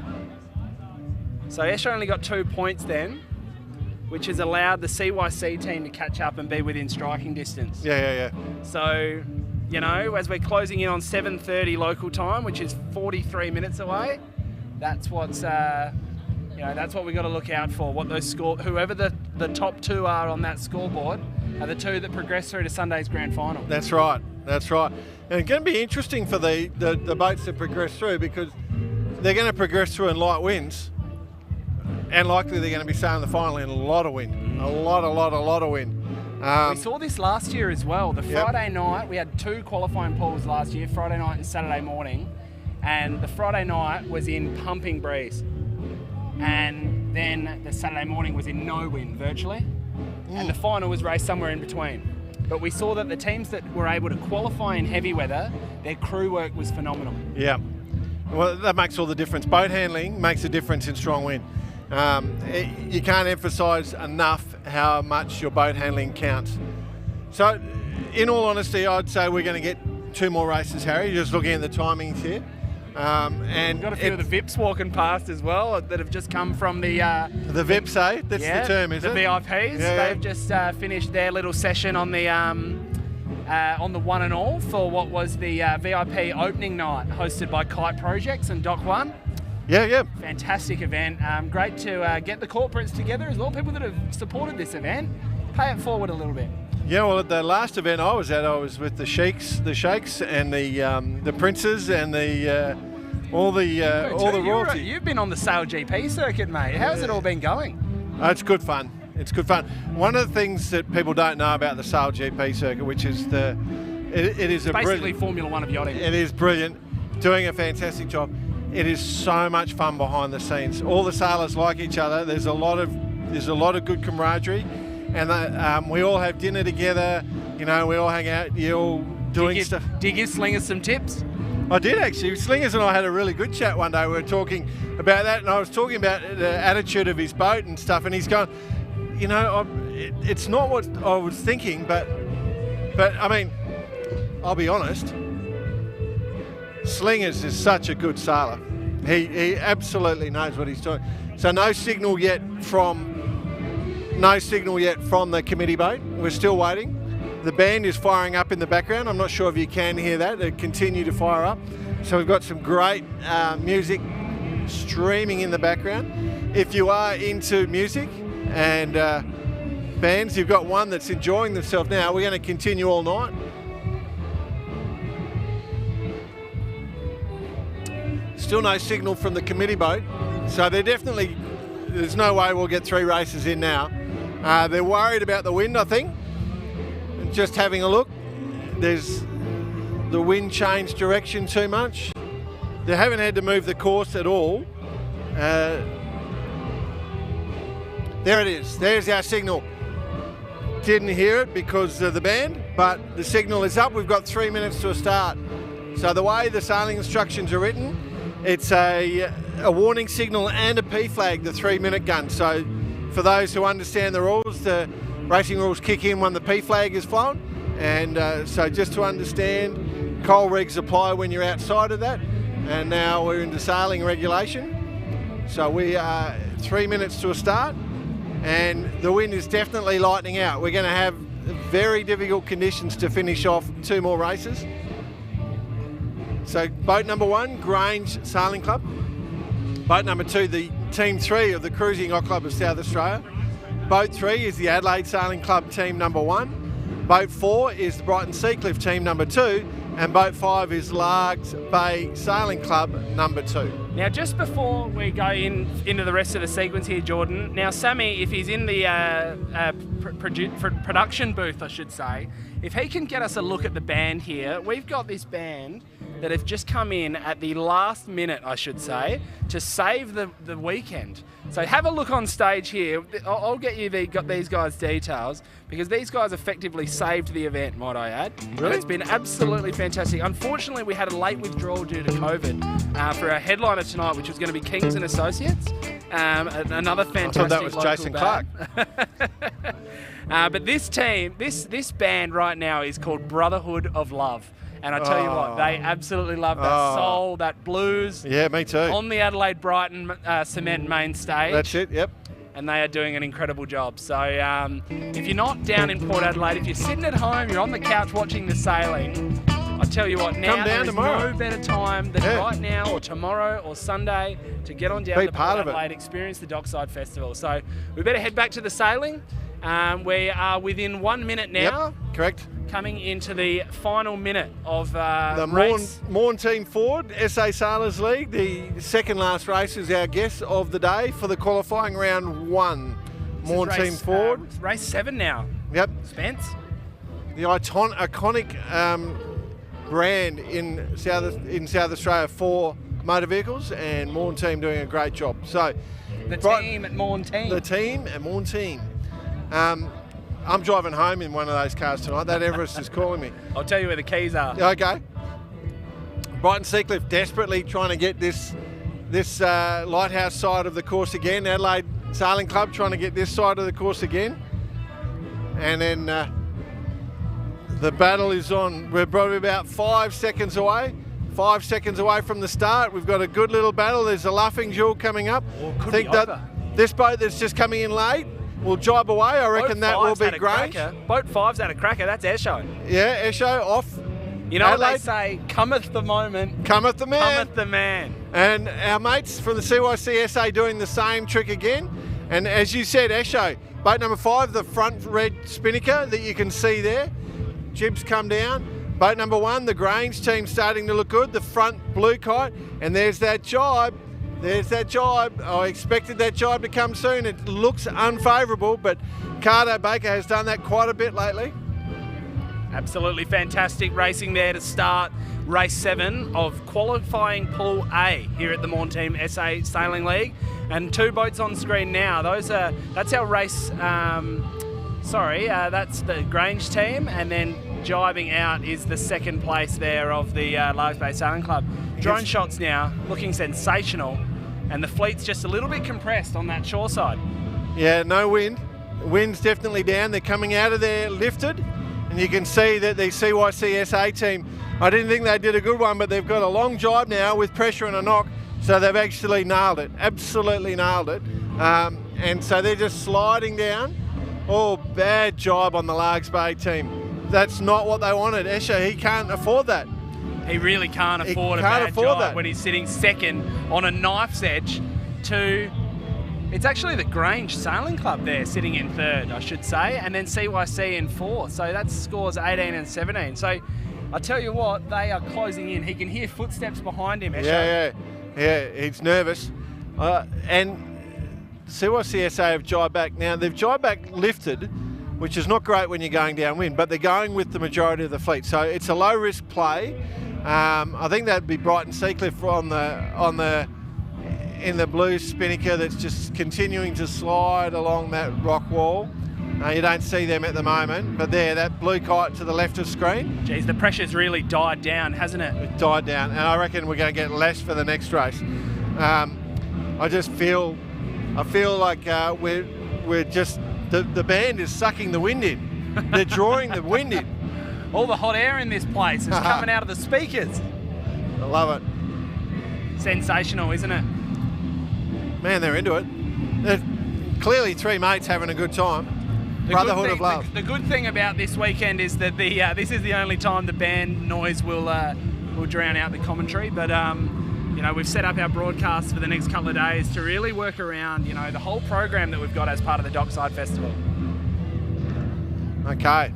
So Esho only got 2 points then, which has allowed the CYC team to catch up and be within striking distance. Yeah. So, you know, as we're closing in on 7:30 local time, which is 43 minutes away, that's what's, that's what we got to look out for. What those whoever the top 2 are on that scoreboard are the 2 that progress through to Sunday's grand final. That's right. And it's going to be interesting for the boats that progress through because they're going to progress through in light winds. And likely they're going to be sailing the final in a lot of wind. A lot of wind. We saw this last year as well. The Friday night, we had 2 qualifying pools last year, Friday night and Saturday morning. And the Friday night was in pumping breeze. And then the Saturday morning was in no wind, virtually. And the final was raced somewhere in between. But we saw that the teams that were able to qualify in heavy weather, their crew work was phenomenal. Yeah. Well, that makes all the difference. Boat handling makes a difference in strong wind. You can't emphasise enough how much your boat handling counts. So, in all honesty, I'd say we're going to get 2 more races, Harry, just looking at the timings here. And got a few of the VIPs walking past as well that have just come from the VIPs, eh? That's the term, is it? The VIPs. Yeah. They've just finished their little session on the one and all for what was the VIP opening night hosted by Kite Projects and Dock 1. Yeah. Fantastic event. Great to get the corporates together as well. People that have supported this event, pay it forward a little bit. Yeah, well, at the last event I was at, I was with the sheikhs and the princes and all the royalty. You've been on the Sail GP circuit, mate. How's it all been going? It's good fun. It's good fun. One of the things that people don't know about the Sail GP circuit, which is it is basically Formula 1 of yachting. It is brilliant, doing a fantastic job. It is so much fun behind the scenes. All the sailors like each other. There's a lot of good camaraderie, and we all have dinner together. You know, we all hang out. You all doing stuff. Did you give Slingers some tips? I did actually. Slingers and I had a really good chat one day. We were talking about that, and I was talking about the attitude of his boat and stuff. And he's going, you know, it's not what I was thinking, but I mean, I'll be honest. Slingers is such a good sailor. He absolutely knows what he's doing. So no signal yet from the committee boat. We're still waiting. The band is firing up in the background. I'm not sure if you can hear that. They continue to fire up. So we've got some great music streaming in the background. If you are into music and bands, you've got one that's enjoying themselves now. We're going to continue all night. Still no signal from the committee boat, so there's no way we'll get 3 races in now. They're worried about the wind, I think. Just having a look, the wind changed direction too much. They haven't had to move the course at all. There it is. There's our signal. Didn't hear it because of the band, but the signal is up. We've got 3 minutes to a start. So the way the sailing instructions are written, it's a warning signal and a P flag, the 3-minute gun. So for those who understand the rules, the racing rules kick in when the P flag is flown. And so just to understand, coal regs apply when you're outside of that. And now we're into sailing regulation. So we are 3 minutes to a start, and the wind is definitely lightening out. We're going to have very difficult conditions to finish off 2 more races. So boat number 1, Grange Sailing Club. Boat number 2, the Team 3 of the Cruising Yacht Club of South Australia. Boat 3 is the Adelaide Sailing Club Team number 1. Boat 4 is the Brighton Seacliff Team number 2. And boat 5 is Largs Bay Sailing Club number 2. Now, just before we go into the rest of the sequence here, Jordan, now Sammy, if he's in the production booth, I should say, if he can get us a look at the band here, we've got this band that have just come in at the last minute, I should say, to save the weekend. So have a look on stage here. I'll get you these guys' details, because these guys effectively saved the event, might I add. Really? And it's been absolutely fantastic. Unfortunately, we had a late withdrawal due to COVID for our headliner tonight, which was going to be Kings and Associates. Another fantastic. I thought that was Jason Clark. But this team, this band right now is called Brotherhood of Love. And I tell you what, they absolutely love that soul, that blues. Yeah, me too. On the Adelaide Brighton cement main stage. That's it, yep. And they are doing an incredible job. So if you're not down in Port Adelaide, if you're sitting at home, you're on the couch watching the sailing, I tell you what, now there is tomorrow. no better time than right now or tomorrow or Sunday to get on down to Port Adelaide, experience the Dockside Festival. So we better head back to the sailing. We are within 1 minute now. Yep, correct. Coming into the final minute of the race. Maughan Team Ford, SA Sailors League. The second last race is our guest of the day for the qualifying round 1. Maughan Team Ford. It's race 7 now. Yep. Spence. The iconic brand in South Australia for motor vehicles, and Maughan Team doing a great job. So the team at Maughan Team. The team at Maughan Team. I'm driving home in one of those cars tonight. That Everest is calling me. I'll tell you where the keys are. Okay. Brighton Seacliff desperately trying to get this lighthouse side of the course again. Adelaide Sailing Club trying to get this side of the course again. And then the battle is on. We're probably about 5 seconds away. 5 seconds away from the start. We've got a good little battle. There's a luffing duel coming up. I think that this boat that's just coming in late will jibe away. I reckon that will be great. Boat 5's had a cracker. That's Esho. Yeah, Esho off. You know Adelaide. What they say, cometh the moment. Cometh the man. Cometh the man. And our mates from the CYCSA doing the same trick again. And as you said, Esho, boat number 5, the front red spinnaker that you can see there. Jibs come down. Boat number 1, the Grange team starting to look good. The front blue kite. And there's that jibe. There's that jibe. I expected that jibe to come soon. It looks unfavourable, but Cardo Baker has done that quite a bit lately. Absolutely fantastic racing there to start race 7 of qualifying Pool A here at the Maughan Team SA Sailing League. And 2 boats on screen now. That's our race. That's the Grange team, and then jibing out is the second place there of the Largs Bay Sailing Club. Drone shots now looking sensational, and the fleet's just a little bit compressed on that shore side. Yeah, no wind. Wind's definitely down. They're coming out of there lifted, and you can see that the CYCSA team, I didn't think they did a good one, but they've got a long jibe now with pressure and a knock, so they've actually nailed it, absolutely nailed it. And so they're just sliding down. Oh, bad jibe on the Largs Bay team. That's not what they wanted. Escher, he can't afford that. He really can't afford a bad jibe when he's sitting second on a knife's edge to... It's actually the Grange Sailing Club there sitting in third, I should say, and then CYC in fourth. So that scores 18 and 17. So I tell you what, they are closing in. He can hear footsteps behind him, Escher. Yeah, he's nervous. And CYCSA have jibed back. Now, they've jibed back lifted, which is not great when you're going downwind, but they're going with the majority of the fleet. So it's a low-risk play. I think that'd be Brighton Seacliff on the in the blue spinnaker that's just continuing to slide along that rock wall. You don't see them at the moment, but there, that blue kite to the left of screen. Geez, the pressure's really died down, hasn't it? It died down, and I reckon we're going to get less for the next race. I feel like we're just, the band is sucking the wind in. They're drawing the wind in. All the hot air in this place is coming out of the speakers. I love it. Sensational, isn't it? Man, they're into it. They're clearly three mates having a good time. Brotherhood of love. The good thing about this weekend is that this is the only time the band noise will drown out the commentary. But we've set up our broadcast for the next couple of days to really work around the whole program that we've got as part of the Dockside Festival. Okay.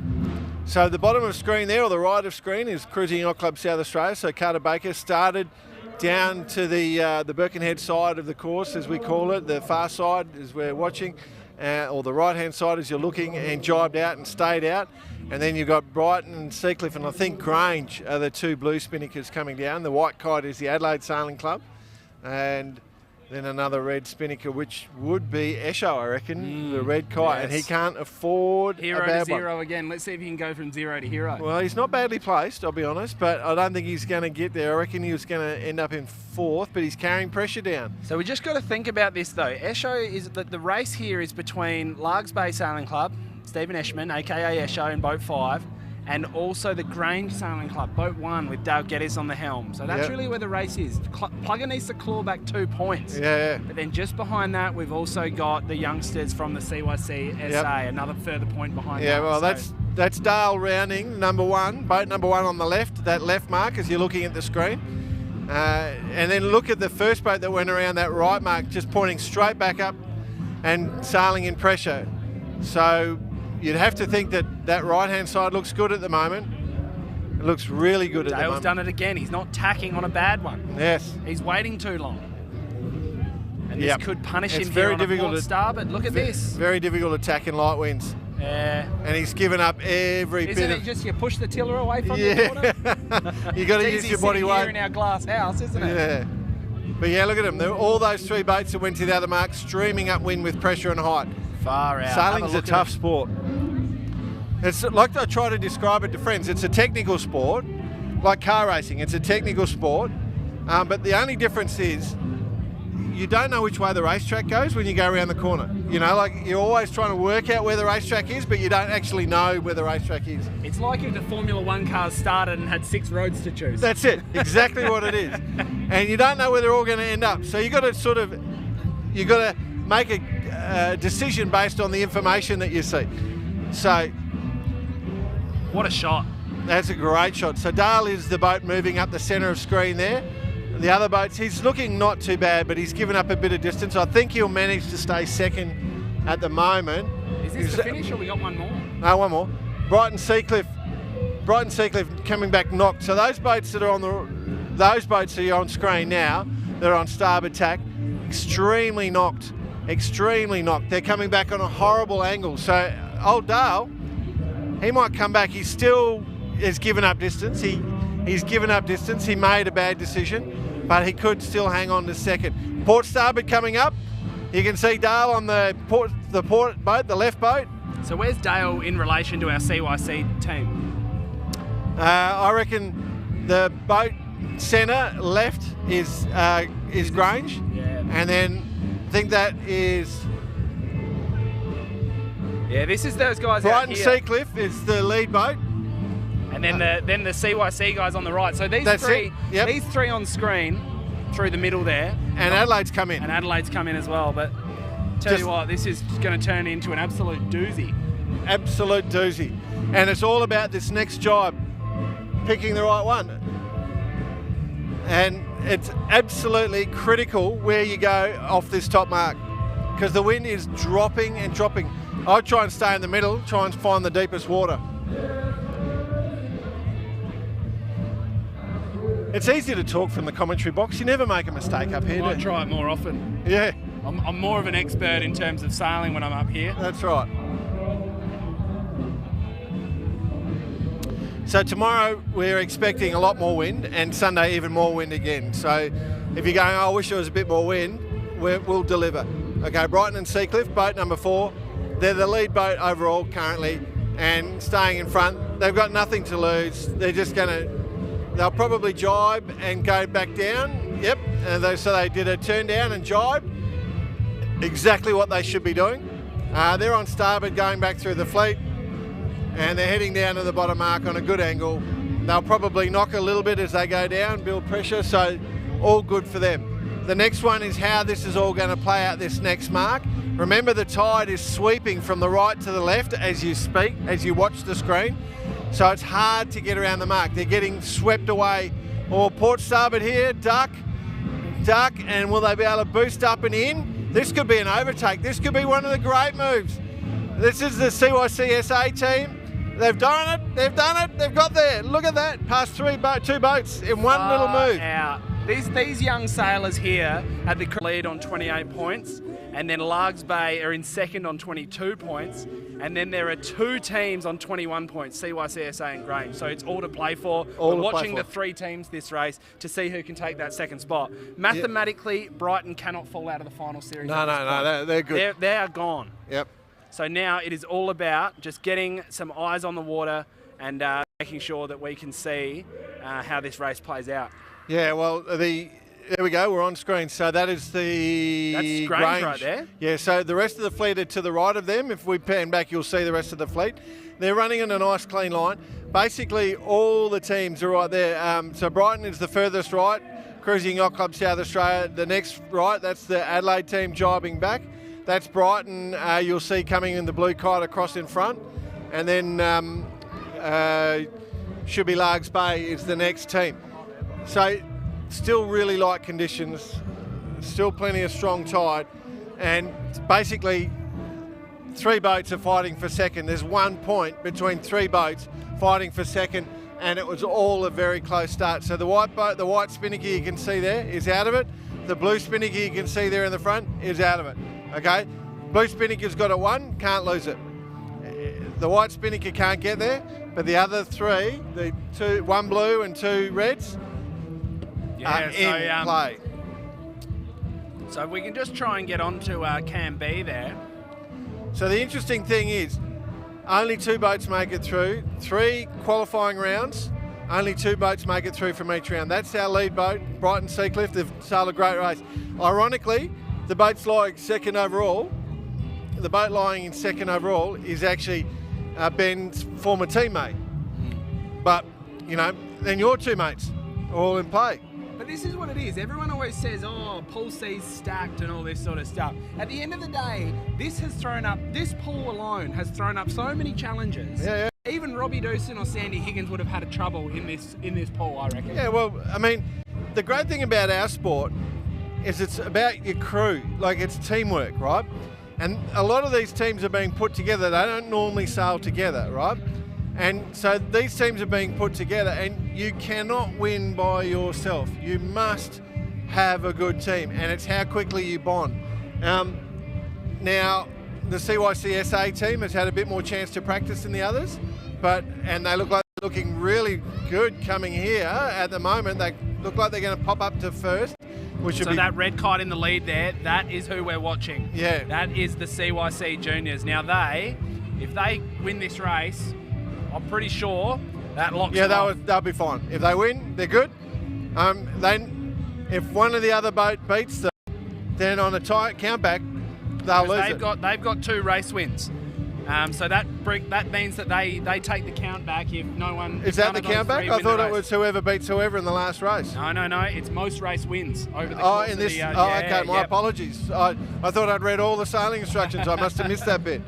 So the bottom of screen there, or the right of screen, is Cruising Yacht Club South Australia. So Carter Baker started down to the Birkenhead side of the course, as we call it, the far side as we're watching. Or the right-hand side as you're looking, and jibed out and stayed out. And then you've got Brighton and Seacliff, and I think Grange are the two blue spinnakers coming down. The white kite is the Adelaide Sailing Club, and then another red spinnaker, which would be Esho, I reckon, the red kite. Yes. And he can't afford hero a bad to zero one. again. Let's see if he can go from zero to hero. Well, he's not badly placed, I'll be honest, but I don't think he's going to get there. I reckon he was going to end up in fourth, but he's carrying pressure down. So we just got to think about this though. Esho is the race here is between Largs Bay Sailing Club, Stephen Eshman, aka Esho in boat 5, and also the Grange Sailing Club, boat 1 with Dale Geddes on the helm. So that's really where the race is. Plugger needs to claw back 2 points. Yeah. But then just behind that, we've also got the youngsters from the CYC SA, another further point behind that. Yeah, well, that's Dale rounding, number 1, boat number 1 on the left, that left mark as you're looking at the screen. And then look at the first boat that went around that right mark, just pointing straight back up and sailing in pressure. So you'd have to think that right-hand side looks good at the moment. It looks really good at the moment. Dale's done it again. He's not tacking on a bad one. Yes. He's waiting too long. And this could punish him very here on difficult a port starboard. Look at this. Very difficult attack in light winds. Yeah. And he's given up every Isn't bit it of... just you push the tiller away from the water? You got to use your body weight. Here in our glass house, isn't it? Yeah. But yeah, look at them. All those 3 boats that went to the other mark, streaming upwind with pressure and height. Far out. Sailing's a tough sport. It's like I try to describe it to friends. It's a technical sport, like car racing. It's a technical sport, but the only difference is you don't know which way the racetrack goes when you go around the corner. Like you're always trying to work out where the racetrack is, but you don't actually know where the racetrack is. It's like if the Formula 1 cars started and had 6 roads to choose. That's it, exactly what it is. And you don't know where they're all going to end up. So you got to make a decision based on the information that you see. So, what a shot. That's a great shot. So Dale is the boat moving up the centre of screen there. The other boats, he's looking not too bad, but he's given up a bit of distance. I think he'll manage to stay second at the moment. Is this the finish or we got one more? No, one more. Brighton Seacliff coming back knocked. So those boats that are on screen now, they're on starboard tack, extremely knocked. They're coming back on a horrible angle. So old Dale, he might come back. He still has given up distance. He's given up distance. He made a bad decision, but he could still hang on to second. Port starboard coming up. You can see Dale on the port boat, the left boat. So where's Dale in relation to our CYC team? I reckon the boat centre left is Grange, and then I think that is. Yeah, this is those guys Brighton out here. Seacliff is the lead boat. And then the CYC guys on the right. So these three on screen through the middle there. And Adelaide's come in. And Adelaide's come in as well. But tell you what, this is going to turn into an absolute doozy. Absolute doozy. And it's all about this next jibe, picking the right one. And it's absolutely critical where you go off this top mark, because the wind is dropping and dropping. I'd try and stay in the middle, try and find the deepest water. It's easy to talk from the commentary box. You never make a mistake up here. I might try it more often. Yeah. I'm more of an expert in terms of sailing when I'm up here. That's right. So tomorrow we're expecting a lot more wind, and Sunday even more wind again. So if you're going, oh, I wish there was a bit more wind, will deliver. Okay, Brighton and Seacliff, boat number 4. They're the lead boat overall currently and staying in front. They've got nothing to lose. They're just they'll probably jibe and go back down. Yep, so they did a turn down and jibe. Exactly what they should be doing. They're on starboard going back through the fleet and they're heading down to the bottom mark on a good angle. They'll probably knock a little bit as they go down, build pressure, so all good for them. The next one is how this is all going to play out this next mark. Remember, the tide is sweeping from the right to the left as you speak, as you watch the screen. So it's hard to get around the mark. They're getting swept away. Or port starboard here, duck, and will they be able to boost up and in? This could be an overtake. This could be one of the great moves. This is the CYCSA team. They've done it, they've got there. Look at that, past two boats in one little move. Out. These young sailors here at the lead on 28 points, and then Largs Bay are in second on 22 points, and then there are 2 teams on 21 points, CYCSA and Grange. So it's all to play for. We're watching the 3 teams this race to see who can take that second spot. Mathematically, Brighton cannot fall out of the final series. No, they're good. They are gone. Yep. So now it is all about just getting some eyes on the water and making sure that we can see how this race plays out. Yeah, well, there we go, we're on screen. So that is That's Grange right there. Yeah, so the rest of the fleet are to the right of them. If we pan back, you'll see the rest of the fleet. They're running in a nice clean line. Basically, all the teams are right there. So Brighton is the furthest right, Cruising Yacht Club South Australia. The next right, that's the Adelaide team jibing back. That's Brighton, you'll see coming in the blue kite across in front. And then should be Largs Bay is the next team. So still really light conditions, still plenty of strong tide, and basically 3 boats are fighting for second. There's 1 point between 3 boats fighting for second, and it was all a very close start. So the white boat, the white spinnaker you can see there is out of it. The blue spinnaker you can see there in the front is out of it. Okay, blue spinnaker's got a 1, can't lose it. The white spinnaker can't get there, but the other 3, the 2, 1 blue and 2 reds, are in play. So we can just try and get onto Cam B there. So the interesting thing is, only 2 boats make it through. 3 qualifying rounds, only 2 boats make it through from each round. That's our lead boat, Brighton Seacliff. They've sailed a great race. Ironically, the boat's lying second overall. The boat lying in second overall is actually Ben's former teammate. But, you know, then your 2 mates are all in play. But this is what it is. Everyone always says, oh, Pool C's stacked and all this sort of stuff. At the end of the day, this pool alone has thrown up so many challenges. Yeah. Even Robbie Doosan or Sandy Higgins would have had trouble in this pool, I reckon. Yeah, well, I mean, the great thing about our sport is it's about your crew. Like, it's teamwork, right? And a lot of these teams are being put together. They don't normally sail together, right? And so these teams are being put together, and you cannot win by yourself. You must have a good team, and it's how quickly you bond. Now, the CYCSA team has had a bit more chance to practice than the others, and they look like they're looking really good coming here at the moment. They look like they're going to pop up to first. So that red kite in the lead there, that is who we're watching. Yeah. That is the CYC Juniors. Now if they win this race, I'm pretty sure that locks them off. They'll be fine. If they win, they're good. Then if one of the other boat beats them, then on a tight countback, they'll lose it. They've got 2 race wins. So that means that they take the count back if no one... Is that the count back? I thought it was whoever beats whoever in the last race. No. It's most race wins over the course in this. of the... okay. My apologies. I thought I'd read all the sailing instructions. I must have missed that bit.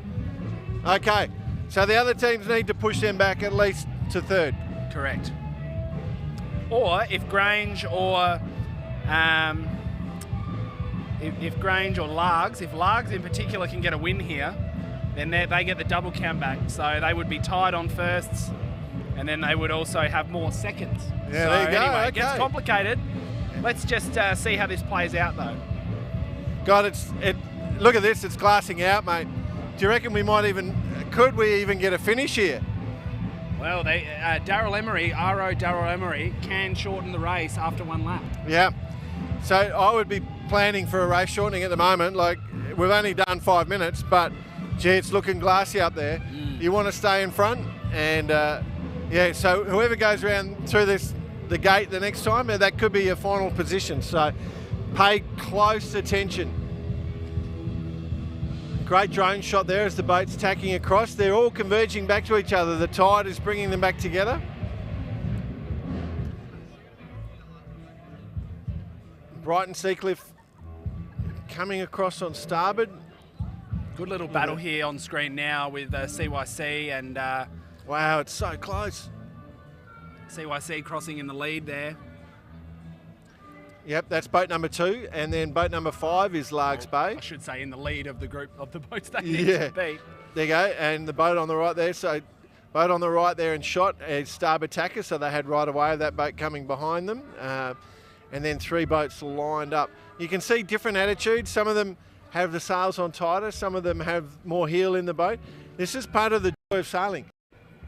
Okay. So the other teams need to push them back at least to third. Correct. Or if Grange or... if Grange or Largs, if Largs in particular can get a win here, then they get the double count back. So they would be tied on firsts, and then they would also have more seconds. Yeah, there you go. Anyway, Okay. it gets complicated. Let's just see how this plays out, though. God, look at this. It's glassing out, mate. Do you reckon could we even get a finish here? Well, Daryl Emery can shorten the race after 1 lap. Yeah. So I would be planning for a race shortening at the moment. Like, we've only done 5 minutes, but gee, it's looking glassy up there. You want to stay in front, and yeah, so whoever goes around through the gate the next time, that could be your final position. So pay close attention. Great drone shot there as the boat's tacking across. They're all converging back to each other. The tide is bringing them back together. Brighton Seacliff coming across on starboard. Good little battle here on screen now with CYC and... wow, it's so close. CYC crossing in the lead there. Yep, that's boat number 2, and then boat number 5 is Largs Bay. I should say in the lead of the group of the boats they need to beat. There you go, and the boat on the right there, so boat on the right there and shot is starboard tacker, so they had right away of that boat coming behind them. And then 3 boats lined up. You can see different attitudes. Some of them have the sails on tighter, some of them have more heel in the boat. This is part of the joy of sailing,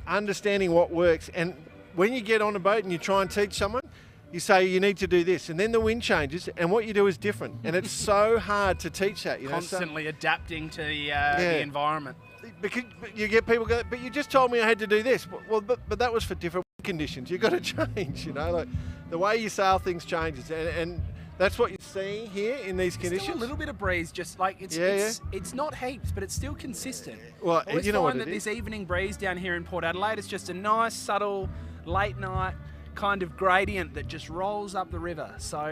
understanding what works. And when you get on a boat and you try and teach someone, you say you need to do this, and then the wind changes, and what you do is different. And it's so hard to teach that. You Constantly adapting to the environment. Because you get people go, but you just told me I had to do this. Well, but that was for different conditions. You've got to change, like the way you sail things changes, and that's what you're seeing here in these conditions. Still a little bit of breeze, just like it's not heaps, but it's still consistent. Well, I always you know find what that it is. this evening breeze down here in Port Adelaide is just a nice, subtle, late night kind of gradient that just rolls up the river. So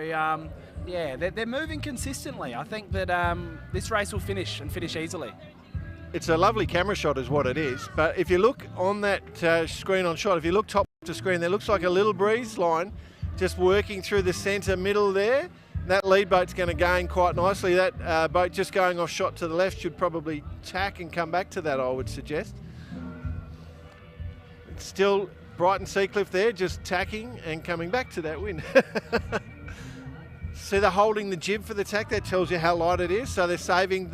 yeah, they're moving consistently. I think that this race will finish easily. It's a lovely camera shot is what it is, but if you look on that screen on shot, if you look top to screen, there looks like a little breeze line just working through the centre middle there. That lead boat's going to gain quite nicely. That boat just going off shot to the left should probably tack and come back to that, I would suggest. It's still Brighton Seacliff there, just tacking and coming back to that wind. So they're holding the jib for the tack. That tells you how light it is. So they're saving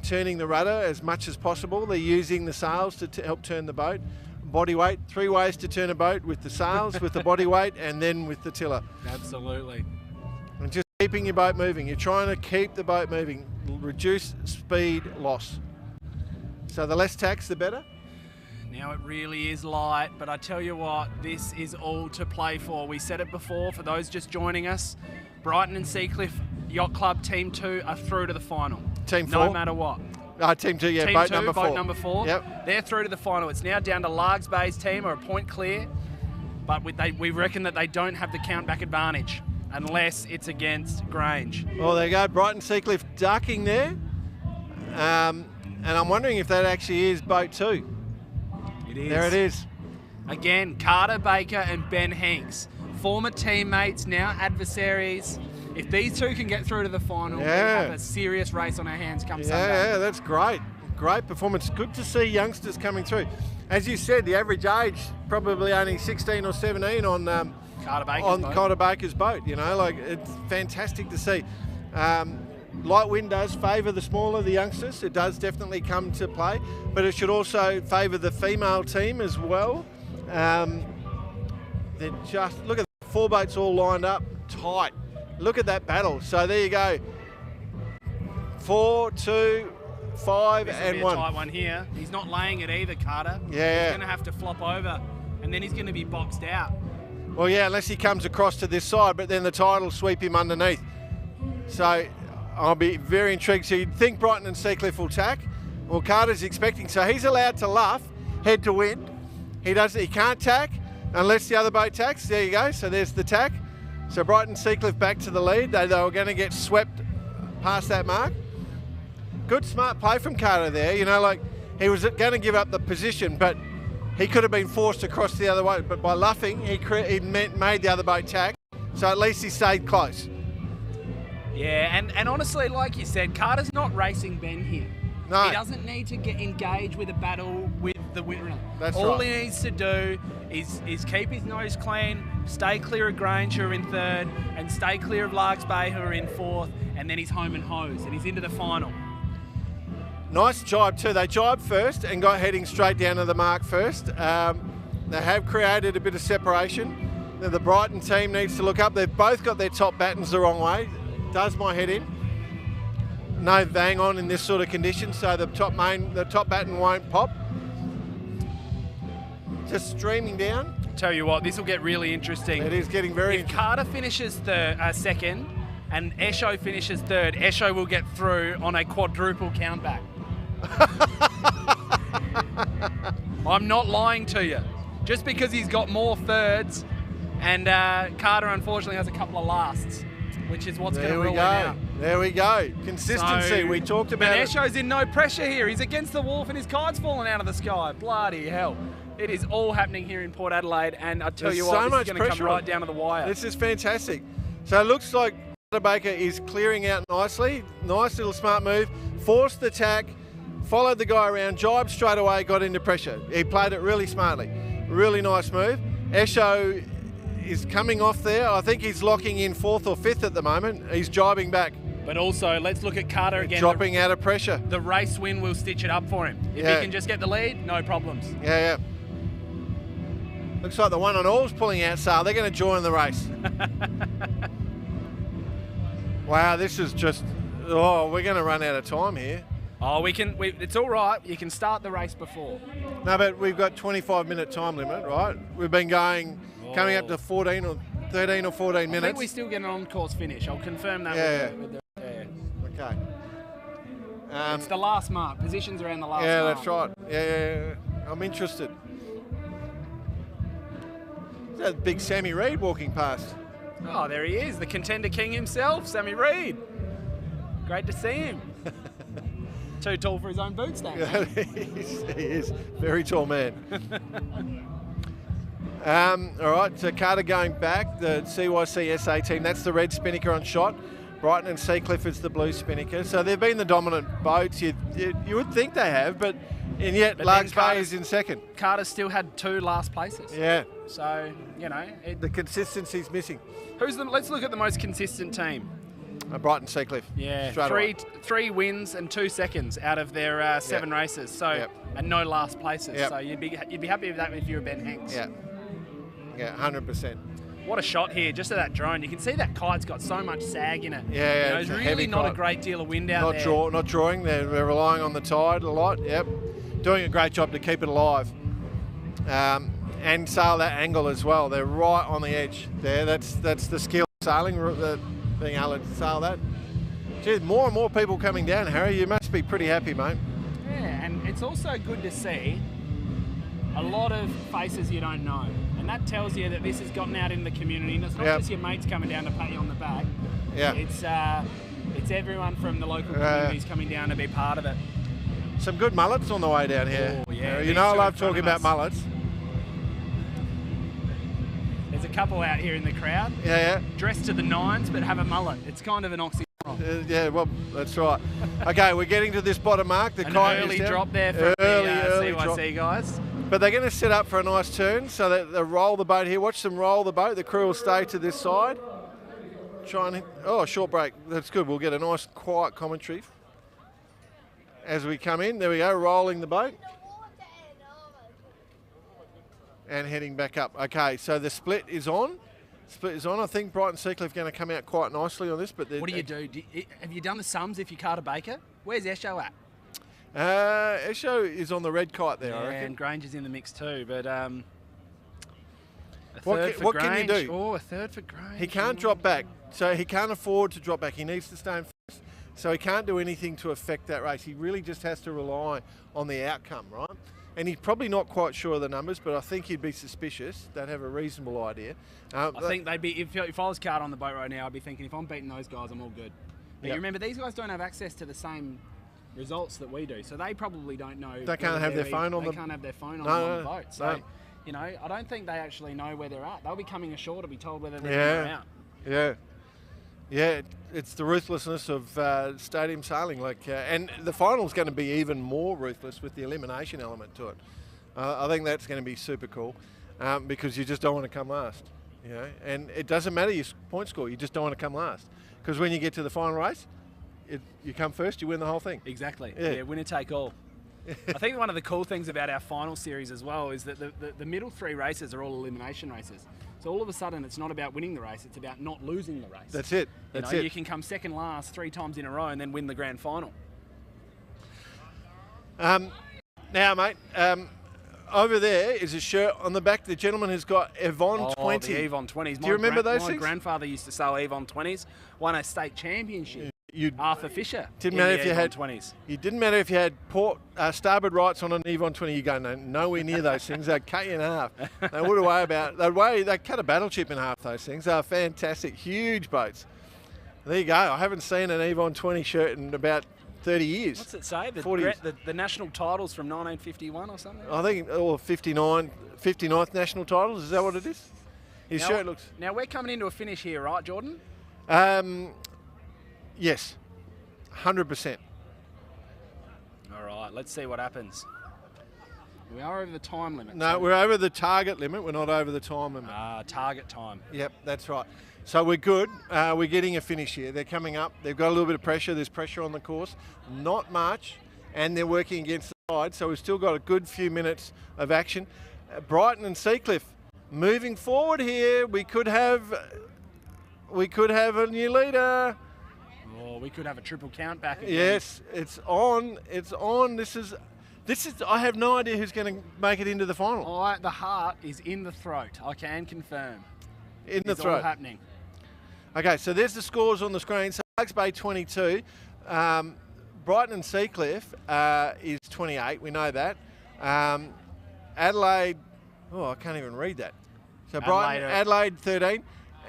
turning the rudder as much as possible. They're using the sails to help turn the boat. Body weight, 3 ways to turn a boat: with the sails, with the body weight, and then with the tiller. Absolutely. And just keeping your boat moving. You're trying to keep the boat moving, reduce speed loss. So the less tacks, the better. Now it really is light, but I tell you what, this is all to play for. We said it before, for those just joining us, Brighton and Seacliff Yacht Club Team 2 are through to the final. Team 4? No matter what. Team 2, yeah, Team boat 2, number 4. boat number 4. Yep. They're through to the final. It's now down to Largs Bay's team, are a point clear, but we reckon that they don't have the count-back advantage unless it's against Grange. Well, there you go, Brighton Seacliff ducking there. And I'm wondering if that actually is boat 2. It is. There it is. Again, Carter Baker and Ben Hinks, former teammates, now adversaries. If these two can get through to the final, we have a serious race on our hands come Sunday. Yeah, that's great. Great performance. Good to see youngsters coming through. As you said, the average age probably only 16 or 17 on Carter Baker's boat. It's fantastic to see. Light wind does favour the smaller, the youngsters. It does definitely come to play, but it should also favour the female team as well. They're just, look at the 4 boats all lined up tight. Look at that battle. So there you go. 4, 2, 5 and 1. A tight one here. He's not laying it either, Carter. Yeah. He's going to have to flop over, and then he's going to be boxed out. Well, yeah, unless he comes across to this side, but then the tide will sweep him underneath. So I'll be very intrigued. So you'd think Brighton and Seacliff will tack. Well, Carter's expecting, so he's allowed to luff, head to wind. He can't tack unless the other boat tacks. There you go. So there's the tack. So Brighton Seacliff back to the lead. They were going to get swept past that mark. Good smart play from Carter there. He was going to give up the position, but he could have been forced across the other way. But by luffing, he made the other boat tack. So at least he stayed close. Yeah, and honestly, like you said, Carter's not racing Ben here. No. He doesn't need to get engaged with a battle with the winner. That's All right. he needs to do is keep his nose clean, stay clear of Grange, who are in 3rd, and stay clear of Largs Bay, who are in 4th, and then he's home and hose, and he's into the final. Nice jibe too. They jibed first and got heading straight down to the mark first. They have created a bit of separation. Now the Brighton team needs to look up. They've both got their top battens the wrong way. Does my head in. No bang on in this sort of condition, so the top batten won't pop. Just streaming down. Tell you what, this will get really interesting. It is getting very If Carter finishes second and Esho finishes third, Esho will get through on a quadruple countback. I'm not lying to you. Just because he's got more thirds, and Carter unfortunately has a couple of lasts, which is what's going to rule him out. There we go. Consistency. So, we talked about but it. Esho's in no pressure here. He's against the wharf and his kite's falling out of the sky. Bloody hell. It is all happening here in Port Adelaide, and I tell you what, this is going to come right down to the wire. This is fantastic. So it looks like Baker is clearing out nicely. Nice little smart move. Forced the tack, followed the guy around, jibed straight away, got into pressure. He played it really smartly. Really nice move. Esho is coming off there. I think he's locking in 4th or 5th at the moment. He's jibing back. But also, let's look at Carter again. Dropping out of pressure. The race win will stitch it up for him. If he can just get the lead, no problems. Yeah. Looks like the one on all's pulling out sail. They're going to join the race. Wow, this is just... Oh, we're going to run out of time here. Oh, it's all right. You can start the race before. No, but we've got 25-minute time limit, right? We've been coming up to 14 or 13 or 14 minutes. I think we still get an on-course finish. I'll confirm that with the Okay. It's the last mark. Positions around the last mark. Yeah, that's right. Yeah. I'm interested. There's that big Sammy Reid walking past. Oh, there he is, the contender king himself, Sammy Reid. Great to see him. Too tall for his own boots, Dan. He is. Very tall man. All right, so Carter going back, the CYC SA team, that's the red spinnaker on shot. Brighton and Seacliff is the blue spinnaker. So they've been the dominant boats. You would think they have, and yet Largs Bay is in second. Carter still had 2 last places. Yeah. So, the consistency's missing. Let's look at the most consistent team. Brighton Seacliff. Yeah, Straight three wins and 2 seconds out of their 7 races. So, and no last places. Yep. So you'd be happy with that if you were Ben Hanks. Yeah, 100%. What a shot here, just at that drone. You can see that kite's got so much sag in it. Yeah, there's really not a great deal of wind out there. Not drawing, they're relying on the tide a lot, yep. Doing a great job to keep it alive. And sail that angle as well. They're right on the edge there. That's the skill of sailing, being able to sail that. Geez, more and more people coming down, Harry. You must be pretty happy, mate. Yeah, and it's also good to see a lot of faces you don't know. And that tells you that this has gotten out in the community. And it's not just your mates coming down to pat you on the back. Yeah. It's everyone from the local communities coming down to be part of it. Some good mullets on the way down here. Oh, yeah. You know I love talking about mullets. There's a couple out here in the crowd. Yeah. Dressed to the nines, but have a mullet. It's kind of an oxymoron. Yeah, well, that's right. Okay, we're getting to this bottom mark. The kite early is down. drop there from early the CYC drop. guys. But they're going to set up for a nice turn, so that they roll the boat here. Watch them roll the boat. The crew will stay to this side. Short break. That's good. We'll get a nice quiet commentary as we come in. There we go, rolling the boat. And heading back up. Okay, so the split is on. I think Brighton Seacliff are going to come out quite nicely on this. But what do you do? Have you done the sums if you Carter Baker? Where's Esho at? Esho is on the red kite there, I reckon. And Granger's in the mix too, but what can you do? Oh, a third for Grange. He can't drop back, so he can't afford to drop back. He needs to stay in first, so he can't do anything to affect that race. He really just has to rely on the outcome, right? And he's probably not quite sure of the numbers, but I think he'd be suspicious. They'd have a reasonable idea. I think they'd be, if I was Carter on the boat right now, I'd be thinking, if I'm beating those guys, I'm all good. But you remember, these guys don't have access to the same results that we do, so they probably don't know. They can't have their phone on the boat. So, I don't think they actually know where they're at. They'll be coming ashore to be told whether they're in or out. Yeah, it's the ruthlessness of stadium sailing. And the final's going to be even more ruthless with the elimination element to it. I think that's going to be super cool because you just don't want to come last. And it doesn't matter your point score. You just don't want to come last because when you get to the final race, you come first, you win the whole thing. Exactly. Yeah, winner take all. I think one of the cool things about our final series as well is that the middle 3 races are all elimination races. So all of a sudden, it's not about winning the race; it's about not losing the race. That's it. That's it. You can come second last 3 times in a row and then win the grand final. Now, mate, over there is a shirt on the back. The gentleman has got Avon 20. The Avon 20s. Do you remember those things? My grandfather used to sell Avon 20s. Won a state championship. Arthur Fisher. Didn't matter if you had 20s. It didn't matter if you had starboard rights on an Avon 20. You go nowhere near those things. They'd cut you in half. They would weigh about. They cut a battleship in half. Those things. They're fantastic, huge boats. There you go. I haven't seen an Avon 20 shirt in about 30 years. What's it say? The national titles from 1951 or something? I think 59th national titles. Is that what it is? His shirt looks. Now we're coming into a finish here, right, Jordan? Yes, 100%. All right, let's see what happens. We are over the time limit. No, we're over the target limit. We're not over the time limit. Target time. Yep, that's right. So we're good. We're getting a finish here. They're coming up. They've got a little bit of pressure. There's pressure on the course. Not much. And they're working against the side. So we've still got a good few minutes of action. Brighton and Seacliff moving forward here. We could have a new leader. Oh, we could have a triple count back again. Yes, it's on. It's on. This is. I have no idea who's going to make it into the final. The heart is in the throat. I can confirm. In the throat. All happening. Okay, so there's the scores on the screen. So Larks Bay 22, Brighton and Seacliff is 28. We know that. Adelaide. Oh, I can't even read that. So Adelaide 13.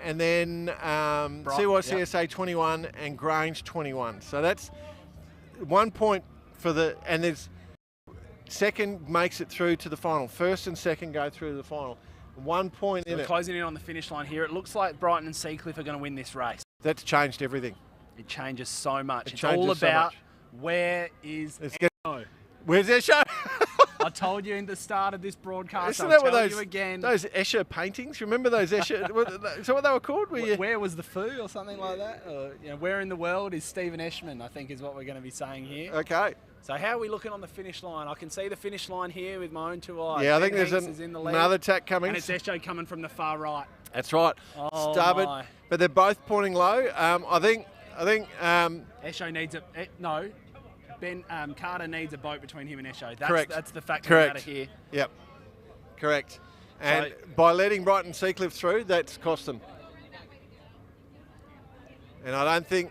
And then CYCSA 21 and Grange 21. So that's 1 point for the, and there's second makes it through to the final. First and second go through to the final. 1 point in it. Closing in on the finish line here. It looks like Brighton and Seacliff are going to win this race. That's changed everything. It changes so much. It's all about where is Esho. Where's Esho? I told you in the start of this broadcast. Isn't that what you again. Those Escher paintings? Remember those Escher? Is that what they were called? Where was the foo or something like that? Or, where in the world is Stephen Eschman? I think is what we're going to be saying here. Okay. So how are we looking on the finish line? I can see the finish line here with my own 2 eyes. Yeah, I think there's another tack coming. And it's Esho coming from the far right. That's right. Starboard. My. But they're both pointing low. I think. Esho needs Carter needs a boat between him and Esho. Correct. That's the fact of the matter here. Yep. Correct. And by letting Brighton Seacliff through, that's cost them. And I don't think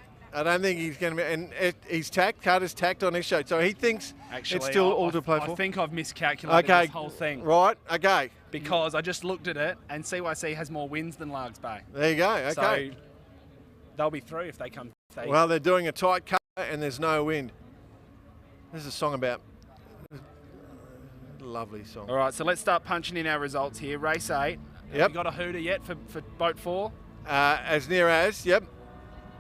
he's going to be. And he's tacked. Carter's tacked on Esho, so he thinks it's still all to play for. I think I've miscalculated this whole thing. Right. Okay. Because I just looked at it, and CYC has more wins than Largs Bay. There you go. Okay. So they'll be through if they come. Well, they're doing a tight cut, and there's no wind. This is a song about. Lovely song. All right, so let's start punching in our results here. Race 8. Yep. Have you got a hooter yet for boat 4? As near as, yep.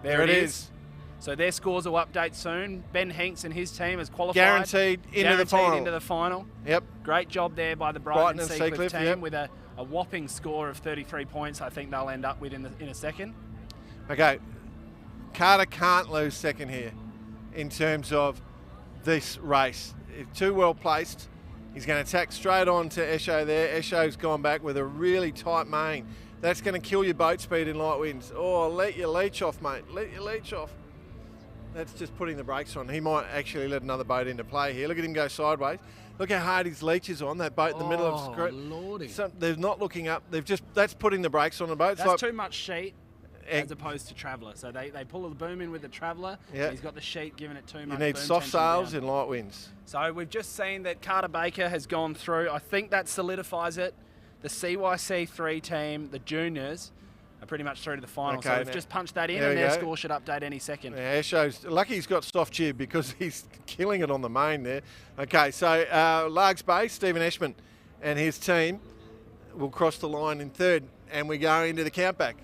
There it is. So their scores will update soon. Ben Hanks and his team has qualified. Guaranteed into the final. Yep. Great job there by the Brighton and Seacliff team with a whopping score of 33 points. I think they'll end up with in a second. Okay. Carter can't lose second here in terms of this race. It's too well placed. He's going to attack straight on to Esho there. Esho's gone back with a really tight main. That's going to kill your boat speed in light winds. Oh, let your leech off, mate. Let your leech off. That's just putting the brakes on. He might actually let another boat into play here. Look at him go sideways. Look how hard his leech is on that boat in the middle of the screen. Lordy. So they're not looking up. That's putting the brakes on the boat. That's too much sheet. As opposed to Traveller. So they pull the boom in with the Traveller. Yeah. He's got the sheet giving it too much. You need soft sails in light winds. So we've just seen that Carter Baker has gone through. I think that solidifies it. The CYC3 team, the juniors, are pretty much through to the final. Okay, so we've just punched that in and their score should update any second. Yeah, Esho's lucky he's got soft jib because he's killing it on the main there. Okay, so Largs Bay, Stephen Eschman and his team will cross the line in third and we go into the countback.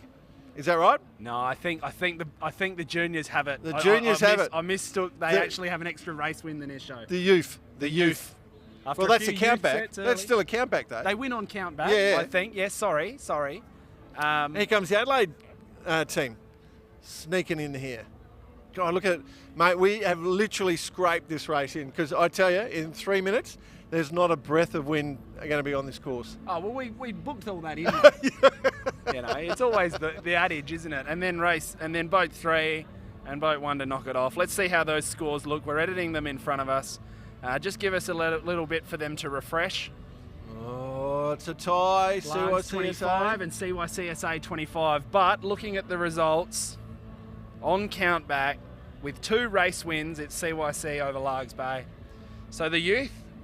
Is that right? No, I think the juniors have it. The juniors have it. I mistook. They actually have an extra race win than Esho. The youth. Well, that's a countback. That's still a countback, though. They win on countback. Yeah. I think. Yes. Sorry. Here comes the Adelaide team sneaking in here. God, look at it, mate. We have literally scraped this race in because I tell you, in 3 minutes, there's not a breath of wind going to be on this course. Oh, well, we booked all that in. You know, it's always the adage, isn't it? And then boat 3 and boat 1 to knock it off. Let's see how those scores look. We're editing them in front of us. Just give us a little bit for them to refresh. Oh, it's a tie. Largs 25 and CYCSA 25. But looking at the results on count back, with 2 race wins, it's CYC over Largs Bay. So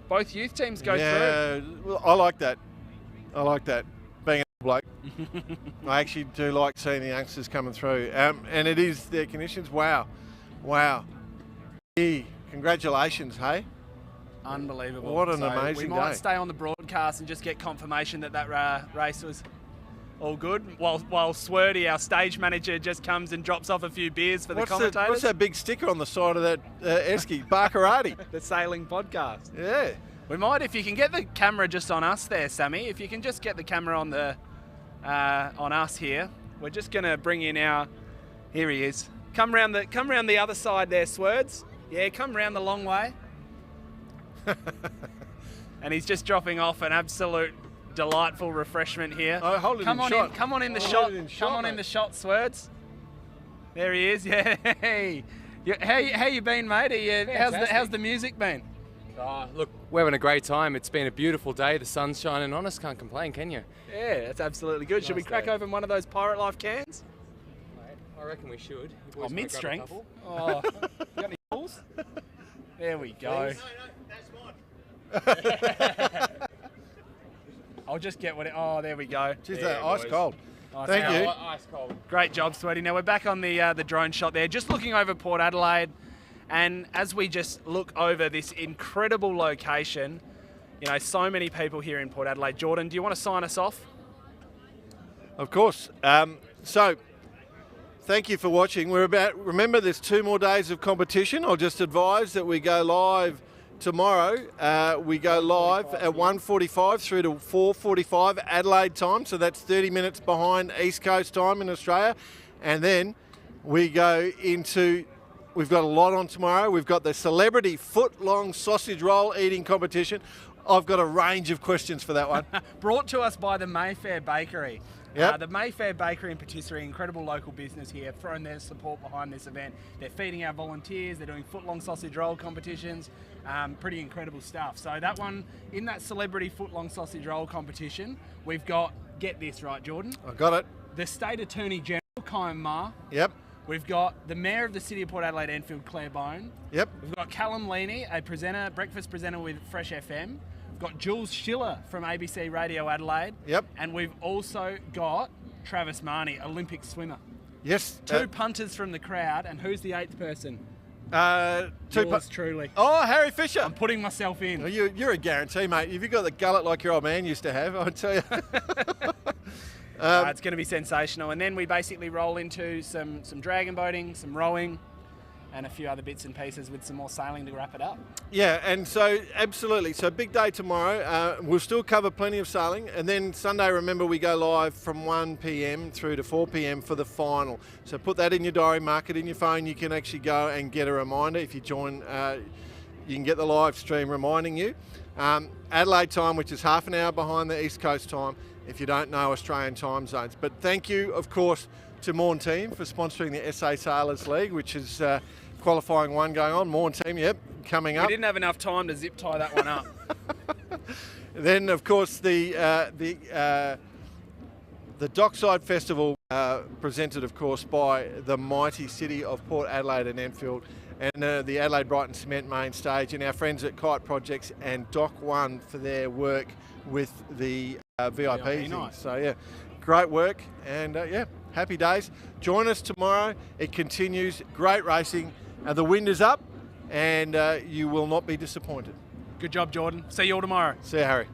both youth teams go through. Yeah, well, I like that. Being a bloke, I actually do like seeing the youngsters coming through. And it is their conditions. Wow. Hey, congratulations, hey? Unbelievable. What an amazing day. We might stay on the broadcast and just get confirmation that race was all good. While Swerty, our stage manager, just comes and drops off a few beers for the commentators. What's that big sticker on the side of that esky? Barkarati. The sailing podcast. Yeah. We might, if you can get the camera just on us there, Sammy. If you can just get the camera on on us here. We're just going to bring in our... Here he is. Come round the other side there, Swords. Yeah, come round the long way. And he's just dropping off an absolute delightful refreshment here. Oh, hold it come in on shot. in, come on in the Oh, shot. hold it in shot, Come on mate. in the shot, Swords. There he is. Yeah. How you been, mate? How's the music been? Oh, look, we're having a great time. It's been a beautiful day. The sun's shining on us. Can't complain, can you? Yeah, that's absolutely good. Should we Nice crack day. open one of those Pirate Life cans? I reckon we should. You boys Oh, wanna mid grab a strength. couple? Oh, you got any balls? There we go. I'll just get what it. Oh, there we go. Jeez, Yeah, that ice boys. cold. Nice. Thank Now, you. Ice cold. Great job, Sweaty. Now we're back on the drone shot there, just looking over Port Adelaide, and as we just look over this incredible location, you know, so many people here in Port Adelaide. Jordan, do you want to sign us off? Of course. So, thank you for watching. Remember, there's 2 more days of competition. I'll just advise that we go live tomorrow. We go live at 1:45 through to 4:45 Adelaide time. So that's 30 minutes behind East Coast time in Australia. And then we go into, we've got a lot on tomorrow. We've got the celebrity foot-long sausage roll eating competition. I've got a range of questions for that one. Brought to us by the Mayfair Bakery. Yep. The Mayfair Bakery in Patisserie, incredible local business here, throwing their support behind this event. They're feeding our volunteers, they're doing foot-long sausage roll competitions, pretty incredible stuff. So that one, in that celebrity foot-long sausage roll competition, we've got, get this right, Jordan, I got it. the State Attorney General, Kyan Ma. Yep. We've got the Mayor of the City of Port Adelaide, Enfield, Claire Bone. Yep. We've got Callum Leaney, a presenter, breakfast presenter with Fresh FM. We've got Jules Schiller from ABC Radio Adelaide. Yep. And we've also got Travis Marnie, Olympic swimmer. Yes. 2 punters from the crowd, and who's the 8th person? Yours Truly. Oh, Harry Fisher. I'm putting myself in. Oh, you're a guarantee, mate. If you've got the gullet like your old man used to have, I'd tell you. It's going to be sensational. And then we basically roll into some dragon boating, some rowing, and a few other bits and pieces with some more sailing to wrap it up. Yeah, and so absolutely. So big day tomorrow. We'll still cover plenty of sailing, and then Sunday, remember, we go live from 1 p.m. through to 4 p.m. for the final. So put that in your diary, mark it in your phone. You can actually go and get a reminder if you join. You can get the live stream reminding you. Adelaide time, which is half an hour behind the East Coast time, if you don't know Australian time zones. But thank you, of course, to Maughan Thiem for sponsoring the SA Sailors League, which is qualifying 1 going on. Maughan Thiem, yep, coming up. We didn't have enough time to zip tie that one up. Then, of course, the Dockside Festival, presented, of course, by the mighty city of Port Adelaide and Enfield, and the Adelaide Brighton Cement main stage, and our friends at Kite Projects and Dock One for their work with the VIP night. So, yeah, great work, and yeah, happy days. Join us tomorrow. It continues. Great racing. The wind is up, and you will not be disappointed. Good job, Jordan. See you all tomorrow. See you, Harry.